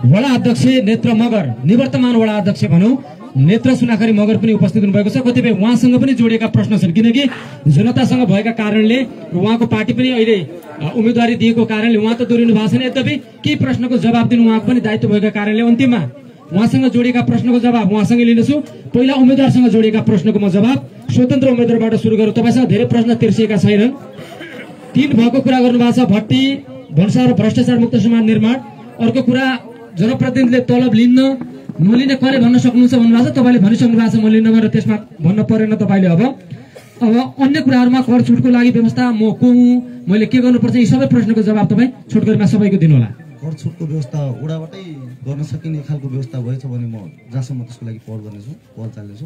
S10: वडा अध्यक्ष नेत्र मगर, निवर्तमान वडा अध्यक्ष भनौँ नेत्र सुनाखरी मगर पनि उपस्थित हुनुभएको छ। कतिपय उहाँसँग पनि जोडिएका प्रश्न छन्, किनकि जनतासँग भएका कारणले उहाँको पार्टी पनि अहिले उम्मेदवारी दिएको कारणले उहाँ त दोहोरिनु भएको छैन। यद्यपि केही प्रश्नको जवाब दिनु उहाँको पनि दायित्व भएका कारणले अन्तिममा उहाँसँग जोडिएका प्रश्नको जवाब उहाँसँगै लिनेछु। पहिला उम्मेदवारसँग जोडिएका प्रश्नको म जवाब स्वतन्त्र उम्मेदवारबाट सुरु गरौँ। तपाईँसँग धेरै प्रश्न तिर्सिएका छैनन्। 3 भएको कुरा गर्नुभएको छ, भट्टी भन्सार र भ्रष्टाचार मुक्त समाज निर्माण। अर्को कुरा जनप्रतिनिधिले तलब लिन्न नलिने करे भन्न सक्नुहुन्छ भन्नुभएको छ। तपाईँले भनिसक्नु भएको छ म लिन्नमा, र त्यसमा भन्न परेन तपाईँले। अब अन्य कुराहरूमा कर छुटको लागि व्यवस्था म को हुँ, मैले के गर्नुपर्छ, यी सबै प्रश्नको जवाब तपाईँ छोटकरीमा सबैको दिनुहोला।
S6: कर छुटको व्यवस्था ओडाबाटै गर्न सकिने खालको व्यवस्था भएछ भने म जहाँसम्म त्यसको लागि पहल गर्नेछु, पहल चाल्नेछु।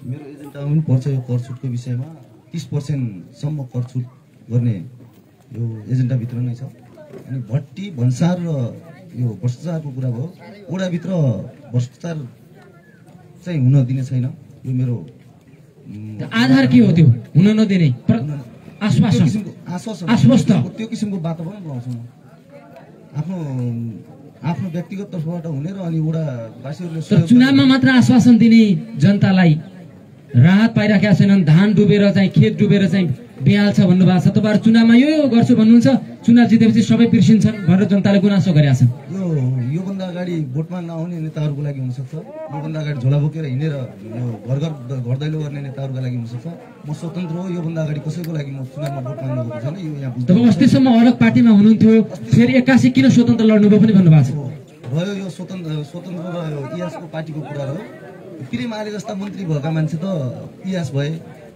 S6: मेरो एजेन्डामा पनि पर्छ यो कर छुटको विषयमा 30% सम्म कर छुट गर्ने यो एजेन्डाभित्र नै छ। अनि भट्टी भन्सार र यो भ्रष्टाचारको कुरा भयो, ओडाभित्र भ्रष्टाचार चाहिँ हुन दिने छैन। यो मेरो
S10: आधार के हो त्यो हुन नदिने? आश्वासन, आश्वस्त
S6: त्यो किसिमको वातावरण बनाउँछु म आफ्नो व्यक्तिगत तर्फबाट हुने र अनि ओडावासीहरूले
S10: चुनावमा मात्र आश्वासन दिने जनतालाई राहत पाइराखेका छैनन्। धान डुबेर चाहिँ खेत डुबेर चाहिँ बेहाल छ भन्नुभएको छ। तपाईँहरू चुनावमा यो गर्छु भन्नुहुन्छ, चुनाव जितेपछि सबै बिर्सिन्छन् भनेर जनताले गुनासो गरेका छन्।
S6: योभन्दा अगाडि भोटमा नआउने नेताहरूको लागि हुनसक्छ, योभन्दा अगाडि झोला बोकेर हिँडेर यो घर दैलो गर्ने नेताहरूको लागि हुनसक्छ। म स्वतन्त्र हो, योभन्दा अगाडि कसैको लागि म चुनावमा भोट माग्नु गएको छैन। यो यहाँ
S10: तपाईँ अस्तिसम्म अलग पार्टीमा हुनुहुन्थ्यो, फेरि 81 किन स्वतन्त्र लड्नुभयो पनि भन्नुभएको छ।
S6: भयो यो स्वतन्त्र र इयासको पार्टीको कुरा हो। पिरेमाले जस्ता मन्त्री भएका मान्छे त इयास भए,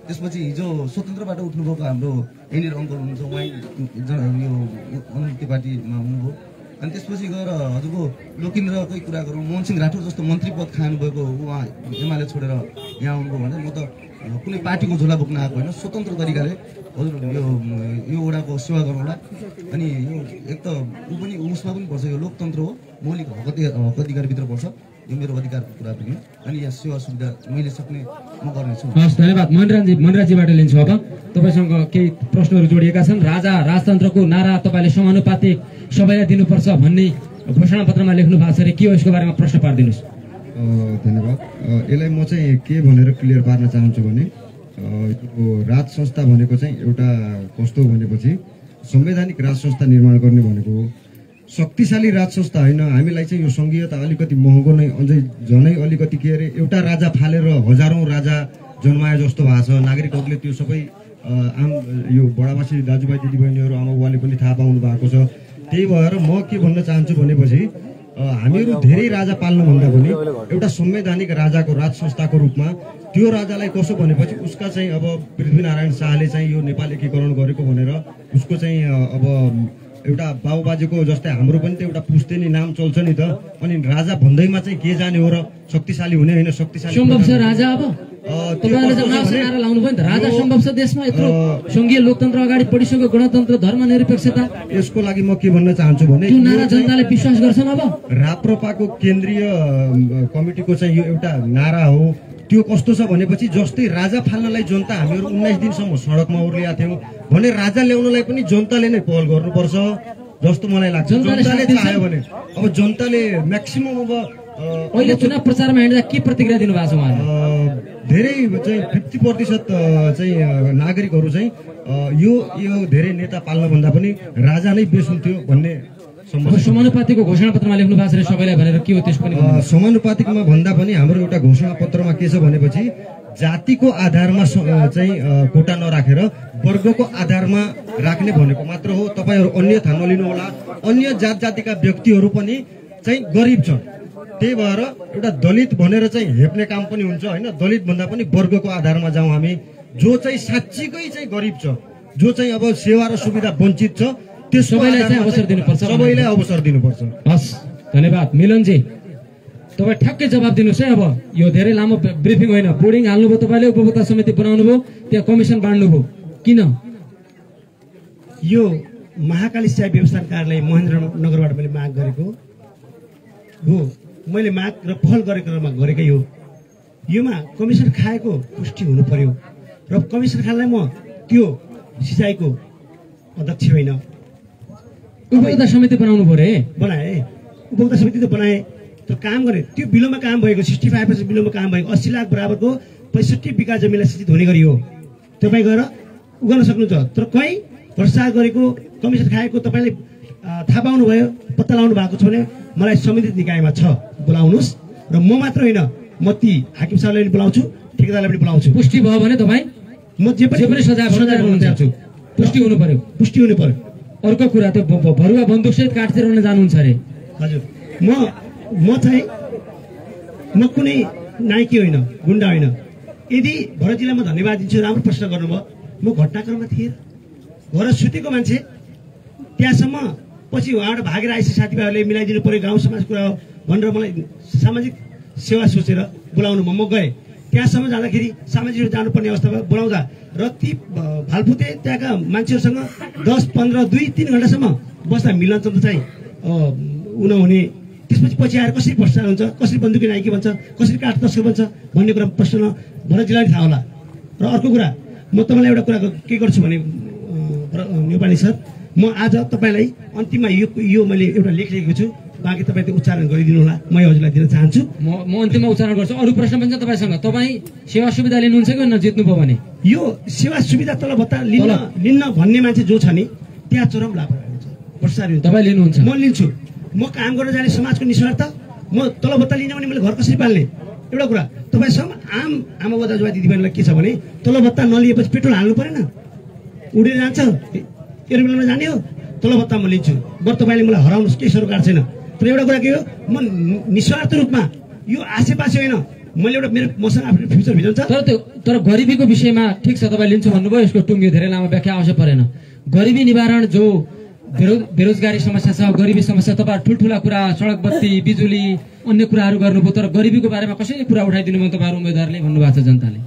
S6: त्यसपछि हिजो स्वतन्त्रबाट उठ्नुभएको हाम्रो यहाँनिर अङ्कल हुनुहुन्छ, उहाँ यो अनुमति पार्टीमा हुनुभयो। अनि त्यसपछि गएर हजुरको लोकेन्द्रकै कुरा गरौँ, मोहनसिंह राठौर जस्तो मन्त्री पद खानुभएको उहाँ एमाले छोडेर यहाँ आउनुभयो भने म त कुनै पार्टीको झोला बोक्न आएको होइन, स्वतन्त्र तरिकाले हजुर यो ओडाको सेवा गर्नुला। अनि यो एक त ऊ पनि उसमा पनि पर्छ, यो लोकतन्त्र हो, मौलिक हक अधिकारभित्र पर्छ। यो मेरो अधिकारको कुरा पनि हो। अनि यहाँ सेवा सुविधा मैले सक्ने म गर्नेछु।
S10: हस्, धन्यवाद। मनिराजीबाट लिन्छु। अब तपाईँसँग केही प्रश्नहरू जोडिएका छन्। राजा राजतन्त्रको नारा तपाईँले समानुपातिक सबैलाई दिनुपर्छ भन्ने घोषणापत्रमा लेख्नु भएको छ अरे, के हो यसको बारेमा प्रश्न पारिदिनुहोस्।
S7: धन्यवाद। यसलाई म चाहिँ के भनेर क्लियर पार्न चाहन्छु भने राज संस्था भनेको चाहिँ एउटा कस्तो भनेपछि संवैधानिक राज संस्था निर्माण गर्ने भनेको हो। शक्तिशाली राज संस्था होइन। हामीलाई चाहिँ यो संघीयता अलिकति महँगो नै, अझै झनै अलिकति के अरे एउटा राजा फालेर हजारौं राजा जन्माए जस्तो भएको छ। नागरिकहरूले त्यो सबै आम यो बडावासी दाजुभाइ दिदीबहिनीहरू आमा बुवाले पनि थाहा पाउनु भएको छ। त्यही भएर म के भन्न चाहन्छु भनेपछि हामीहरू धेरै राजा पाल्नुभन्दा पनि एउटा संवैधानिक राजाको राज संस्थाको रूपमा त्यो राजालाई कसो भनेपछि उसका चाहिँ अब पृथ्वीनारायण शाहले चाहिँ यो नेपाल एकीकरण गरेको भनेर उसको चाहिँ अब एउटा बाबुबाजेको जस्तै हाम्रो पनि त एउटा पुस्तेनी नाम चल्छ नि त। अनि राजा भन्दैमा चाहिँ के जाने हो र शक्तिशाली हुने होइन, शक्तिशाली
S10: सम्भव छ राजा। अब तपाईँले नारा लाउनु भयो नि त, राजा सम्भव छ देशमा यत्रो संघीय लोकतन्त्र अगाडि बढिसक्यो, गणतन्त्र धर्मनिरपेक्षता।
S7: यसको लागि म के भन्न चाहन्छु भने
S10: त्यो नारा जनताले विश्वास गर्छन्। अब
S7: राप्रपाको केन्द्रीय कमिटीको चाहिँ यो एउटा नारा हो। त्यो कस्तो छ भनेपछि जस्तै राजा फाल्नलाई जनता हामीहरू 19 दिनसम्म सडकमा ओर्लिएका थियौँ भने राजा ल्याउनलाई पनि जनताले नै पहल गर्नुपर्छ जस्तो मलाई लाग्छ। जनताले चाह्यो भने अब जनताले म्याक्सिमम अब
S10: अहिले चुनाव प्रचारमा हिँड्दा के प्रतिक्रिया दिनुभएको छ उहाँले?
S7: धेरै चाहिँ 50% चाहिँ नागरिकहरू चाहिँ यो धेरै नेता पाल्नभन्दा पनि राजा नै बेस हुन्थ्यो भन्ने
S10: समानुपातिको घोषणापत्रमा लेख्नु भएको छ सबैलाई भनेर के हो त्यसको पनि?
S7: समानुपातिकमा भन्दा पनि हाम्रो एउटा घोषणापत्रमा के छ भनेपछि जातिको आधारमा चाहिँ कोटा नराखेर वर्गको आधारमा राख्ने भनेको मात्र हो। तपाईँहरू अन्यथा नलिनु होला। अन्य जात जातिका व्यक्तिहरू पनि चाहिँ गरिब छन्, त्यही भएर एउटा दलित भनेर चाहिँ हेप्ने काम पनि हुन्छ होइन। दलित भन्दा पनि वर्गको आधारमा जाउँ हामी। जो चाहिँ साँच्चीकै चाहिँ गरिब छ, जो चाहिँ अब सेवा र सुविधा वञ्चित छ, त्यो
S10: सबैलाई चाहिँ अवसर दिनुपर्छ,
S7: सबैलाई अवसर दिनुपर्छ।
S10: हस्, धन्यवाद। मिलनजी तपाईँ ठ्याक्कै जवाब दिनुहोस् है। अब यो धेरै लामो ब्रिफिङ होइन, बोर्डिङ हाल्नुभयो तपाईँले, उपभोक्ता समिति बनाउनु भयो, त्यहाँ कमिसन बाँड्नुभयो, किन?
S8: यो महाकाली चिया व्यवस्थापन कार्यालय महेन्द्रनगरबाट मैले माग गरेको हो। मैले माग र पहल गरेकोमा गरेकै हो। योमा कमिसन खाएको पुष्टि हुनु पर्यो र कमिसन खानलाई म त्यो सिँचाइको अध्यक्ष होइन।
S10: उपभोक्ता समिति बनाउनु पर्यो।
S8: बनाए, उपभोक्ता समिति त बनाए, तर काम गर्ने त्यो बिलोमा काम भएको 65% बिलोमा काम भएको 80 लाख बराबरको 65 बिघा जमिनलाई सिंचित हुने गरी हो। तपाईँ गएर उगाउन सक्नुहुन्छ। तर कहीँ भ्रष्टाचार गरेको कमिसन खाएको तपाईँले थाहा पाउनुभयो, पत्ता लगाउनु भएको छ भने मलाई सम्बन्धित निकायमा छ, बोलाउनुहोस्। र म मात्र होइन, म ती हाकिम साहबलाई पनि बोलाउँछु, ठेकेदारलाई पनि बोलाउँछु।
S10: पुष्टि भयो भने तपाईँ
S8: म जे पनि
S10: सजाय गर्न चाहन्छु। पुष्टि हुनु पर्यो,
S8: पुष्टि हुनु पर्यो।
S10: अर्को कुरा त्यो भरुवा बन्दुकसहित काठतिर जानुहुन्छ अरे।
S8: हजुर, म चाहिँ म कुनै नाइकी होइन, गुन्डा होइन। यदि भरत जिल्लामा धन्यवाद दिन्छु, राम्रो प्रश्न गर्नुभयो। म घटनाक्रममा थिएँ, घर सुतेको मान्छे, त्यहाँसम्म पछि उहाँबाट भागेर आएपछि साथीभाइहरूले मिलाइदिनु पर्यो, गाउँ समाज कुरा हो भनेर मलाई सामाजिक सेवा सोचेर बोलाउनु भयो। म गएँ, त्यहाँसम्म जाँदाखेरि सामाजिक जानुपर्ने अवस्थामा बोलाउँदा र ती फालफुते त्यहाँका मान्छेहरूसँग 10, 15, 2-3 घन्टासम्म बस्दा मिलन चन्द्र चाहिँ नहुने। त्यसपछि पछि आएर कसरी भ्रष्टाचार हुन्छ, कसरी बन्दुकी नाइकी भन्छ, कसरी काठ तस्कर भन्छ भन्ने कुरा प्रश्न भरत जिल्लाले थाहा होला। र अर्को कुरा, म तपाईँलाई एउटा कुरा के गर्छु भने नेपाली सर, म आज तपाईँलाई अन्तिममा यो मैले एउटा लेख लेखेको छु, बाँकी तपाईँ त्यो उच्चारण गरिदिनु होला, म हजुरलाई दिन चाहन्छु।
S10: म अन्तिममा उच्चारण गर्छु। अरू प्रश्न पनि छ तपाईँसँग? तपाईँ सेवा सुविधा लिनुहुन्छ कि नजित्नुभयो भने?
S8: यो सेवा सुविधा तल भत्ता लिन्न भन्ने मान्छे जो छ नि, त्यहाँ चरम लापरवाही हुन्छ, भ्रष्टाचार हुन्छ।
S10: तपाईँ लिनुहुन्छ?
S8: म लिन्छु। म काम गर्न जाने समाजको निस्वार्थ, म तल भत्ता लिन भने मैले घर कसरी पाल्ने? एउटा कुरा तपाईँसँग आम आमा बुवा दाजुभाइ दिदीबहिनीलाई के छ भने तल भत्ता नलिएपछि पेट्रोल हाल्नु परेन, उडेर जान्छ, एरोप्लेनमा जाने हो, तल भत्ता म लिन्छु। बरु तपाईँले मलाई हराउनुहोस्, केही सरोकार छैन। तर एउटा कुरा के हो, म निस्वार्थ रूपमा यो आसेपासे होइन, मैले एउटा मसँग आफ्नो फ्युचर भिजन छ।
S10: तर गरिबीको विषयमा ठिक छ, तपाईँ लिन्छु भन्नुभयो, यसको टुङ्गियो, धेरै लामो व्याख्या आवश्यक परेन। गरिबी निवारण जो बेरोजगारी समस्या छ, गरिबी समस्या, तपाईँ ठुल्ठुला कुरा, सडक बत्ती, बिजुली, अन्य कुराहरू गर्नुभयो, तर गरिबीको बारेमा कसैले कुरा उठाइदिनु भयो तपाईँहरू उम्मेदवारले भन्नुभएको छ जनताले?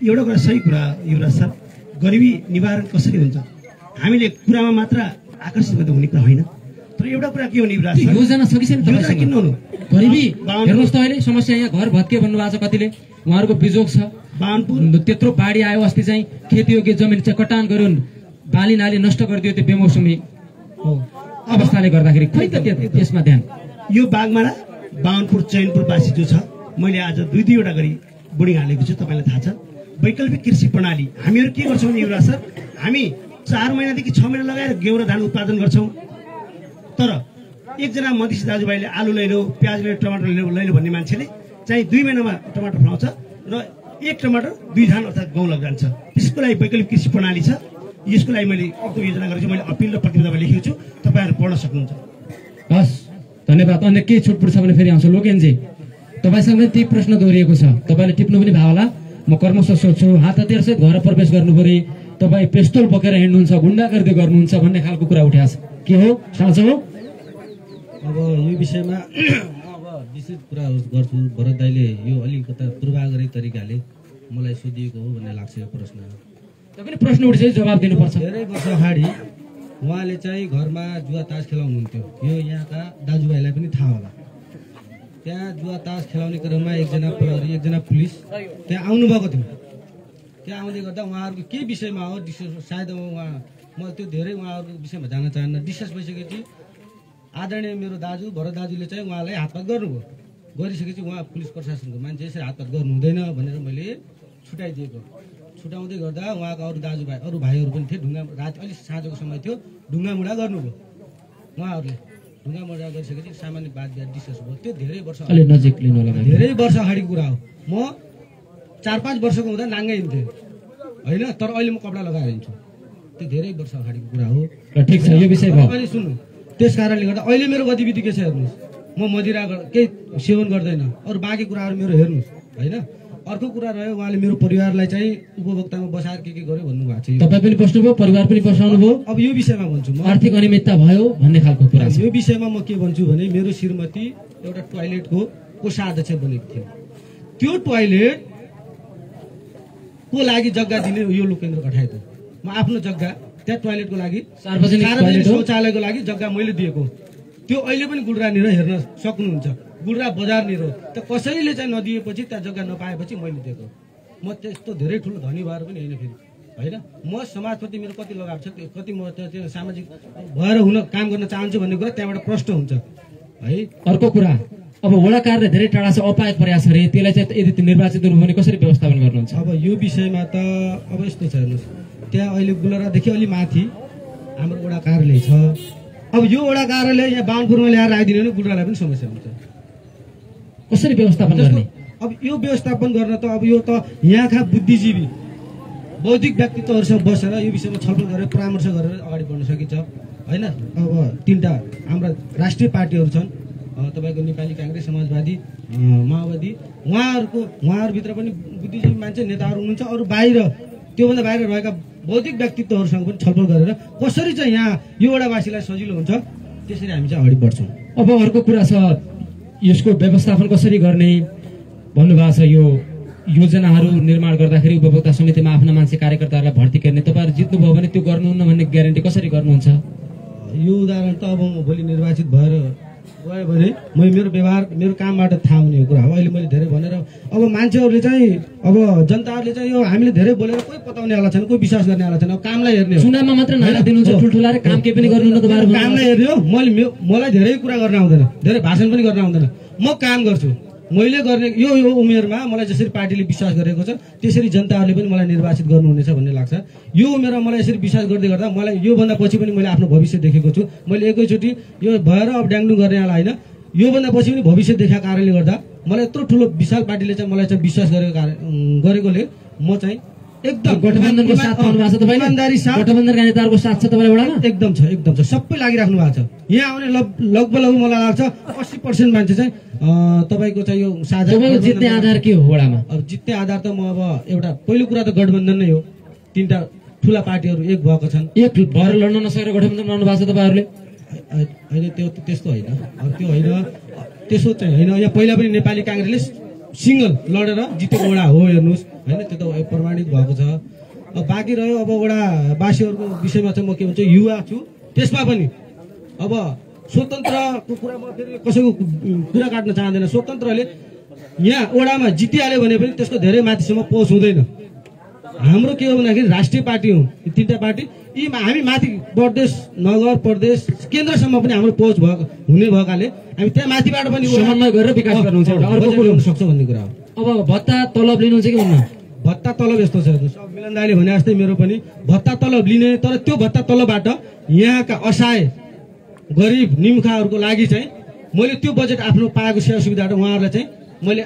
S8: एउटा कुरा सही कुरा युवराज सर, गरिबी निवारण कसरी हुन्छ? हामीले कुरामा मात्र आकर्षित गर्दा हुने कुरा होइन। तर एउटा कुरा के हो नि युवराज सर,
S10: योजना छ कि छैन तपाईँसँग?
S8: किन हुनु
S10: गरिबी हेर्नुहोस् त, अहिले समस्या यहाँ घर भत्के भन्नुभएको छ कतिले, उहाँहरूको बिजोग छ। त्यत्रो बाढी आयो, अस्ति चाहिँ खेतीयोग्य जमिन चाहिँ कटान गर्यो, बाली नाली नष्ट गरिदियो, त्यो बेमौसमी अवस्थाले गर्दाखेरि खोइ त त्यसमा ध्यान।
S8: यो बागमारा, बाहुनपुर, चैनपुरवासी जो छ, मैले आज 2-2वटा गरी बोर्डिङ हालेको छु, तपाईँलाई थाहा छ। वैकल्पिक कृषि प्रणाली हामीहरू के गर्छौँ भने युवराज सर, हामी 4 महिनादेखि 6 महिना लगाएर गेहूँ र धान उत्पादन गर्छौँ। तर एकजना मधेसी दाजुभाइले आलु लैलो, प्याज लैलो, टमाटर लैलो भन्ने मान्छेले चाहिँ 2 महिनामा टमाटर फलाउँछ र 1 टमाटर 2 धान अर्थात् गहुँ लगाउँछ। त्यसको लागि वैकल्पिक कृषि प्रणाली छ। यसको लागि मैले एकदम योजना गरेको छु, मैले अपिल र प्रतिवेदन लेखेको छु, तपाईँहरू पढ्न सक्नुहुन्छ।
S10: हस्, धन्यवाद। अन्य केही छुटपुट छ भने फेरि आउँछु। लोकेनजी, तपाईँसँग पनि त्यही प्रश्न दोहोरिएको छ, तपाईँले टिप्नु पनि भयो होला। म कर्मश सोध्छु, हात हतियारसहित घर प्रवेश गर्नु पऱ्यो, तपाईँ पिस्तोल बोकेर हिँड्नुहुन्छ, गुन्डागर्दी गर्नुहुन्छ भन्ने खालको कुरा उठाएको छ, के हो, साँचो हो?
S9: अब यो विषयमा अब विस्तृत कुरा गर्छु। भरत दाइले यो अलिकता पूर्वाग्रही तरिकाले मलाई सोधिएको हो भन्ने लाग्छ यो प्रश्न।
S10: पनि प्रश्न उठ्छ, जवाब दिनुपर्छ।
S9: धेरै वर्ष अगाडि उहाँले चाहिँ घरमा जुवा तास खेलाउनुहुन्थ्यो, यो यहाँका दाजुभाइलाई पनि थाहा होला। त्यहाँ जुवा तास खेलाउने क्रममा एकजना प्रहरी, एकजना पुलिस त्यहाँ आउनुभएको थियो। त्यहाँ आउँदै गर्दा उहाँहरूको के विषयमा हो सायद म त्यो धेरै उहाँहरूको विषयमा जान्न चाहन्न। डिस्कस भइसकेपछि आदरणीय मेरो दाजु भरत दाजुले चाहिँ उहाँलाई हातपात गर्नुभयो। गरिसकेपछि उहाँ पुलिस प्रशासनको मान्छे यसरी हातपात गर्नु हुँदैन भनेर मैले छुट्याइदिएको। छुट्याउँदै गर्दा उहाँका अरू दाजुभाइ, अरू भाइहरू पनि थिए। ढुङ्गा राति अलिक साँझको समय थियो, ढुङ्गामुढा गर्नुभयो उहाँहरूले। ढुङ्गामुढा गरिसकेपछि सामान्य बात डिस्कस भयो। त्यो धेरै वर्ष अगाडिको कुरा हो। म 4-5 वर्षको हुँदा नाङ्गै हिँड्थेँ होइन, तर अहिले म कपडा लगाएर हिँड्छु। त्यो धेरै वर्ष अगाडिको कुरा हो।
S10: ठिक छ, यो विषय भयो।
S9: अहिले सुन्नु, त्यस कारणले गर्दा अहिले मेरो गतिविधि के छ हेर्नुहोस्, म मदिरा केही सेवन गर्दैन, अरू बाँकी कुराहरू मेरो हेर्नुहोस् होइन। अर्को कुरा रह्यो, उहाँले मेरो परिवारलाई चाहिँ उपभोक्तामा बसाएर के गर्यो भन्नुभएको छ।
S10: तपाईँ पनि बस्नुभयो, परिवार पनि बसाउनु भयो।
S9: अब यो विषयमा भन्छु म,
S10: आर्थिक अनियमितता भयो भन्ने खालको कुरा छ।
S9: यो विषयमा म के भन्छु भने मेरो श्रीमती एउटा टोयलेटको कोषाध्यक्ष बनेको थियो। त्यो टोयलेट को लागि जग्गा दिने यो लोककेन्द्र घटाएको, म आफ्नो जग्गा त्यहाँ टोयलेटको लागि, सार्वजनिक शौचालयको लागि जग्गा मैले दिएको। त्यो अहिले पनि गुल्रानिर हेर्न सक्नुहुन्छ, गुल्रा बजारनिर। त कसैले चाहिँ नदिएपछि त्यहाँ जग्गा नपाएपछि मैले दिएको। म त्यस्तो धेरै ठुलो धनी भएर पनि होइन फेरि होइन। म समाजप्रति मेरो कति लगाव छ, कति म त्यो सामाजिक भएर हुन काम गर्न चाहन्छु भन्ने कुरा त्यहाँबाट प्रश्न हुन्छ है।
S10: अर्को कुरा, अब वडा कार्यालय धेरै टाढा छ, अपायत प्रयास गरे, त्यसलाई चाहिँ यदि निर्वाचित हुनु भने कसरी व्यवस्थापन गर्नुहुन्छ?
S9: अब यो विषयमा त अब यस्तो छ हेर्नुहोस्, त्यहाँ अहिले गुलरादेखि अलि माथि हाम्रो वडा कार्यालय छ। अब यो वडा कार्यालय यहाँ बाहुनपुरमा ल्याएर आइदिनु भने गुलरालाई पनि समस्या हुन्छ।
S10: कसरी व्यवस्थापन गर्ने?
S9: अब यो व्यवस्थापन गर्न त अब यो त यहाँका बुद्धिजीवी बौद्धिक व्यक्तित्वहरूसँग बसेर यो विषयमा छलफल गरेर परामर्श गरेर अगाडि बढ्न सकिन्छ होइन। अब 3टा हाम्रा राष्ट्रिय पार्टीहरू छन्, तपाईँको नेपाली काङ्ग्रेस, समाजवादी, माओवादी, उहाँहरूभित्र पनि बुद्धिजीवी मान्छे नेताहरू हुनुहुन्छ। अरू बाहिर त्योभन्दा बाहिर रहेका बौद्धिक व्यक्तित्वहरूसँग पनि छलफल गरेर कसरी चाहिँ यहाँ यो वडावासीलाई सजिलो हुन्छ त्यसरी हामी चाहिँ अगाडि बढ्छौँ।
S10: अब अर्को कुरा छ, यसको व्यवस्थापन कसरी गर्ने भन्नुभएको छ। यो योजनाहरू निर्माण गर्दाखेरि उपभोक्ता समितिमा आफ्ना मान्छे कार्यकर्ताहरूलाई भर्ती गर्ने, तपाईँहरू जित्नुभयो भने त्यो गर्नुहुन्न भन्ने ग्यारेन्टी कसरी गर्नुहुन्छ?
S9: यो उदाहरण त अब म भोलि निर्वाचित भएर गयो भने मेरो व्यवहार मेरो कामबाट थाहा हुने कुरा हो। अहिले मैले धेरै भनेर अब मान्छेहरूले चाहिँ अब जनताहरूले चाहिँ यो हामीले धेरै बोलेर कोही पताउनेवाला छैन, कोही विश्वास गर्नेवाला छैन। अब कामलाई हेर्ने हो,
S10: चुनावमा मात्र नारा दिनुहुन्छ, ठुल्ठुला र काम केही पनि गर्नुहुन्न तपाईँहरू।
S9: कामलाई हेर्ने हो। मलाई धेरै कुरा गर्न आउँदैन, धेरै भाषण पनि गर्न आउँदैन, म काम गर्छु। मैले गर्ने यो उमेरमा मलाई जसरी पार्टीले विश्वास गरेको छ त्यसरी जनताहरूले पनि मलाई निर्वाचित गर्नुहुनेछ भन्ने लाग्छ। यो उमेरमा मलाई यसरी विश्वास गर्दै गर्दा मलाई योभन्दा पछि पनि मैले आफ्नो भविष्य देखेको छु। मैले एकैचोटि यो भएर अब ड्याङडुङ गर्नेवाला होइन, योभन्दा पछि पनि भविष्य देखाएको कारणले गर्दा मलाई यत्रो ठुलो विशाल पार्टीले चाहिँ मलाई चाहिँ विश्वास गरेकोले म चाहिँ एकदम
S10: गठबन्धनको साथ पाउनु भएको छ तपाईले?
S9: इमानदारी साथ
S10: गठबन्धनका नेताहरूको साथ छ तपाईलाई वडामा?
S9: एकदम छ, सबै लागिराख्नु भएको छ। यहाँ आउने लगभग मलाई लाग्छ 80% मान्छे चाहिँ तपाईँको चाहिँ यो साझा।
S10: तपाईँको जित्ने आधार के हो वडामा?
S9: अब जित्ने आधार त म अब एउटा पहिलो कुरा त गठबन्धन नै हो। 3टा ठुला पार्टीहरू एक भएको छन्।
S10: एक भएर लड्न नसकेर गठबन्धन बनाउनु भएको छ तपाईँहरूले?
S9: होइन, त्यस्तो होइन। अब त्यो होइन, त्यसो चाहिँ होइन। यहाँ पहिला पनि नेपाली काङ्ग्रेसले सिङ्गल लडेर जितेको वडा हो, हेर्नुहोस् होइन, त्यो त प्रमाणित भएको छ। अब बाँकी रह्यो अब वडावासीहरूको विषयमा चाहिँ म के भन्छ, युवा छु त्यसमा पनि। अब स्वतन्त्रको कुरा म फेरि कसैको कुरा काट्न चाहँदैन। स्वतन्त्रले यहाँ वडामा जितिहाल्यो भने पनि त्यसको धेरै माथिसम्म पहुँच हुँदैन। हाम्रो के हो भन्दाखेरि राष्ट्रिय पार्टी हो, 3टा पार्टी, यी हामी माथि प्रदेश, नगर, प्रदेश, केन्द्रसम्म पनि हाम्रो पहुँच हुने भएकाले हामी त्यहाँ माथिबाट पनि
S10: समन्वय गरेर विकास गर्नुहुन्छ। अर्को कुरो
S9: सक्छ भन्ने कुरा हो।
S10: अब भत्ता तलब लिनुहुन्छ कि भन्नु?
S9: भत्ता तलब यस्तो छ हेर्नुहोस्, अब मिलन दाइले भने जस्तै मेरो पनि भत्ता तलब लिने, तर त्यो भत्ता तलबबाट यहाँका असहाय गरिब निम्खाहरूको लागि चाहिँ मैले त्यो बजेट आफ्नो पाएको सेवा सुविधाबाट उहाँहरूलाई चाहिँ मैले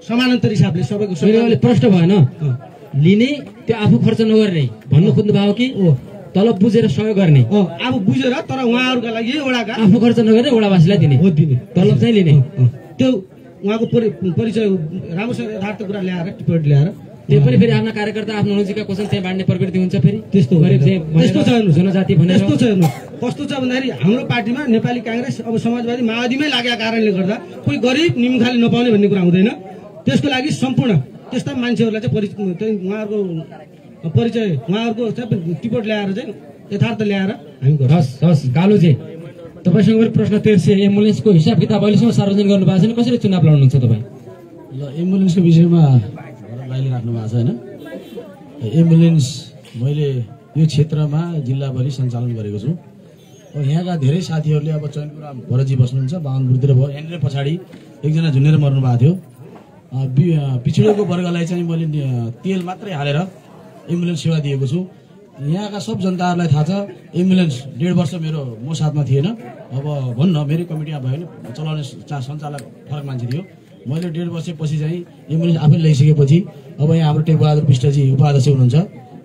S9: समानान्तर हिसाबले सबैको
S10: प्रश्न भएन लिने, त्यो आफू खर्च नगर्ने भन्नु खोज्नु भयो कि तलब बुझेर सहयोग गर्ने?
S9: अब बुझेर, तर उहाँहरूका लागि वडाका
S10: आफू खर्च नगर्ने वडावासीलाई दिने तलब चाहिँ लिने।
S9: त्यो उहाँको परिचय राम्रोसँग यथार्थ कुरा ल्याएर टिप्पणी ल्याएर
S10: त्यो पनि फेरि आफ्ना कार्यकर्ता आफ्नो नजिकका क्वेसन चाहिँ बाँड्ने प्रवृत्ति हुन्छ। फेरि
S9: त्यस्तो
S10: गरिब चाहिँ
S9: त्यस्तो छ हेर्नुहोस्,
S10: जनजाति भनेर
S9: यस्तो छ हेर्नुहोस्, कस्तो छ भन्दाखेरि हाम्रो पार्टीमा नेपाली काङ्ग्रेस अब समाजवादी माओवादीमै लागेका कारणले गर्दा कोही गरिब निम्खाले नपाउने भन्ने कुरा हुँदैन। त्यसको लागि सम्पूर्ण त्यस्ता मान्छेहरूलाई चाहिँ उहाँहरूको परिचय, उहाँहरूको चाहिँ टिप्पणी ल्याएर चाहिँ यथार्थ ल्याएर हामी गर्छौँ।
S10: हस् कालुजी, तपाईँसँग पनि प्रश्न तेर्से, एम्बुलेन्सको हिसाब किताब अहिलेसम्म सार्वजनिक गर्नु भएको छैन, कसरी चुनाव लड्नुहुन्छ तपाईँ?
S5: ल, एम्बुलेन्सको विषयमा भाइले राख्नु भएको छ होइन। एम्बुलेन्स मैले यो क्षेत्रमा जिल्लाभरि सञ्चालन गरेको छु। अब यहाँका धेरै साथीहरूले अब चैनपुरा भरजी बस्नुहुन्छ, बाहुनपुरतिर भयो, यहाँनिर पछाडि एकजना झुन्डेर मर्नु भएको थियो। पिछडिएको वर्गलाई चाहिँ मैले तेल मात्रै हालेर एम्बुलेन्स सेवा दिएको छु। यहाँका सब जनताहरूलाई थाहा छ, एम्बुलेन्स 1.5 वर्ष म साथमा थिएन। अब भन्न मेरो कमिटीमा भयो भने चलाउने सञ्चालक फरक मान्छे थियो। मैले 1.5 वर्षपछि चाहिँ एम्बुलेन्स आफै ल्याइसकेपछि अब यहाँ हाम्रो टेकबहादुर विष्टजी उपाध्यक्ष हुनुहुन्छ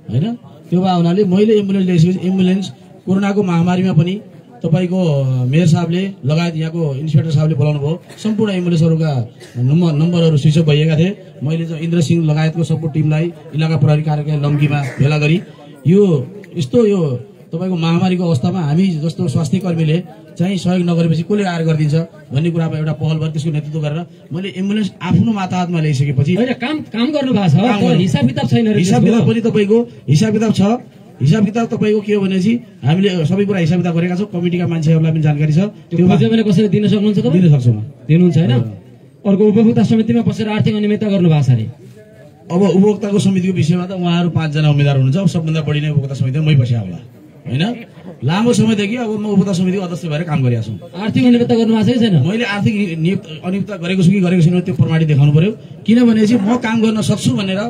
S5: होइन, त्यो भए हुनाले मैले एम्बुलेन्स ल्याइसकेपछि एम्बुलेन्स कोरोनाको महामारीमा पनि तपाईँको मेयर साहबले लगायत यहाँको इन्सपेक्टर साहबले बोलाउनु भयो। सम्पूर्ण एम्बुलेन्सहरूका नम्बरहरू स्विच अफ भइएका थिए। मैले चाहिँ इन्द्र सिंह लगायतको सबै टिमलाई इलाका प्रहरी कार्यालय लम्कीमा भेला गरी यो तपाईँको महामारीको अवस्थामा हामी जस्तो स्वास्थ्य कर्मीले चाहिँ सहयोग नगरेपछि कसले आएर गरिदिन्छ भन्ने कुरामा एउटा पहल गरेर त्यसको नेतृत्व गरेर मैले एम्बुलेन्स आफ्नो माताहतमा ल्याइसकेपछि
S10: काम गर्नु भएको छ। हिसाब किताब छैन,
S5: हिसाब किताब पनि तपाईँको हिसाब किताब छ। हिसाब किताब तपाईँको के हो भनेपछि हामीले सबै कुरा हिसाब किताब गरेका छौँ। कमिटीका मान्छेहरूलाई पनि जानकारी छ।
S10: त्यो भने कसरी दिन सक्नुहुन्छ?
S5: दिन सक्छौँ,
S10: दिनुहुन्छ होइन। अर्को उपभोक्ता समितिमा बसेर आर्थिक अनियमितता गर्नु भएको छ अरे।
S5: अब उपभोक्ताको समितिको विषयमा त उहाँहरू 5 जना उम्मेदवार हुनुहुन्छ। अब सबभन्दा बढी नै उपभोक्ता समितिमा मै बस्या होला। होइन लामो समयदेखि अब म उपभोक्ता समितिको अध्यक्ष भएर काम गरिरहेको छु।
S10: आर्थिक अनियमितता गर्नु भएको छैन?
S5: मैले आर्थिक अनियमितता गरेको छु कि गरेको छैन त्यो प्रमाणित देखाउनु पर्यो। किनभने चाहिँ म काम गर्न सक्छु भनेर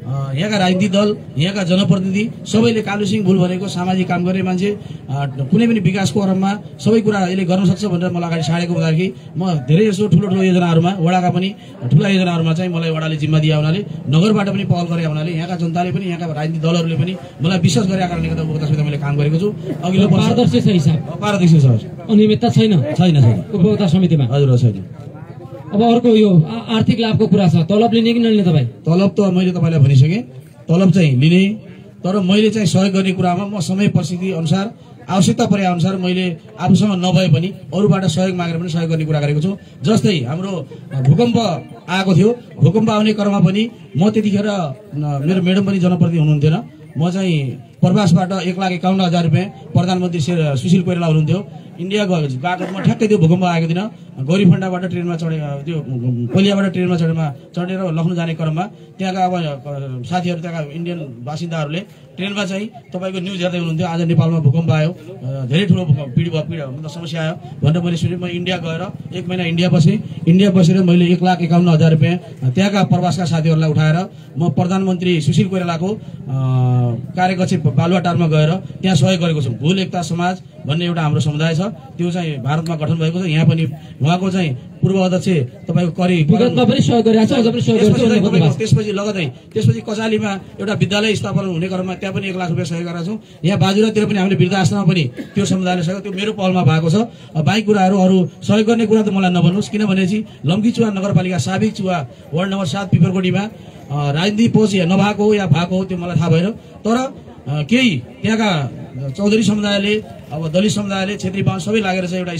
S5: यहाँका राजनीतिक दल, यहाँका जनप्रतिनिधि सबैले कालु सिंह भुल भनेको सामाजिक काम गर्ने मान्छे, कुनै पनि विकासको क्रममा सबै कुरा यसले गर्न सक्छ भनेर मलाई अगाडि साडेको हुँदाखेरि म धेरै जसो ठुलो ठुलो योजनाहरूमा, वडाका पनि ठुला योजनाहरूमा चाहिँ मलाई वडाले जिम्मा दिए हुनाले, नगरबाट पनि पहल गरे हुनाले, यहाँका जनताले पनि, यहाँका राजनीतिक दलहरूले पनि मलाई विश्वास गरेका कारणले गर्दा उपभोक्ता समितिमा मैले काम गरेको छु। अघिल्लो वर्ष
S10: पारदर्शी छ हिसाब?
S5: पारदर्शी छ,
S10: अनियमितता छैन?
S5: छैन छैन
S10: उपभोक्ता समितिमा।
S5: हजुर छैन।
S10: अब अर्को यो आर्थिक लाभको कुरा छ, तलब लिने कि नलिने तपाईँ?
S5: तलब त मैले तपाईँलाई भनिसकेँ, तलब चाहिँ लिने, तर मैले चाहिँ सहयोग गर्ने कुरामा म समय परिस्थिति अनुसार, आवश्यकता परे अनुसार मैले आफूसँग नभए पनि अरूबाट सहयोग मागेर पनि सहयोग गर्ने कुरा गरेको छु। जस्तै हाम्रो भूकम्प आएको थियो, भूकम्प आउने क्रममा पनि म त्यतिखेर मेरो म्याडम पनि जनप्रतिनिधि हुनुहुन्थेन, म चाहिँ प्रवासबाट 1,51,000 रुपियाँ प्रधानमन्त्री सुशील कोइराला हुनुहुन्थ्यो, इन्डिया गएको म ठ्याक्कै त्यो भूकम्प आएको दिन गौरीफण्डाबाट ट्रेनमा चढे, त्यो कोलियाबाट ट्रेनमा चढेर लखनऊ जाने क्रममा त्यहाँका अब साथीहरू, त्यहाँका इन्डियन बासिन्दाहरूले ट्रेनमा चाहिँ तपाईँको न्युज हेर्दै हुनुहुन्थ्यो, आज नेपालमा भूकम्प आयो, धेरै ठुलो पीडा समस्या आयो भनेर मैले सुनेँ। म इन्डिया गएर 1 महिना इन्डिया बसेँ। इन्डिया बसेर मैले 1,51,000 रुपियाँ त्यहाँका प्रवासका साथीहरूलाई उठाएर म प्रधानमन्त्री सुशील कोइरालाको कार्यकक्ष बालुवाटारमा गएर त्यहाँ सहयोग गरेको छु। भूल एकता समाज भन्ने एउटा हाम्रो समुदाय छ, त्यो चाहिँ भारतमा गठन भएको छ। यहाँ पनि उहाँको चाहिँ पूर्व अध्यक्ष तपाईँको करी
S10: विगतमा पनि सहयोग गरिरहेको छ, अझ पनि सहयोग गर्छु।
S5: त्यसपछि लगतै त्यसपछि कचालीमा एउटा विद्यालय स्थापना हुने क्रममा त्यहाँ पनि 1 लाख रुपियाँ सहयोग गरेका छौँ। यहाँ बाजुरातिर पनि हामीले वृद्ध आश्रममा पनि त्यो समुदायले सहयोग, त्यो मेरो पहलमा भएको छ। बाँकी कुराहरू अरू सहयोग गर्ने कुरा त मलाई नभन्नुहोस्, किनभने चाहिँ लम्कीचुवा नगरपालिका साबिक चुवा वार्ड नम्बर 7 पिपरकोटीमा राजनीतिक पहुँच नभएको हो या भएको हो त्यो मलाई थाहा भएन, तर केही त्यहाँका चौधरी समुदायले, अब दलित समुदायले, क्षेत्री बाहुन सबै लागेर चाहिँ एउटा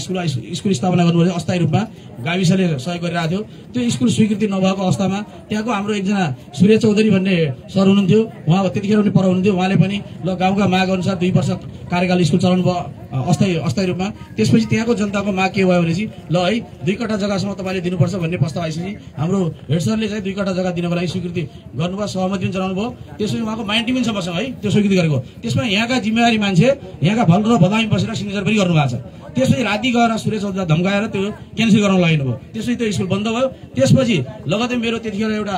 S5: स्कुल स्थापना गर्नुभयो अस्थायी रूपमा, गाविसले सहयोग गरिरहेको थियो। त्यो स्कुल स्वीकृति नभएको अवस्थामा त्यहाँको हाम्रो एकजना सूर्य चौधरी भन्ने सर हुनुहुन्थ्यो, उहाँ त्यतिखेर पनि पर हुनुहुन्थ्यो, उहाँले पनि ल गाउँका माग अनुसार 2 वर्ष कार्यकाल स्कुल चलाउनु भयो अस्थायी रूपमा। त्यसपछि त्यहाँको जनताको माग के भयो भने चाहिँ ल है 2 कट्ठा जग्गासम्म तपाईँले दिनुपर्छ भन्ने प्रस्ताव आइसकेपछि हाम्रो हेड सरले चाहिँ 2 कट्ठा जग्गा दिनको लागि स्वीकृति गर्नुभयो, सहमति पनि जनाउनु भयो। त्यसपछि उहाँको माइन्ड टिम छ मसँग है त्यो स्वीकृति गरेको। त्यसमा यहाँका जिम्मेवारी मान्छे, यहाँका भल र बदामी बसेर सिग्नेचर पनि गर्नुभएको छ। त्यसपछि राति गएर सूर्य चौधरीलाई धम्काएर त्यो क्यान्सल गराउन लाग्नु भयो। त्यसपछि त्यो स्कुल बन्द भयो। त्यसपछि लगतै मेरो त्यतिखेर एउटा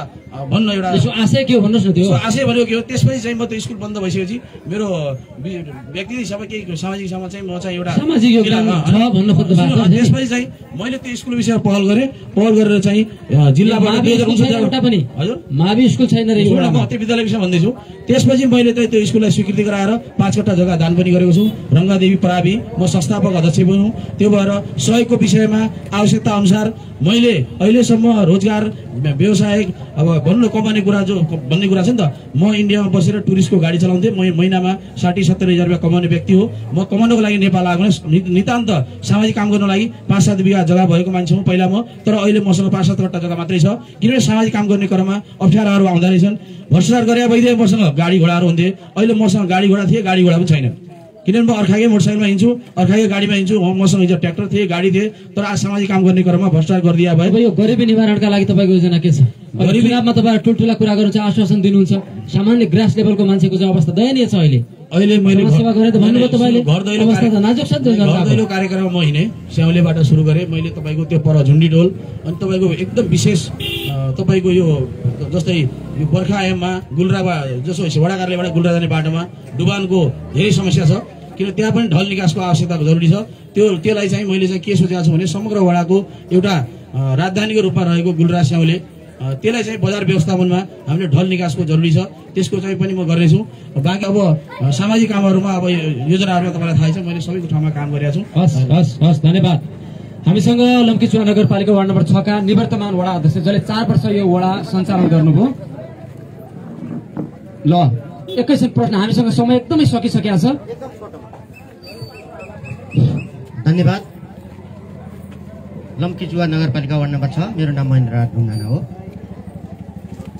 S5: भन्न एउटा
S10: आशय के हो भन्नुहोस् न, त्यो
S5: आशय भनेको के हो, त्यसपछि चाहिँ म त्यो स्कुल बन्द भइसकेपछि मेरो व्यक्तिगत हिसाबमा केही सामाजिक हिसाबमा चाहिँ म चाहिँ एउटा
S10: सामाजिक योगदान छ भन्न खोज्नु भएको छ।
S5: त्यसपछि चाहिँ मैले त्यो स्कुल विषयमा पहल गरेर चाहिँ जिल्लाबाट 2019
S10: एउटा पनि हजुर मावि स्कुल छैन रे,
S5: म त्यो विद्यालय विषय भन्दैछु। त्यसपछि मैले चाहिँ त्यो स्कुललाई स्वीकृति गराएर 5 कट्ठा जग्गा दान पनि गरेको छु। रङ्गादेवी पराबी म संस्थापक अध्यक्ष पनि हुँ। त्यो भएर सहयोगको विषयमा आवश्यकता अनुसार मैले अहिलेसम्म रोजगार, व्यवसाय, अब भन्नु कमाउने कुरा जो भन्ने कुरा छ नि त, म इन्डियामा बसेर टुरिस्टको गाडी चलाउँथेँ। म महिनामा 60-70 हजार रुपियाँ कमाउने व्यक्ति हो। म कमाउनको लागि नेपाल आएको नितान्त सामाजिक काम गर्नको लागि 5-7 बिघा जग्गा भएको मान्छे हुँ पहिला म, तर अहिले मसँग 5-7 कट्ठा जग्गा मात्रै छ। किनभने सामाजिक काम गर्ने क्रममा अप्ठ्याराहरू आउँदा रहेछन्। भ्रष्टाचार गरे भइदिए मसँग गाडी घोडाहरू हुन्थे, अहिले मसँग गाडी घोडा थिए, गाडी घोडा पनि छैन। किनभने म अर्काकै मोटरसाइकलमा हिँड्छु, अर्काकै गाडीमा हिँड्छु, मसँग हिजो ट्र्याक्टर थिए, गाडी थिए, तर आज सामाजिक काम गर्ने क्रममा भ्रष्टाचार गरिदिया भयो।
S10: यो गरिबी निवारणका लागि तपाईँको योजना के छ? गरिबीमा तपाईँ ठुल्ठुला कुरा गर्नुहुन्छ, आश्वासन दिनुहुन्छ, सामान्य ग्रास लेभलको मान्छेको चाहिँ अवस्था दयनीय छ। अहिले मैले
S5: सेवा गरेर भन्नुभयो तपाईँले,
S10: घर दैलो
S5: कार्यक्रममा म हिँडेँ, स्याउलेबाट सुरु गरेँ मैले तपाईँको त्यो पर झुन्डी डोल, अनि तपाईँको एकदम विशेष तपाईँको यो जस्तै यो बर्खा आयाममा गुल्राबा जसो वडा कार्यालयबाट गुल्रा जाने बाटोमा डुबानको धेरै समस्या छ, किन त्यहाँ पनि ढल निकासको आवश्यकता जरुरी छ। त्यसलाई चाहिँ मैले चाहिँ के सोचेको छु भने समग्र वडाको एउटा राजधानीको रूपमा रहेको गुल्रा स्याउले, त्यसलाई चाहिँ बजार व्यवस्थापनमा हामीले ढल निकासको जरुरी छ, त्यसको चाहिँ पनि म गर्नेछु। बाँकी अब सामाजिक कामहरूमा अब योजनाहरूमा तपाईँलाई थाहै छ, मैले सबैको ठाउँमा काम गरेको छु।
S10: हस् धन्यवाद। हामीसँग लम्कीचुवा नगरपालिका वार्ड नम्बर 6 का निवर्तमान वडा अध्यक्ष जसले 4 वर्ष यो वडा सञ्चालन गर्नुभयो। ल एकैछिन प्रश्न, हामीसँग समय एकदमै सकिसकेको छ।
S21: धन्यवाद। लम्कीचुवा नगरपालिका वार्ड नम्बर 6, मेरो नाम महेन्द्र राज ढुङ्गाना हो।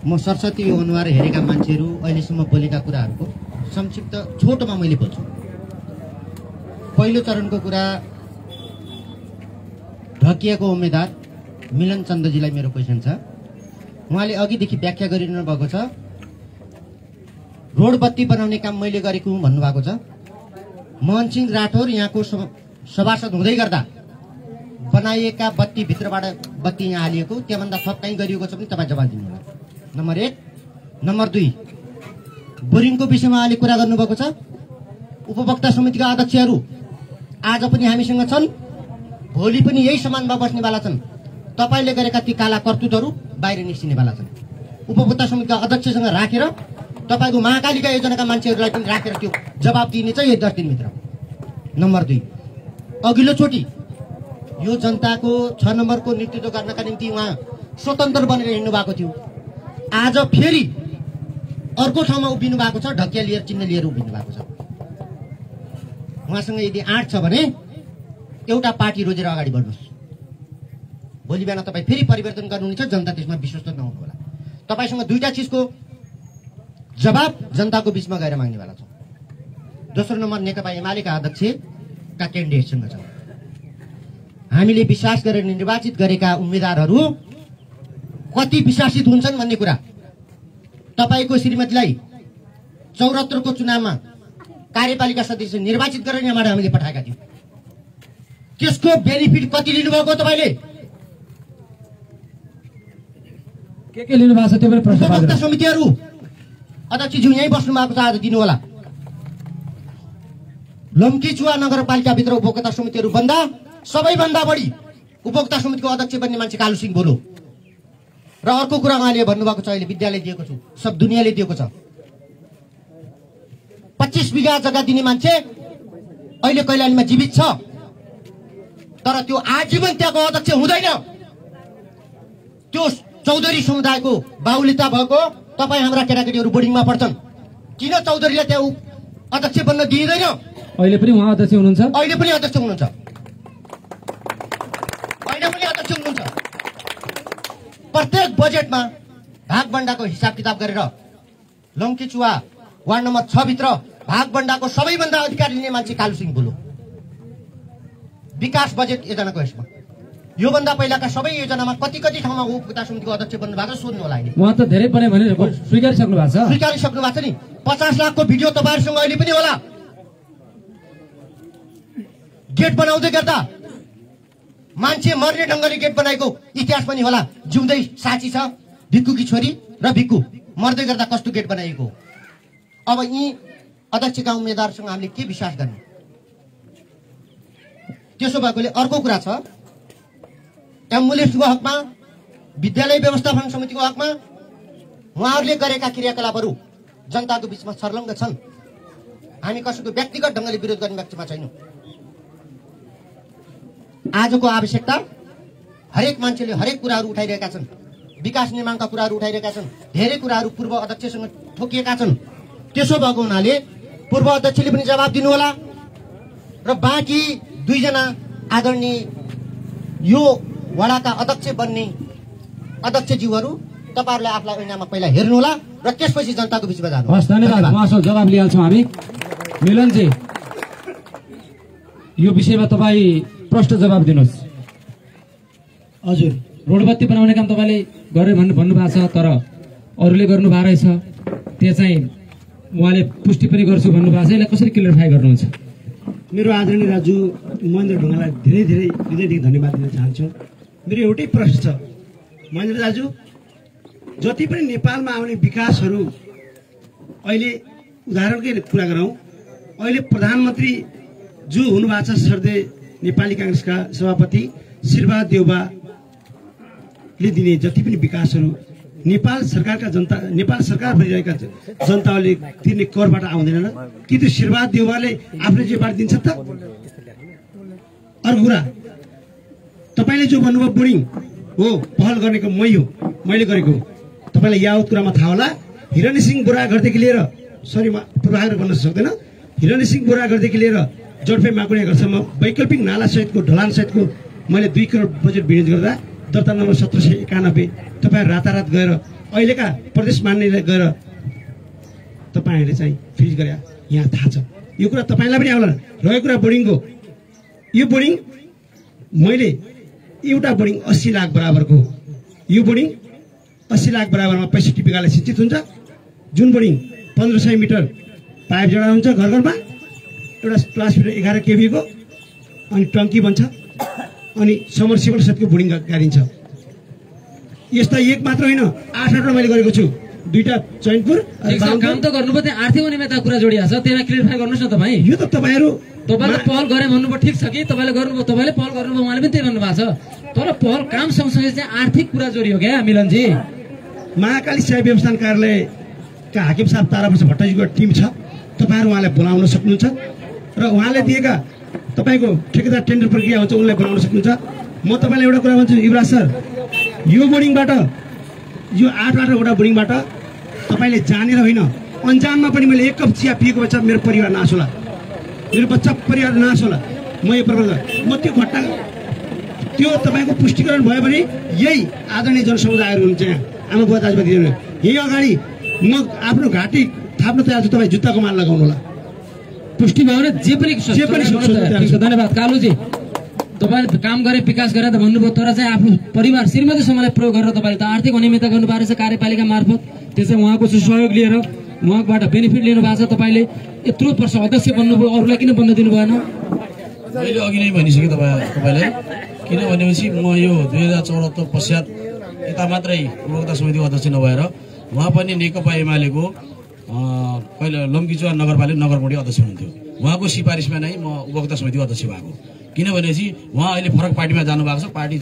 S21: म सरस्वती अनुहार हेरेका मान्छेहरू अहिलेसम्म बोलेका कुराहरूको संक्षिप्त छोटोमा मैले बोल्छु। पहिलो चरणको कुरा, ढकिएको उम्मेदवार मिलन चन्दजीलाई मेरो क्वेसन छ। उहाँले अघिदेखि व्याख्या गरिरहनु भएको छ, रोड बत्ती बनाउने काम मैले गरेको हुँ भन्नुभएको छ। मोहनसिंह राठौर यहाँको सभासद हुँदै गर्दा बनाइएका बत्ती भित्रबाट बत्ती यहाँ हालिएको त्यहाँभन्दा थप कहीँ गरिएको छ भने तपाईँ जवाब दिनु होला। नम्बर 1। नम्बर 2, बोरिङको विषयमा अहिले कुरा गर्नुभएको छ। उपभोक्ता समितिका अध्यक्षहरू आज पनि हामीसँग छन्, भोलि पनि यही समानमा बस्नेवाला छन्। तपाईँले गरेका ती काला कर्तुतहरू बाहिर निस्किनेवाला छन्। उपभोक्ता समितिका अध्यक्षसँग राखेर तपाईँको महाकालीका योजनाका मान्छेहरूलाई पनि राखेर त्यो जवाब दिने चाहिँ 10 दिनभित्र। नम्बर 2, अघिल्लोचोटि यो जनताको 6 नम्बरको नेतृत्व गर्नका निम्ति उहाँ स्वतन्त्र बनेर हिँड्नु भएको थियो। आज फेरि अर्को ठाउँमा उभिनु भएको छ, ढकिया लिएर चिन्ह लिएर उभिनु भएको छ। उहाँसँग यदि आँट छ भने एउटा पार्टी रोजेर अगाडि बढ्नुहोस्। भोलि बिहान तपाईँ फेरि परिवर्तन गर्नुहुनेछ, जनता त्यसमा विश्वस्त नहुनु होला। तपाईँसँग दुईटा चिजको जवाब जनताको बीचमा गएर माग्नेवाला छ। दोस्रो नम्बर, नेकपा एमालेका अध्यक्षका क्यान्डिडेटसँग छ। हामीले विश्वास गरेर निर्वाचित गरेका उम्मेदवारहरू कति विश्वासित हुन्छन् भन्ने कुरा तपाईँको श्रीमतीलाई 74 को चुनावमा कार्यपालिका सदस्य निर्वाचित गरेर यहाँबाट हामीले पठाएका थियौँ। त्यसको बेनिफिट कति लिनुभएको तपाईँले?
S10: के लिनु भएको छ त्यो पनि प्रश्न
S21: उपभोक्ता समितिहरू अध्यक्षज्यू यहीँ बस्नु भएको छ, आज दिनु होला। लम्कीचुवा नगरपालिकाभित्र उपभोक्ता समितिहरू भन्दा सबैभन्दा बढी उपभोक्ता समितिको अध्यक्ष बन्ने मान्छे कालु सिंह बोलो। र अर्को कुरा उहाँले भन्नुभएको छ, अहिले विद्यालय दिएको छु, सब दुनियाँले दिएको छ। 25 बिघा जग्गा दिने मान्छे अहिले कैलालीमा जीवित छ, तर त्यो आजीवन त्यहाँको अध्यक्ष हुँदैन। त्यो चौधरी समुदायको बाहुल्यता भएको तपाईँ हाम्रा केटाकेटीहरू बोर्डिङमा पढ्छन्, किन चौधरीलाई त्यहाँ अध्यक्ष बन्न दिइँदैन?
S10: अहिले पनि उहाँ अध्यक्ष हुनुहुन्छ।
S21: अहिले पनि अध्यक्ष हुनुहुन्छ। प्रत्येक बजेटमा भागबण्डाको हिसाब किताब गरेर लङ्कीचुवा वार्ड नम्बर 6 भित्र भागबण्डाको सबैभन्दा अधिकार लिने मान्छे कालु सिंह बोलो। विकास बजेट योजनाको यसमा योभन्दा पहिलाका सबै योजनामा कति ठाउँमा उपभोक्ता समितिको अध्यक्ष बन्नु भएको सोध्नु होला। अहिले
S10: उहाँ त धेरै पनि भने स्वीकारिसक्नु भएको छ।
S21: स्वीकारिसक्नु भएको छ नि। 50 लाखको भिडियो तपाईँहरूसँग अहिले पनि होला। गेट बनाउँदै गर्दा मान्छे मर्ने ढङ्गले गेट बनाएको इतिहास पनि होला। जिउँदै साँची छ, भिक्कुकी छोरी र भिक्कु मर्दै गर्दा कस्तो गेट बनाइएको। अब यी अध्यक्षका उम्मेदवारसँग हामीले के विश्वास गर्ने? त्यसो भएकोले अर्को कुरा छ, एम्बुलेन्सको हकमा, विद्यालय व्यवस्थापन समितिको हकमा उहाँहरूले गरेका क्रियाकलापहरू जनताको बीचमा सर्लङ्ग छन्। हामी कसैको व्यक्तिगत ढङ्गले विरोध गर्ने व्यक्तिमा छैनौँ। आजको आवश्यकता हरेक मान्छेले हरेक कुराहरू उठाइरहेका छन्, विकास निर्माणका कुराहरू उठाइरहेका छन्, धेरै कुराहरू पूर्व अध्यक्षसँग ठोकिएका छन्। त्यसो भएको हुनाले पूर्व अध्यक्षले पनि जवाब दिनु होला र बाँकी 2 जना आदरणीय यो वडाका अध्यक्ष बन्ने अध्यक्षज्यूहरू तपाईँहरूले आफूलाई ऐनामा पहिला हेर्नु होला र त्यसपछि जनताको बिचमा जानु।
S10: हस्, धन्यवाद। उहाँसँग जवाब लिइहाल्छौँ हामी। मिलनजी, यो विषयमा तपाईँ प्रश्न जवाब दिनुहोस्।
S8: हजुर,
S10: रोडबत्ती बनाउने काम तपाईँले गरे भन्नुभएको छ, तर अरूले गर्नुभएको रहेछ, त्यो चाहिँ उहाँले पुष्टि पनि गर्छु भन्नुभएको छ। यसलाई कसरी क्लियरिफाई गर्नुहुन्छ?
S8: मेरो आदरणीय दाजु महेन्द्र ढुङ्गालाई धेरै धेरै हृदयदेखि धन्यवाद दिन चाहन्छु। मेरो एउटै प्रश्न छ, महेन्द्र दाजु, जति पनि नेपालमा आउने विकासहरू अहिले उदाहरणकै कुरा गरौँ, अहिले प्रधानमन्त्री जो हुनुभएको छ श्रद्धेय नेपाली काङ्ग्रेसका सभापति शिरबहादुर देउवाले दिने जति पनि विकासहरू नेपाल सरकारका जनता, नेपाल सरकार भइरहेका जनताले तिर्ने करबाट आउँदैन र? कि त्यो शिरबहादुर देउवाले आफ्नो जेबाट दिन्छ त? अर्को कुरा, तपाईँले जो भन्नुभयो बोर्डिङ हो पहल गर्नेको मैले गरेको हो। तपाईँलाई यावत कुरामा थाहा होला, हिरण्य सिंह बोराघरदेखि लिएर, सरी म पूर्वाग्रह गर्न सक्दैन, हिरण्य सिंह बोराघरदेखि लिएर जडफे माकुनेघरसम्म वैकल्पिक नाला सहितको ढलान सहितको मैले 2 करोड बजेट भिड गर्दा दर्ता नम्बर 1791 तपाईँ रातारात गएर अहिलेका प्रदेश मान्यले गएर तपाईँहरूले चाहिँ फ्रिज गरे, यहाँ थाहा छ। यो कुरा तपाईँलाई पनि आउला। रहेको कुरा बोर्डिङको, यो बोर्डिङ मैले एउटा बोर्डिङ 80 लाख बराबरको हो। यो बोर्डिङ 80 लाख बराबरमा 65 बिघाले सिंचित हुन्छ। जुन बोर्डिङ 1500 मिटर पाइप जडा हुन्छ घर घरमा, एउटा क्लास फिटर 11 केबीको अनि टङ्की बन्छ अनि समर्सिबल सहितको बोर्डिङ गाडिन्छ। यस्ता एक मात्र होइन 8 मैले गरेको छु, 2टा चैनपुर।
S10: काम त गर्नु पर्यो, आर्थिक अनियमितता कुरा जोडिया छ, त्यसलाई क्लियरिफाई गर्नुहोस् न तपाईँ।
S8: यो त तपाईँले
S10: पहल गरे भन्नुभयो, ठिक छ कि तपाईँले गर्नुभयो, तपाईँले पहल गर्नुभयो, उहाँले पनि त्यही भन्नुभएको छ। तर पहल काम सँगसँगै चाहिँ आर्थिक कुरा जोडियो क्या मिलनजी।
S8: महाकाली सेवा व्यवस्थापन कार्यालयका हाकिम साहब ताराप्रसाद भट्टराईजीको टिम छ, तपाईँहरू उहाँलाई बोलाउन सक्नुहुन्छ र उहाँले दिएका तपाईँको ठेकेदार टेन्डर प्रक्रिया हुन्छ उनलाई बनाउन सक्नुहुन्छ। म तपाईँलाई एउटा कुरा भन्छु युवराज सर, यो बोर्डिङबाट, यो 8वटा बोर्डिङबाट तपाईँले जानेर होइन अन्जानमा पनि मैले 1 कप चिया पिएको बच्चा मेरो परिवार नाश होला, मेरो बच्चा परिवार नाश होला। म यो प्रबन्ध म त्यो घटना त्यो तपाईँको पुष्टिकरण भयो भने यही आदरणीय जनसमुदायहरू हुन्छ, यहाँ आमा बुवा दाजुभाइहरू यही अगाडि म आफ्नो घाँटी थाप्न तयार छु, तपाईँ जुत्ताको माल लगाउनु होला।
S10: पुष्टि भयो भने जे पनि धन्यवाद कालुजी, तपाईँले काम गरे विकास गरेर त भन्नुभयो, तर चाहिँ आफ्नो परिवार श्रीमतीसम्मलाई प्रयोग गरेर तपाईँले त आर्थिक अनियमितता गर्नु भएको रहेछ कार्यपालिका मार्फत। त्यसै उहाँको सहयोग लिएर उहाँबाट बेनिफिट लिनु भएको छ। तपाईँले यत्रो वर्ष अध्यक्ष बन्नुभयो, अरूलाई किन बन्न दिनु भएन?
S5: मैले अघि नै भनिसकेँ तपाईँलाई, किन भनेपछि म यो 2074 पश्चात यता मात्रै उपभोक्ता समितिको अध्यक्ष नभएर उहाँ पनि नेकपा एमालेको पहिला लम्कीचुवा नगरपालिका नगरमण्डी अध्यक्ष हुनुहुन्थ्यो। उहाँको सिफारिसमा नै म उपभोक्ता समितिको अध्यक्ष भएको, किनभनेपछि उहाँ अहिले फरक पार्टीमा जानु भएको छ, पार्टी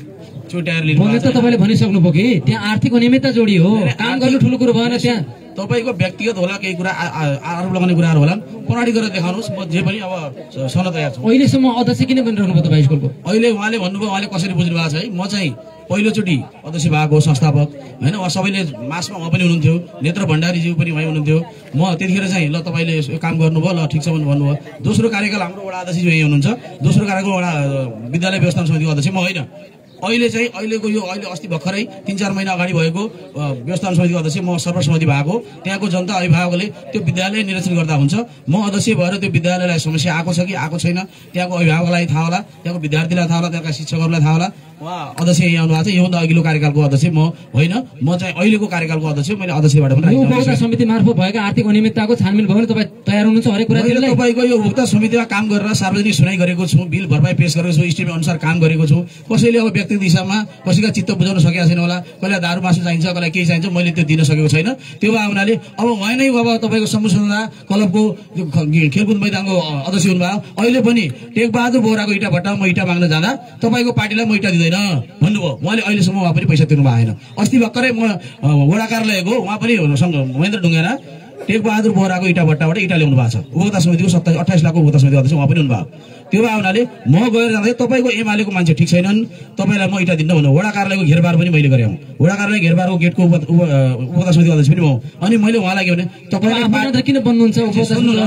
S5: चोट्याएर लिनु भएको छ।
S10: तपाईँले भनिसक्नुभयो कि त्यहाँ आर्थिक अनियमितता जोडियो हो, काम गर्नु ठुलो कुरो भएन। त्यहाँ
S5: तपाईँको व्यक्तिगत होला, केही कुरा आरोप लगाउने कुराहरू होला, प्रणाली गरेर देखाउनुहोस्, म जे पनि अब सहन तयार छु।
S10: अहिलेसम्म अध्यक्ष किन बनिरहनु भयो तपाईँ स्कुलको?
S5: अहिले उहाँले भन्नुभयो, उहाँले कसरी बुझ्नु भएको छ है, म चाहिँ पहिलोचोटि अध्यक्ष भएको संस्थापक होइन, उहाँ सबैले मासमा उहाँ पनि हुनुहुन्थ्यो, नेत्र भण्डारीज्यू पनि उहाँ हुनुहुन्थ्यो। म त्यतिखेर चाहिँ ल तपाईँले काम गर्नुभयो, ल ठिक छ भन्नुभयो। दोस्रो कार्यकाल हाम्रो वडा अध्यक्षज्यू यही हुनुहुन्छ, दोस्रो कार्यकाल वडा विद्यालय व्यवस्थापन समितिको अध्यक्ष म होइन। अहिले चाहिँ अहिलेको यो अहिले अस्ति भर्खरै 3-4 महिना अगाडि भएको व्यवस्थापन समितिको अध्यक्ष म सर्वसम्मति भएको। त्यहाँको जनता अभिभावकले त्यो विद्यालय निरीक्षण गर्दा हुन्छ, म अध्यक्ष भएर त्यो विद्यालयलाई समस्या आएको छ कि आएको छैन, त्यहाँको अभिभावकलाई थाहा होला, त्यहाँको विद्यार्थीलाई थाहा होला, त्यहाँका शिक्षकहरूलाई थाहा होला। उहाँ अध्यक्ष यहाँ आउनु भएको छ, योभन्दा अघिल्लो कार्यकालको अध्यक्ष म होइन, म चाहिँ अहिलेको कार्यकालको अध्यक्ष। मैले अध्यक्षबाट पनि
S10: उपभोक्ता समिति मार्फत भएका आर्थिक अनियमितताको छानबिन भयो भने तपाईँ तयार हुनुहुन्छ हरेक कुरा?
S5: तपाईँको यो उपभोक्ता समितिमा काम गरेर सार्वजनिक सुनाइ गरेको छु, बिल भरपाई पेश गरेको छु, स्टेटमेन्ट अनुसार काम गरेको छु। कसैले अब व्यक्तिगत हिसाबमा कसैका चित्त बुझाउन सकेका छैन होला, कसैलाई दारू मासु चाहिन्छ, कसैलाई केही चाहिन्छ, मैले त्यो दिन सकेको छैन। त्यो भए हुनाले अब उहाँ नै अब तपाईँको सम्पूर्ण क्लबको खेलकुद मैदानको अध्यक्ष हुनुभयो, अहिले पनि टेकबहादुर बोहराको इँटा भट्टा म इँटा माग्न जाँदा तपाईँको पार्टीलाई म इँटा दिँदैन भन्नुभयो। उहाँले अहिलेसम्म उहाँ पनि पैसा तिर्नु भएन। अस्ति भर्खरै म वडा कार्यालयको उहाँ पनि महेन्द्र ढुङ्गेना टेकबहादुर बोहराको इँटा भट्टाबाट इँटा ल्याउनु भएको छ, उपभोक्ता समितिको 28 लाखको उपभोक्ता समितिको अध्यक्ष उहाँ पनि हुनुभयो। त्यो भए हुनाले म गएर जाँदा तपाईँको एमालेको मान्छे ठिक छैनन्, तपाईँलाई म इँटा दिन्न भन्नु। वडा कार्यालयको घेरबार पनि मैले गरेँ, वडा कार्यालय घेरबारको गेटको उपभोक्ता समितिको अध्यक्ष पनि म। अनि मैले उहाँलाई के भने
S10: तपाईँ किन बन्नुहुन्छ?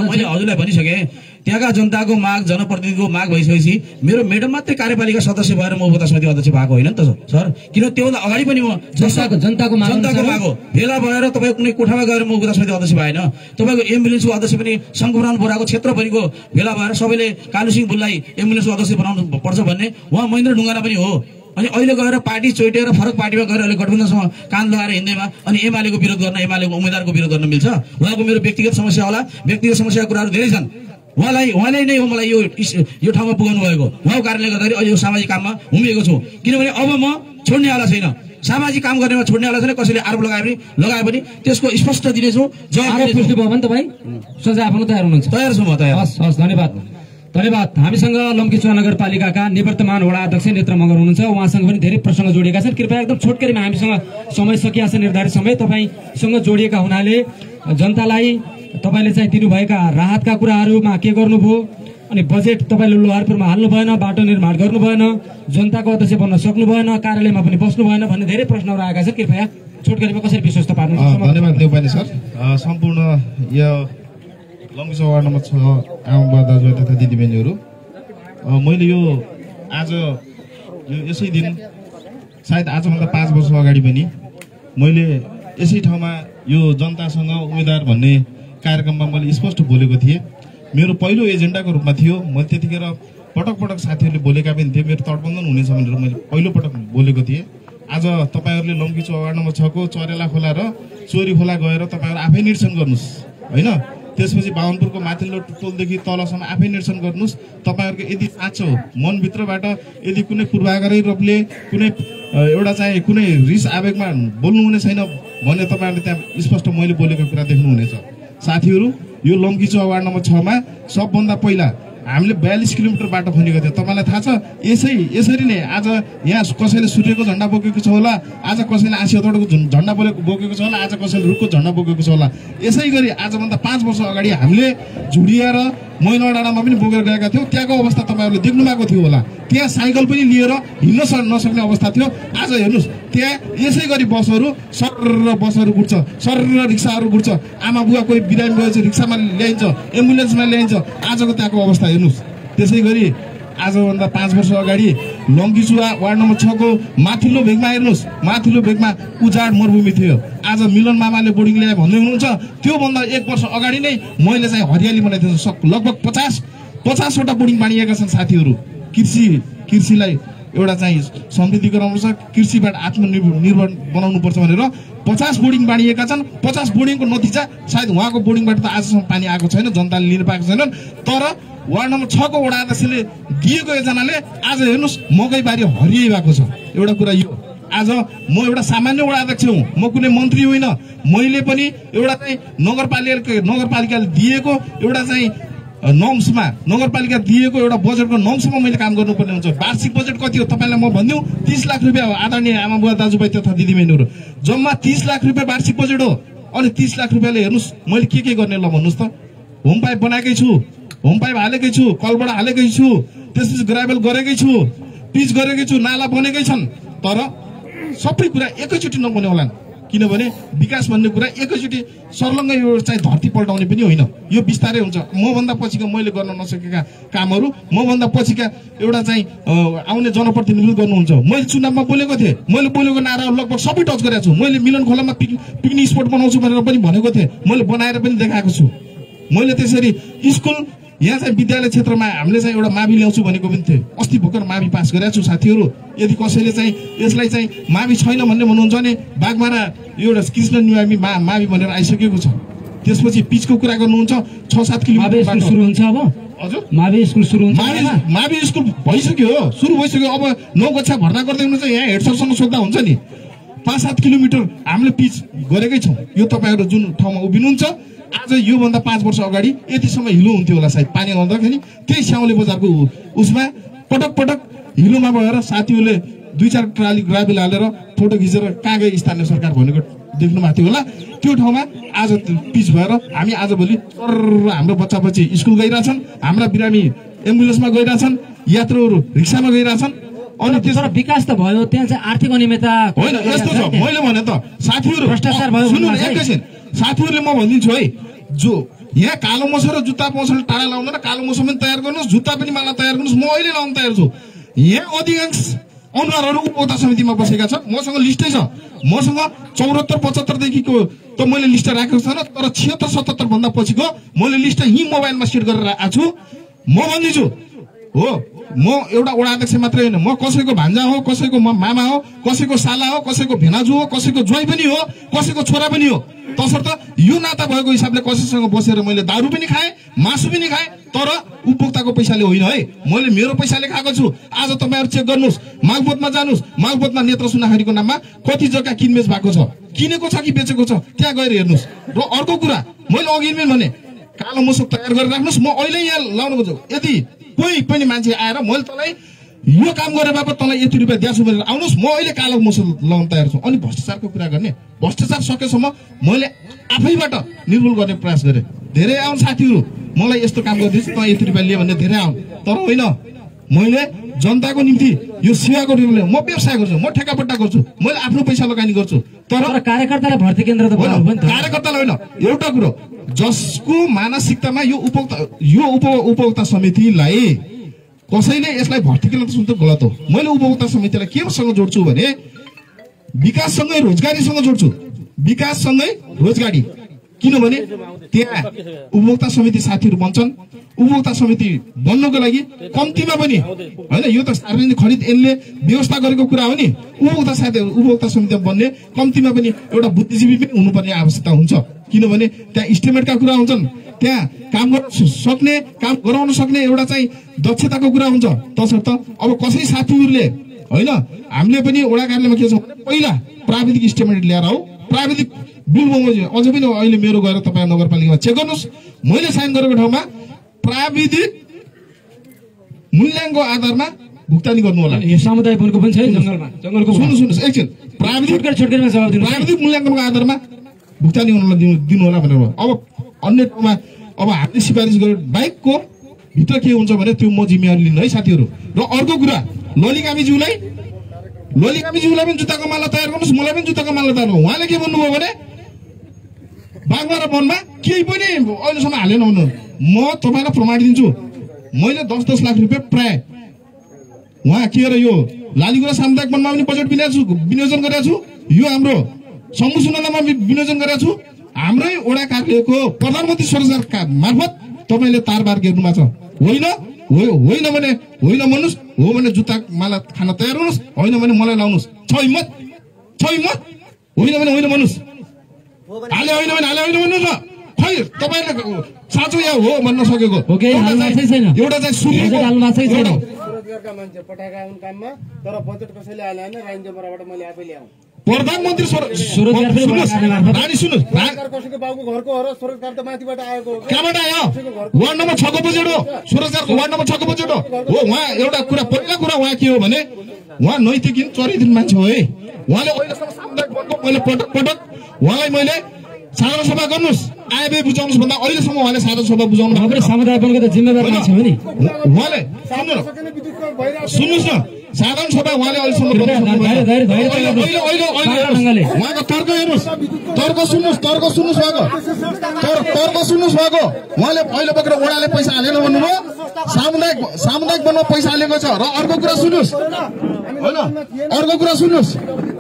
S5: मैले हजुरलाई भनिसकेँ, त्यहाँका जनताको माग, जनप्रतिनिधिको माग भइसकेपछि मेरो मेडम मात्रै कार्यपालिका सदस्य भएर म उपभोक्ता समितिको अध्यक्ष भएको होइन नि त सर। किन त्योभन्दा अगाडि पनि म
S10: जनताको
S5: माग हो, भेला भएर तपाईँ कुनै कोठामा गएर म उपभोक्ता समितिको अध्यक्ष भएन। तपाईँको एम्बुलेन्सको अध्यक्ष पनि शङ्कुराम बोराको क्षेत्रभरिको भेला भएर सबैले कालुसिंह बुललाई एम्बुलेन्सको अध्यक्ष बनाउनु पर्छ भन्ने उहाँ महेन्द्र ढुङ्गाना पनि हो। अनि अहिले गएर पार्टी चोइटेर फरक पार्टीमा गएर अहिले गठबन्धनसँग कान लगाएर हिँड्दैमा अनि एमालेको विरोध गर्न, एमालेको उम्मेदवारको विरोध गर्न मिल्छ? उहाँको मेरो व्यक्तिगत समस्या होला, व्यक्तिगत समस्याको कुराहरू धेरै छन्। उहाँले नै हो मलाई यो ठाउँमा पुगाउनु भएको। उहाँको कारणले गर्दाखेरि अहिले यो सामाजिक काममा हुमिएको छु, किनभने अब म छोड्नेवाला छैन, सामाजिक काम गर्नेमा छोड्नेवाला छैन। कसैले आरोप लगाए पनि त्यसको स्पष्ट दिनेछु।
S10: पुष्टि भयो भने तपाईँ सजाय आफ्नो तयार हुनुहुन्छ?
S5: तयार छु म, तयार।
S10: हस्, धन्यवाद। हामीसँग लम्कीचुवा नगरपालिकाका निवर्तमान वडा अध्यक्ष नेत्र मगर हुनुहुन्छ, उहाँसँग पनि धेरै प्रसङ्ग जोडिएका छन्। कृपया एकदम छोटकरीमा, हामीसँग समय सकिया छ, निर्धारित समय तपाईँसँग जोडिएका हुनाले जनतालाई तपाईँले चाहिँ दिनुभएका राहतका कुराहरूमा के गर्नुभयो, अनि बजेट तपाईँले लोहारपुरमा हाल्नु भएन, बाटो निर्माण गर्नु भएन, जनताको अध्यक्ष बन्न सक्नु भएन, कार्यालयमा पनि बस्नु भएन भन्ने धेरै प्रश्नहरू आएका छन्। कृपया छोटकरीमा कसरी विश्वस्त पार्नुहुन्छ?
S2: धन्यवाद देवपानी सर। सम्पूर्ण यो लम्कीचुवा वार्ड नम्बर 6 आमा दाजुभाइ तथा दिदीबहिनीहरू, मैले यो आज यसै दिन सायद आजभन्दा 5 वर्ष अगाडि पनि मैले यसै ठाउँमा यो जनतासँग उम्मेदवार भन्ने कार्यक्रममा मैले स्पष्ट बोलेको थिएँ। मेरो पहिलो एजेन्डाको रूपमा थियो। मैले त्यतिखेर पटक पटक साथीहरूले बोलेका पनि थिए, मेरो तटबन्धन हुनेछ भनेर मैले पहिलो पटक बोलेको थिएँ। आज तपाईँहरूले लम्कीचुवा वार्ड नम्बर 6 को चरेला खोला र चोरी खोला गएर तपाईँहरू आफै निरीक्षण गर्नुहोस् होइन। त्यसपछि बाहुनपुरको माथिल्लो टोलदेखि तलसम्म आफै निरीक्षण गर्नुहोस्। तपाईँहरूको यदि साँचो मनभित्रबाट यदि कुनै पूर्वाग्रही रूपले कुनै एउटा चाहिँ कुनै रिस आवेगमा बोल्नुहुने छैन भने तपाईँहरूले त्यहाँ स्पष्ट मैले बोलेको कुरा देख्नुहुनेछ। साथीहरू, यो लम्कीचौवा वार्ड नम्बर 6 मा सबभन्दा पहिला हामीले 42 किलोमिटर बाटो खनेको थियो। तपाईँलाई थाहा छ, यसरी नै आज यहाँ कसैले सूर्यको झन्डा बोकेको छ होला, आज कसैले आँसी हतौडाको झन्डा बोकेको छ होला, आज कसैले रुखको झन्डा बोकेको छ होला। यसै गरी आजभन्दा 5 वर्ष अगाडि हामीले झुडिया र मैना डाँडामा पनि बोकेर गएका थियौँ। त्यहाँको अवस्था तपाईँहरूले देख्नु भएको थियो होला। त्यहाँ साइकल पनि लिएर हिँड्न नसक्ने अवस्था थियो। आज हेर्नुहोस्, त्यहाँ यसै गरी बसहरू गुड्छ, रिक्साहरू गुड्छ। आमा बुवा कोही बिरामी भएछ रिक्सामा ल्याइन्छ, एम्बुलेन्समा ल्याइन्छ। आजको त्यहाँको अवस्था हेर्नुहोस्। त्यसै गरी आजभन्दा 5 वर्ष अगाडि लम्कीचौवा वार्ड नम्बर 6 को माथिल्लो भेगमा हेर्नुहोस्, माथिल्लो भेगमा उजाड मरुभूमि थियो। आज मिलन मामाले बोर्डिङ ल्याए भन्दै हुनुहुन्छ। त्योभन्दा 1 वर्ष अगाडि नै मैले चाहिँ हरियाली बनाइदिएको छु। लगभग 50वटा बोर्डिङ बाँडिएका छन् साथीहरू। कृषिलाई एउटा चाहिँ समृद्धि गराउनु छ, कृषिबाट आत्मनिर्भर बनाउनु पर्छ भनेर 50 बोर्डिङ बाँडिएका छन्। 50 बोर्डिङको नतिजा सायद उहाँको बोर्डिङबाट त आजसम्म पानी आएको छैन, जनताले लिन पाएको छैनन्। तर वार्ड नम्बर 6 को वडा अध्यक्षले दिएको योजनाले आज हेर्नुहोस् मकै बारी हरियै भएको छ। एउटा कुरा यो, आज म एउटा सामान्य वडा अध्यक्ष हुँ, म कुनै मन्त्री होइन। मैले पनि एउटा चाहिँ नगरपालिकाले दिएको एउटा चाहिँ नर्म्समा, नगरपालिका दिएको एउटा बजेटको नर्म्समा मैले काम गर्नुपर्ने हुन्छ। वार्षिक बजेट कति हो तपाईँलाई म भनिदिउँ, 30 लाख रुपियाँ हो। आदरणीय आमा बुवा दाजुभाइ तथा दिदीबहिनीहरू, जम्मा 30 लाख रुपियाँ वार्षिक बजेट हो। अनि 30 लाख रुपियाँले हेर्नुहोस् मैले के गर्ने ल भन्नुहोस् त। होम पाइप बनाएकै छु, होम पाइप हालेकै छु, कलबाट हालेकै छु, त्यसपछि ग्राभेल गरेकै छु, पिच गरेकै छु, नाला बनेकै छन्। तर सबै कुरा एकैचोटि नबने होला, किनभने विकास भन्ने कुरा एकैचोटि सर्लङ्गै यो चाहिँ धरती पल्टाउने पनि होइन। यो बिस्तारै हुन्छ। मभन्दा पछिका मैले गर्न नसकेका कामहरू मभन्दा पछिका एउटा चाहिँ आउने जनप्रतिनिधिले गर्नुहुन्छ। मैले चुनावमा बोलेको थिएँ, मैले बोलेको नारा लगभग सबै टच गरेको छु। मैले मिलन खोलामा पिकनिक स्पोट बनाउँछु भनेर पनि भनेको थिएँ, मैले बनाएर पनि देखाएको छु। मैले त्यसरी स्कुल यहाँ चाहिँ विद्यालय क्षेत्रमा हामीले चाहिँ एउटा मावि ल्याउँछु भनेको पनि थिएँ। अस्ति भर्खर मावि पास गरेको छु साथीहरू। यदि कसैले चाहिँ यसलाई चाहिँ मावि छैन भन्ने भन्नुहुन्छ भने बागमारा एउटा कृष्ण निवामी मावि भनेर आइसकेको छ। त्यसपछि पिचको कुरा गर्नुहुन्छ, 6-7 किलोमिटर
S13: सुरु हुन्छ। अब
S2: हजुर
S13: मावि स्कुल सुरु हुन्छ,
S2: मावि स्कुल भइसक्यो, सुरु भइसक्यो। अब 9 कक्षा भर्ना गर्दै हुनुहुन्छ, यहाँ हेड सरसँग सोद्धा हुन्छ नि। 5-7 किलोमिटर हामीले पिच गरेकै छौँ। यो तपाईँहरू जुन ठाउँमा उभिनुहुन्छ, आज योभन्दा 5 वर्ष अगाडि यतिसम्म हिलो हुन्थ्यो होला सायद। पानी आउँदाखेरि त्यही स्याउले बजारको उसमा पटक हिलोमा गएर साथीहरूले 2-4 ट्राली ग्राभेल हालेर फोटो खिचेर कहाँ गए स्थानीय सरकार भनेको देख्नु भएको थियो होला। त्यो ठाउँमा आज पिच भएर हामी आजभोलि हाम्रो बच्चा-बच्ची स्कुल गइरहेछन्, हाम्रा बिरामी एम्बुलेन्समा गइरहेछन्, यात्रुहरू रिक्सामा गइरहेछन्। अनि त्यसो
S10: विकास त भयो, त्यहाँ चाहिँ आर्थिक अनियमितता
S2: होइन। यस्तो छ, मैले भने त साथीहरू
S10: भ्रष्टाचार भयो।
S2: सुन्नु एकैछिन साथीहरूले, म भनिदिन्छु है, जो यहाँ कालो मोसो र जुत्ता पाउँछन् टाढा लाउनु र कालो मोसो पनि तयार गर्नुहोस्, जुत्ता पनि माला तयार गर्नुहोस्। म अहिले लाउन तयार छु। यहाँ अधिकांश अनुहारहरू उपभोक्ता समितिमा बसेका छन्। मसँग लिस्टै छ। मसँग 74-75 देखिको त मैले लिस्ट राखेको छैन, तर 76-77 भन्दा पछिको मैले लिस्ट यहीँ मोबाइलमा सेट गरेर आएको छु। म भनिदिन्छु हो, म एउटा वडा अध्यक्ष मात्रै होइन, म कसैको भान्जा हो, कसैको मामा हो, कसैको साला हो, कसैको भेनाजु हो, कसैको ज्वाइँ पनि हो, कसैको छोरा पनि हो। तसर्थ यो नाता भएको हिसाबले कसैसँग बसेर मैले दारू पनि खाएँ, मासु पनि खाएँ, तर उपभोक्ताको पैसाले होइन है। मैले मेरो पैसाले खाएको छु। आज तपाईँहरू चेक गर्नुहोस्, मालपोतमा जानुहोस्, मालपोतमा नेत्र सुनाखरीको नाममा कति जग्गा किनबेच भएको छ, किनेको छ कि बेचेको छ, त्यहाँ गएर हेर्नुहोस्। र अर्को कुरा मैले अघि पनि भने, कालो मोसो तयार गरेर राख्नुहोस्। म अहिले यहाँ लाउनु खोज्छु, यदि कोही पनि मान्छे आएर मैले तँलाई यो काम गरे बापत तँलाई यति रुपियाँ दिन्छु भनेर आउनुहोस्, म अहिले कालो मोसो लाउन तयार छु। अनि भ्रष्टाचारको कुरा गर्ने, भ्रष्टाचार सकेसम्म मैले आफैबाट निर्मूल गर्ने प्रयास गरेँ। धेरै आउन् साथीहरू, मलाई यस्तो काम गरिदिन्छु, तँ यति रुपियाँ लिए भन्ने धेरै आउन्। तर होइन, मैले जनताको निम्ति यो सेवाको निम्ति म व्यवसाय गर्छु, म ठेकापट्टा गर्छु, मैले आफ्नो पैसा लगानी गर्छु। तर
S10: कार्यकर्तालाई भर्ती केन्द्र त
S2: कार्यकर्तालाई होइन। एउटा कुरो, जसको मानसिकतामा यो उपभोक्ता समितिलाई कसैले यसलाई भर्ती केन्द्र सुन्नु गलत हो। मैले उपभोक्ता समितिलाई केसँग जोड्छु भने विकाससँगै रोजगारीसँग जोड्छु। विकाससँगै रोजगारी, किनभने त्यहाँ उपभोक्ता समिति साथीहरू बन्छन्। उपभोक्ता समिति बन्नको लागि कम्तीमा पनि होइन, यो त सार्वजनिक खरिद ऐनले व्यवस्था गरेको कुरा हो नि। उपभोक्ता समिति बन्ने कम्तीमा पनि एउटा बुद्धिजीवी पनि हुनुपर्ने आवश्यकता हुन्छ, किनभने त्यहाँ इस्टिमेटका कुरा हुन्छन्, त्यहाँ काम गर्न सक्ने, काम गराउन सक्ने एउटा चाहिँ दक्षताको कुरा हुन्छ। तसर्थ अब कसै साथीहरूले होइन, हामीले पनि वडा कार्यालयमा के छ भने पहिला प्राविधिक इस्टिमेट ल्याएर हो, प्राविधिक बिल बमोजिम अझ पनि अहिले मेरो गएर तपाईँ नगरपालिकामा चेक गर्नुहोस्, मैले साइन गरेको ठाउँमा प्राविधिक मूल्याङ्कको आधारमा भुक्तानी गर्नु होला।
S10: यो सामुदायिक वनको पनि छ जंगलको
S2: सुन्नुहोस् एकछिन, प्राविधिक मूल्याङ्कनको आधारमा भुक्तानी दिनु होला भनेर। अब अन्य ठाउँमा अब हामीले सिफारिस गरेर बाइकको भित्र के हुन्छ भने त्यो म जिम्मेवारी लिन्न है साथीहरू। र अर्को कुरा, ललिकामीज्यूलाई पनि जुत्ताको माला तयार गर्नुहोस्, मलाई पनि जुत्ताको माला तयार गर्नु। उहाँले के भन्नुभयो भने बागमारा वनमा केही पनि अहिलेसम्म हालेन भन्नु। म तपाईँलाई प्रमाण दिन्छु, मैले 10-10 लाख रुपियाँ प्राय उहाँ के अरे यो लालीगुडा सामुदायिक वनमा पनि बजेट विनियोजन गरेको छु, यो हाम्रो शम्भु सुनालामा विनियोजन गरेको छु। हाम्रै वडा कार्यालयको प्रधानमन्त्री स्वरोजगार मार्फत तपाईँले तारबार गेर्नुमा छ। होइन भने होइन भन्नुहोस्, हो भने जुत्ता माला खान तयार हुनुहोस्, होइन भने मलाई लाउनुहोस्। छ हिम्मत, होइन भने होइन भन्नुहोस्, हाले होइन भने हाले होइन भन्नुहोस् न। खै तपाईँले साँचो या हो भन्न सकेको एउटा चाहिँ
S20: मान्छे पठाएका हुन् काममा, तर बजेट कसैले हालेन, राइन्जोबाट मैले आफै ल्याउँ।
S2: प्रधानमन्त्री कसैको बाबुको घरको हो र स्वरोजगार त माथिबाट आएको हो। कहाँबाट आयो? वार्ड नम्बर 6 को बजेट हो, स्वरोजगारको वार्ड नम्बर 6 को बजेट हो। उहाँ एउटा कुरा, पहिला कुरा उहाँ के हो भने उहाँ नैतिक चरित्र मान्छे हो है। उहाँले अहिलेसम्म सामुदायिक वनको मैले पटक उहाँलाई मैले साधारण सभा गर्नुहोस्, आए बुझाउनुहोस् भन्दा अहिलेसम्म उहाँले साधारण सभा बुझाउनु भएको
S10: सामुदायिक वनको त जिम्मेवार मान्छे हो नि
S2: उहाँले। सुन्नुहोस् न, साधारण सभा उहाँले अहिलेसम्म उहाँको तर्क हेर्नुहोस्, तर्क सुन्नुहोस् उहाँको उहाँले अहिले बोकेर वडाले पैसा हालेन भन्नुभयो, सामुदायिक वनमा पैसा हालेको छ। र अर्को कुरा सुन्नुहोस्, होइन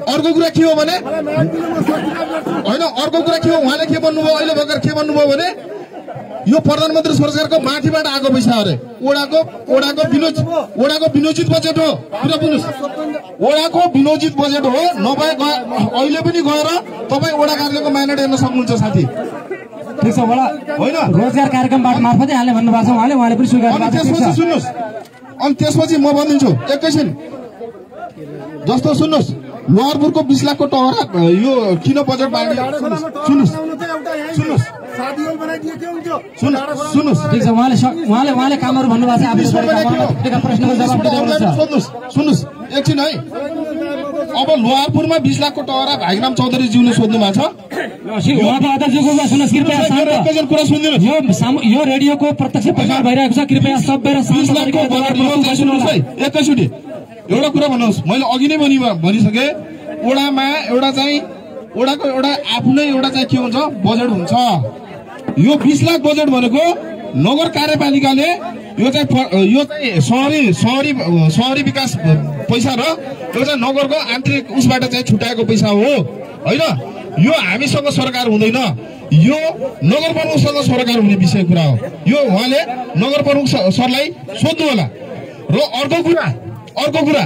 S2: अर्को कुरा के हो भने होइन, अर्को कुरा के हो उहाँले के भन्नुभयो, अहिले भर्खर के भन्नुभयो भने यो प्रधानमन्त्री स्वरोजगारको माथिबाट आएको पैसा अरे वडाको विनियोजित बजेट हो। कुरा बुझ्नुहोस्, वडाको विनियोजित बजेट हो। नभए अहिले पनि गएर तपाईँ वडा कार्यालयको म्यानेट हेर्न सक्नुहुन्छ साथी।
S10: ठिक छ वडा होइन, रोजगार कार्यक्रमबाट मार्फतै हाल्ने भन्नुभएको छ उहाँले पनि स्वीकार गरेको छ।
S2: त्यसपछि सुन्नुहोस्, अनि त्यसपछि म भनिदिन्छु एकैछिन। जस्तो सुन्नुहोस्, लोहारपुरको 20 लाखको टहरा यो किन बजेट बाँड्यो? सुन्नुहोस्
S10: ठिक छ, उहाँले कामहरू भन्नुभएको छ, आफ्नो प्रश्नको जवाब दिनुहुन्छ।
S2: सुन्नुहोस् एकछिन है। अब लोहारपुरमा 20 लाखको टहरा भाइराम चौधरीज्यूले सोध्नु भएको छ।
S10: यो रेडियोको प्रत्यक्ष प्रसार भइरहेको छ, कृपया सबै
S2: एकैचोटि एउटा कुरा भन्नुहोस्। मैले अघि नै भनिसकेँ, वडामा एउटा चाहिँ वडाको एउटा आफ्नै एउटा चाहिँ के हुन्छ बजेट हुन्छ। यो 20 लाख बजेट भनेको नगर कार्यपालिकाले यो चाहिँ शहरी विकास पैसा र यो चाहिँ नगरको आन्तरिक उसबाट चाहिँ छुट्याएको पैसा हो होइन। यो हामीसँग सरकार हुँदैन, यो नगर प्रमुखसँग सरकार हुने विषय कुरा हो। यो उहाँले नगर प्रमुख सरलाई सोध्नु होला। र अर्को कुरा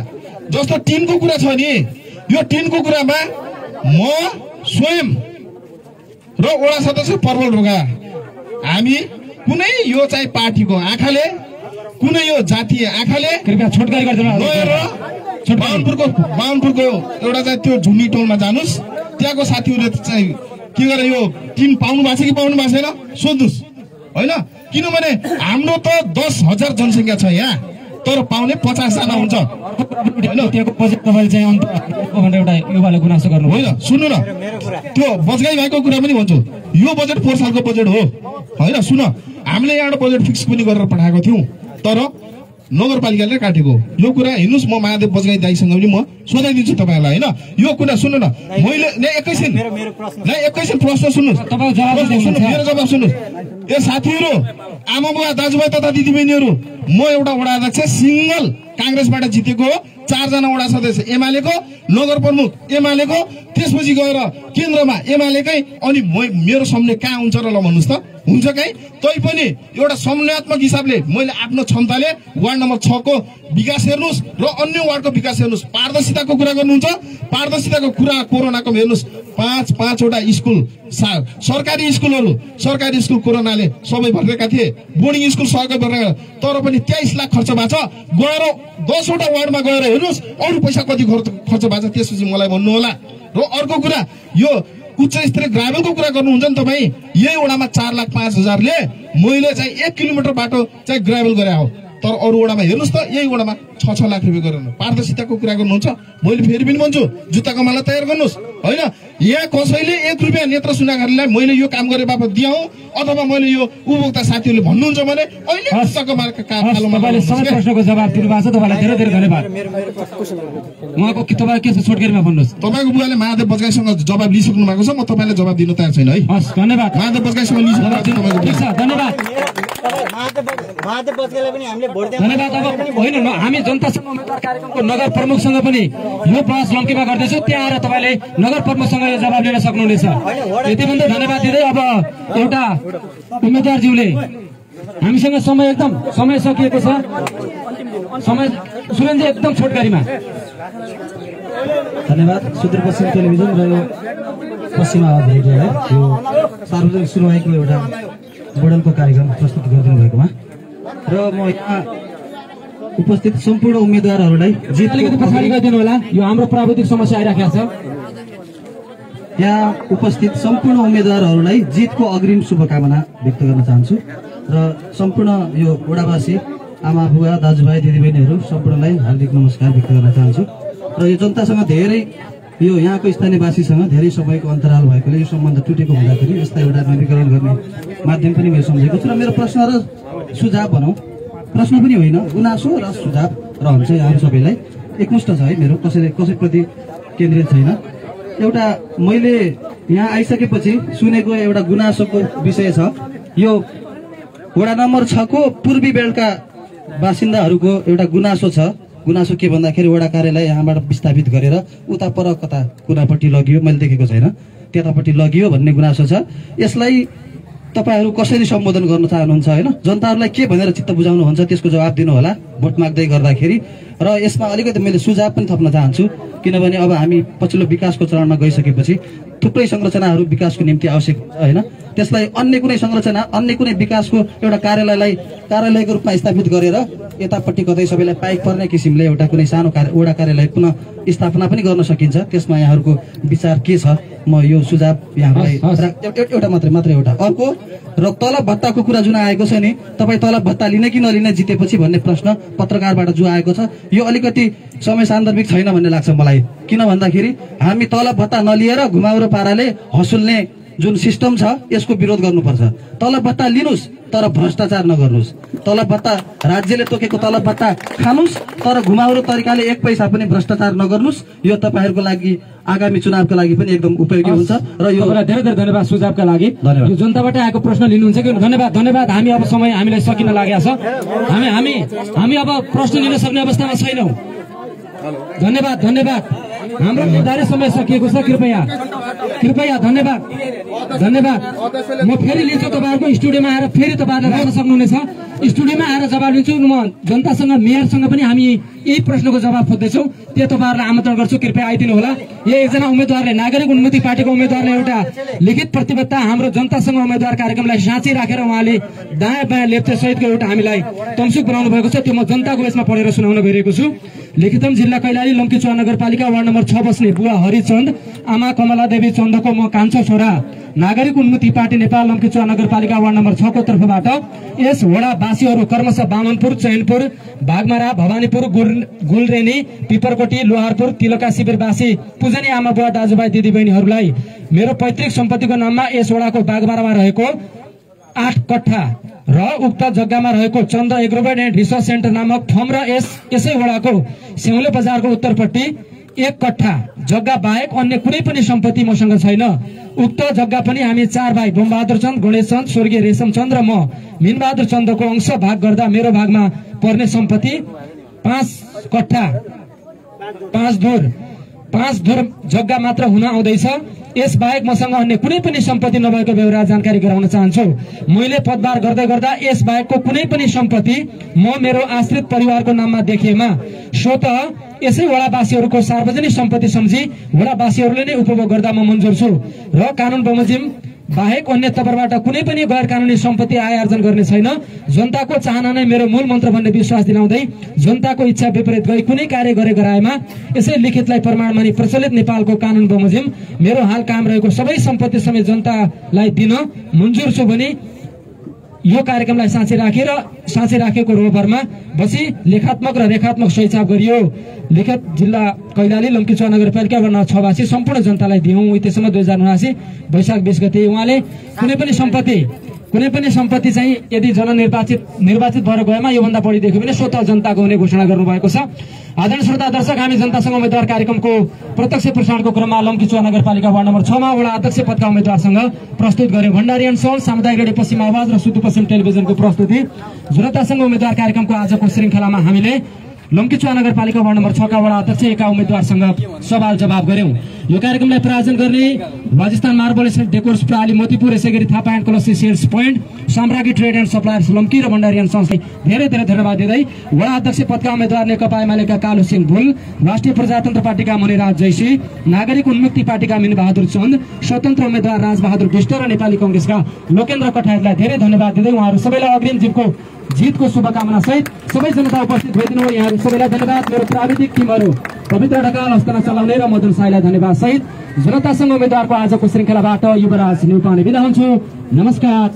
S2: जस्तो टिनको कुरा छ नि, यो टिनको कुरामा म स्वयं र वडा सदस्य प्रबल ढोका हामी कुनै यो चाहिँ पार्टीको आँखाले, कुनै यो जातीय आँखाले
S10: छोटकरी
S2: बाहुनपुरको एउटा चाहिँ त्यो झुन्डी टोलमा जानुहोस्, त्यहाँको साथीहरूले चाहिँ के गरे यो टिन पाउनु भएको छ कि पाउनु भएको छैन सोध्नुहोस् होइन। किनभने हाम्रो त 10,000 जनसङ्ख्या छ यहाँ, तर पाउने 50 जना हुन्छ होइन।
S10: त्यहाँको बजेट तपाईँले चाहिँ भनेर एउटा युवाले गुनासो गर्नु
S2: होइन। सुन्नु न, त्यो बजगाई भाइको कुरा पनि भन्छु, यो बजेट 4 सालको बजेट हो होइन। सुन, हामीले यहाँबाट बजेट फिक्स पनि गरेर पठाएको थियौँ, तर नगरपालिकाले काटेको यो कुरा। हेर्नुहोस्, म महादेव बजगाई दाइसँग पनि म सोधाइदिन्छु तपाईँहरूलाई होइन। यो कुरा सुन्नु न, मैले एकैछिन प्रश्न सुन्नुहोस्, मेरो जवाब सुन्नुहोस्। ए साथीहरू, आमा बुवा दाजुभाइ तथा दिदीबहिनीहरू, म एउटा वडा अध्यक्ष सिङ्गल काङ्ग्रेसबाट जितेको 4 जना वडा सदस्य एमालेको, नगर प्रमुख एमालेको, त्यसपछि गएर केन्द्रमा एमालेकै, अनि मेरो सामने कहाँ हुन्छ र ल भन्नुस् त? हुन्छ कहीँ? तैपनि एउटा समन्वयात्मक हिसाबले मैले आफ्नो क्षमताले वार्ड नम्बर 6 को विकास हेर्नुस् र अन्य वार्डको विकास हेर्नुस्। पारदर्शिताको कुरा गर्नुहुन्छ, पारदर्शिताको कुरा कोरोनाको हेर्नुस्। 5-5वटा स्कुल, सरकारी स्कुल कोरोनाले सबै भरेका थिए, बोर्डिङ स्कुल सहकै भरेका, तर पनि 23 लाख खर्च भएको छ। गएर 10वटा वार्डमा गएर हेर्नुस् अरू पैसा कति खर्च भएको छ, त्यसपछि मलाई भन्नु होला। र अर्को कुरा, यो उच्च स्तरीय ग्राभेलको कुरा गर्नुहुन्छ नि तपाईँ, यही वडामा 4,05,000ले मैले चाहिँ 1 किलोमिटर बाटो चाहिँ ग्राभेल गरे हो, तर अरू वडामा हेर्नुस् त यही वडामा 6-6 लाख रुपियाँ गरेर। पारदर्शिताको कुरा गर्नुहुन्छ, मैले फेरि पनि भन्छु जुत्ताको माला तयार गर्नुहोस् होइन। यहाँ कसैले 1 रुपियाँ नेत्र सुनाघारीलाई मैले यो काम गरे बापत दिउँ अथवा मैले यो उपभोक्ता साथीहरूले भन्नुहुन्छ भने अहिले जुत्ताको
S10: तपाईँले सबै प्रश्नको जवाब दिनुभएको छ। तपाईँलाई धेरै धेरै धन्यवाद। उहाँको तपाईँ के छ छोटकरीमा भन्नुहोस्।
S2: तपाईँको बुवाले महादेव बजगाईसँग जवाब लिइसक्नु भएको छ, म तपाईँलाई जवाब दिन तयार छैन है।
S10: हस् धन्यवाद।
S2: महादेव बजगाईसँग लिइसक्नु
S10: धन्यवाद। धन्यवाद। अब होइन, हामी जनतासँग उम्मेदवार कार्यक्रमको नगर प्रमुखसँग पनि यो प्रयास लम्कीमा गर्दैछौँ, त्यहाँ आएर तपाईँले नगर प्रमुखसँग यो जवाब लिन सक्नुहुनेछ। यति भन्दै धन्यवाद दिँदै अब एउटा उम्मेदवारज्यूले हामीसँग समय सकिएको छ, समय सुरेनजी एकदम छोटकरीमा।
S9: धन्यवाद। सुदूरपश्चिम टेलिभिजन र यो पश्चिम आवाज रेडियोलाई यो सार्वजनिक सुनवाईको एउटा मोडलको कार्यक्रम प्रस्तुत गरिदिनु भएकोमा र म यहाँ उपस्थित सम्पूर्ण उम्मेदवारहरूलाई
S10: अलिकति पछाडि गरिदिनु होला, यो हाम्रो प्राविधिक समस्या आइराखेको छ।
S9: यहाँ उपस्थित सम्पूर्ण उम्मेदवारहरूलाई जितको अग्रिम शुभकामना व्यक्त गर्न चाहन्छु र सम्पूर्ण यो वडावासी आमा बुवा दाजुभाइ दिदीबहिनीहरू सम्पूर्णलाई हार्दिक नमस्कार व्यक्त गर्न चाहन्छु। र यो जनतासँग धेरै यो यहाँको स्थानीयवासीसँग धेरै समयको अन्तराल भएकोले यो सम्बन्ध टुटेको हुँदाखेरि यसलाई एउटा नवीकरण गर्ने माध्यम पनि मैले सम्झेको छु। र मेरो प्रश्न र सुझाव भनौँ, प्रश्न पनि होइन, गुनासो र सुझाव रहन्छ यहाँ सबैलाई। एकमुष्ट छ है, मेरो कसैप्रति केन्द्रित छैन। एउटा मैले यहाँ आइसकेपछि सुनेको एउटा गुनासोको विषय छ। यो वडा नम्बर 6 को पूर्वी बेल्टका बासिन्दाहरूको एउटा गुनासो छ। गुनासो के भन्दाखेरि वडा कार्यालय यहाँबाट विस्थापित गरेर उता पर कता कुनापट्टि लगियो, मैले देखेको छैन, त्यतापट्टि लगियो भन्ने गुनासो छ। यसलाई तपाईहरू कसरी सम्बोधन गर्न चाहनुहुन्छ होइन? जनताहरूलाई के भनेर चित्त बुझाउनुहुन्छ त्यसको जवाब दिनु होला भोट माग्दै गर्दाखेरि। र यसमा अलिकति मैले सुझाव पनि थप्न चाहन्छु, किनभने अब हामी पछिल्लो विकासको चरणमा गइसकेपछि थुप्रै संरचनाहरू विकासको निम्ति आवश्यक होइन। त्यसलाई अन्य कुनै संरचना, अन्य कुनै विकासको एउटा कार्यालयको रूपमा स्थापित गरेर यतापट्टि कतै सबैलाई पाइक पर्ने किसिमले एउटा कुनै सानो वडा कार्यालय पुनः स्थापना पनि गर्न सकिन्छ। त्यसमा यहाँहरूको विचार के छ? म यो सुझाव यहाँलाई एउटा मात्रै एउटा। अर्को र तलब भत्ताको कुरा जुन आएको छ नि, तपाईँ तलब भत्ता लिने कि नलिने जितेपछि भन्ने प्रश्न पत्रकारबाट जो आएको छ, यो अलिकति समय सान्दर्भिक छैन भन्ने लाग्छ मलाई। किन भन्दाखेरि हामी तलब भत्ता नलिएर घुमाउरो पाराले हसुल्ने जुन सिस्टम छ यसको विरोध गर्नुपर्छ। तलब भत्ता लिनुस् तर भ्रष्टाचार नगर्नुस्। तलब भत्ता राज्यले तोकेको तलब भत्ता खानुस् तर घुमाउरो तरिकाले एक पैसा पनि भ्रष्टाचार नगर्नुस्। यो तपाईहरुको लागि आगामी चुनावको लागि पनि एकदम उपयोगी हुन्छ। र यो
S10: धेरै धेरै धन्यवाद सुझावका लागि। यो जनताबाट आएको प्रश्न लिनुहुन्छ कि? धन्यवाद। हामी अब समय हामीलाई सकिन लागेको छ। हामी अब प्रश्न लिन सक्ने अवस्थामा छैनौं। धन्यवाद। हाम्रो निर्धारित समय सकिएको छ। कृपया धन्यवाद। म फेरि लिन्छु तपाईहरुको स्टुडियोमा आएर फेरि तपाईहरुले राख्न सक्नुहुनेछ। स्टुडियोमा आएर जवाब लिन्छु। म जनतासँग मेयरसँग पनि हामी यही प्रश्नको जवाब खोज्दैछौँ। त्यो तपाईहरुलाई आमन्त्रण गर्छु, कृपया आइदिनु होला। यो एकजना उम्मेदवारले नागरिक उन्मुक्ति पार्टीको उम्मेदवारले एउटा लिखित प्रतिबद्धता हाम्रो जनतासँग उम्मेदवार कार्यक्रमलाई साँची राखेर उहाँले दायाँ बायाँ लेप्चे सहितको एउटा हामीलाई तमसुक बनाउनु भएको छ। त्यो म जनताको यसमा पढेर सुनाउन गइरहेको छु। लिखितम जिल्ला कैलाली लम्कीचुवा नगरपालिका वार्ड नम्बर 6 बस्ने बुवा हरिचन्द, आमा कमला देवी चन्दको म कान्छो छोरा, नागरिक उन्मुक्ति पार्टी नेपाल लम्कीचुवा नगरपालिका वार्ड नम्बर 6 को तर्फबाट यस वडावासीहरू क्रमशः बामनपुर, चैनपुर, बागमारा, भवानीपुर, गुलरेनी, पिपरकोटी, लोहारपुर, तिलका शिविरवासी पूजनीय आमा बुवा दाजुभाइ दिदीबहिनीहरूलाई मेरो पैतृक सम्पत्तिको नाममा यस वडाको बागमारामा रहेको 8 कट्ठा र उक्त जग्गामा रहेको चन्द्र एग्रोवेट एन्ड रिसर्च सेन्टर नामक फर्म र यसै वडाको स्याउले बजारको उत्तरपट्टि 1 कट्ठा जग्गा बाहेक अन्य कुनै पनि सम्पत्ति मसँग छैन। उक्त जग्गा पनि हामी 4 भाइ बमबहादुर चन्द, गणेश चन्द, स्वर्गीय रेशम चन्द र म मिनबहादुर चन्दको अंश भाग गर्दा मेरो भागमा पर्ने सम्पत्ति 5 कट्ठा पाँच धुर जग्गा मात्र हुन आउँदैछ। यस बाहेक मसँग अन्य कुनै पनि सम्पत्ति नभएको व्यवहार जानकारी गराउन चाहन्छु। मैले पदभार गर्दै गर्दा यस बाहेकको कुनै पनि सम्पत्ति म मेरो आश्रित परिवारको नाममा देखिएमा स्वतः यसै वडावासीहरूको सार्वजनिक सम्पत्ति सम्झी वडावासीहरूले नै उपभोग गर्दा म मन्जुर छु र कानून बमोजिम बाहेक अन्य तर्फबाट कुनै पनि गैर कानूनी सम्पत्ति आय आर्जन गर्ने छैन। जनताको चाहना नै मेरो मूल मन्त्र भन्ने विश्वास दिलाउँदै जनताको इच्छा विपरीत गई कुनै कार्य गरे गराएमा यसै लिखितलाई प्रमाण मानि प्रचलित नेपालको कानून बमोजिम मेरो हाल काम रहेको सबै सम्पत्ति समेत जनतालाई दिन मन्जुर छु भने यो कार्यक्रमलाई साँचे राखेको रोभरमा बसी लेखात्मक र रेखात्मक सहीछाप गरियो। लिखित जिल्ला कैलाली लम्कीचुवा नगरपालिका वडा 6 वासी सम्पूर्ण जनतालाई दियौं। त्यसमा 2079 वैशाख 20 गते उहाँले कुनै पनि सम्पत्ति चाहिँ यदि निर्वाचित भएर गएमा योभन्दा बढी देख्यो भने स्वतः जनताको हुने घोषणा गर्नुभएको छ। आदरणीय श्रोता दर्शक, हामी जनतासँग उम्मेद्वार कार्यक्रमको प्रत्यक्ष प्रसारणको क्रममा लम्कीचुवा नगरपालिका वार्ड नम्बर 6 मा वडा अध्यक्ष पदका उम्मेद्वारसँग प्रस्तुत गर्यौं। भण्डारी एन्ड सन्स सामुदायिक रेडियो पश्चिम आवाज र सुदूरपश्चिम टेलिभिजनको प्रस्तुति जनतासँग उम्मेद्वार कार्यक्रमको आजको श्रृंखलामा हामीले लम्कीचुवा नगरपालिका वार्ड नम्बर 6 का वडा अध्यक्ष एका उम्मेद्वारसँग सवाल जवाब गर्यौं। यो कार्यक्रमलाई प्रायोजन गर्ने राजस्थान मार्बल एन्ड डेकोर्स प्राली मोतीपुर, यसैगरी Thapa and Kalsi sales point, Samragyi trade and suppliers Lamki र भण्डारी एन्ड सन्सलाई धेरै धेरै धन्यवाद दिँदै वडा अध्यक्ष पदका उम्मेद्वार नेकपा एमालेका कालु सिंह भुल, राष्ट्रिय प्रजातन्त्र पार्टीका मणिराज जैसी, नागरिक उन्मुक्ति पार्टीका मिन बहादुर चन्द, स्वतन्त्र उम्मेद्वार राजबहादुर विष्ट र नेपाली कांग्रेसका लोकेन्द्र कठायतलाई धेरै धन्यवाद दिँदै उहाँहरू सबैलाई अग्रिम जितको शुभकामना सहित सबै जनता उपस्थित भइदिनु भयो। यहाँहरू सबैलाई धन्यवाद। मेरो प्राविधिक टिमहरू पवित्र ढकाल हस्तना चलाउने र मदन साईलाई धन्यवाद सहित जनतासँग उम्मेद्वारको आजको श्रृंखलाबाट युवराज न्युपाने बिदा हुन्छु। नमस्कार।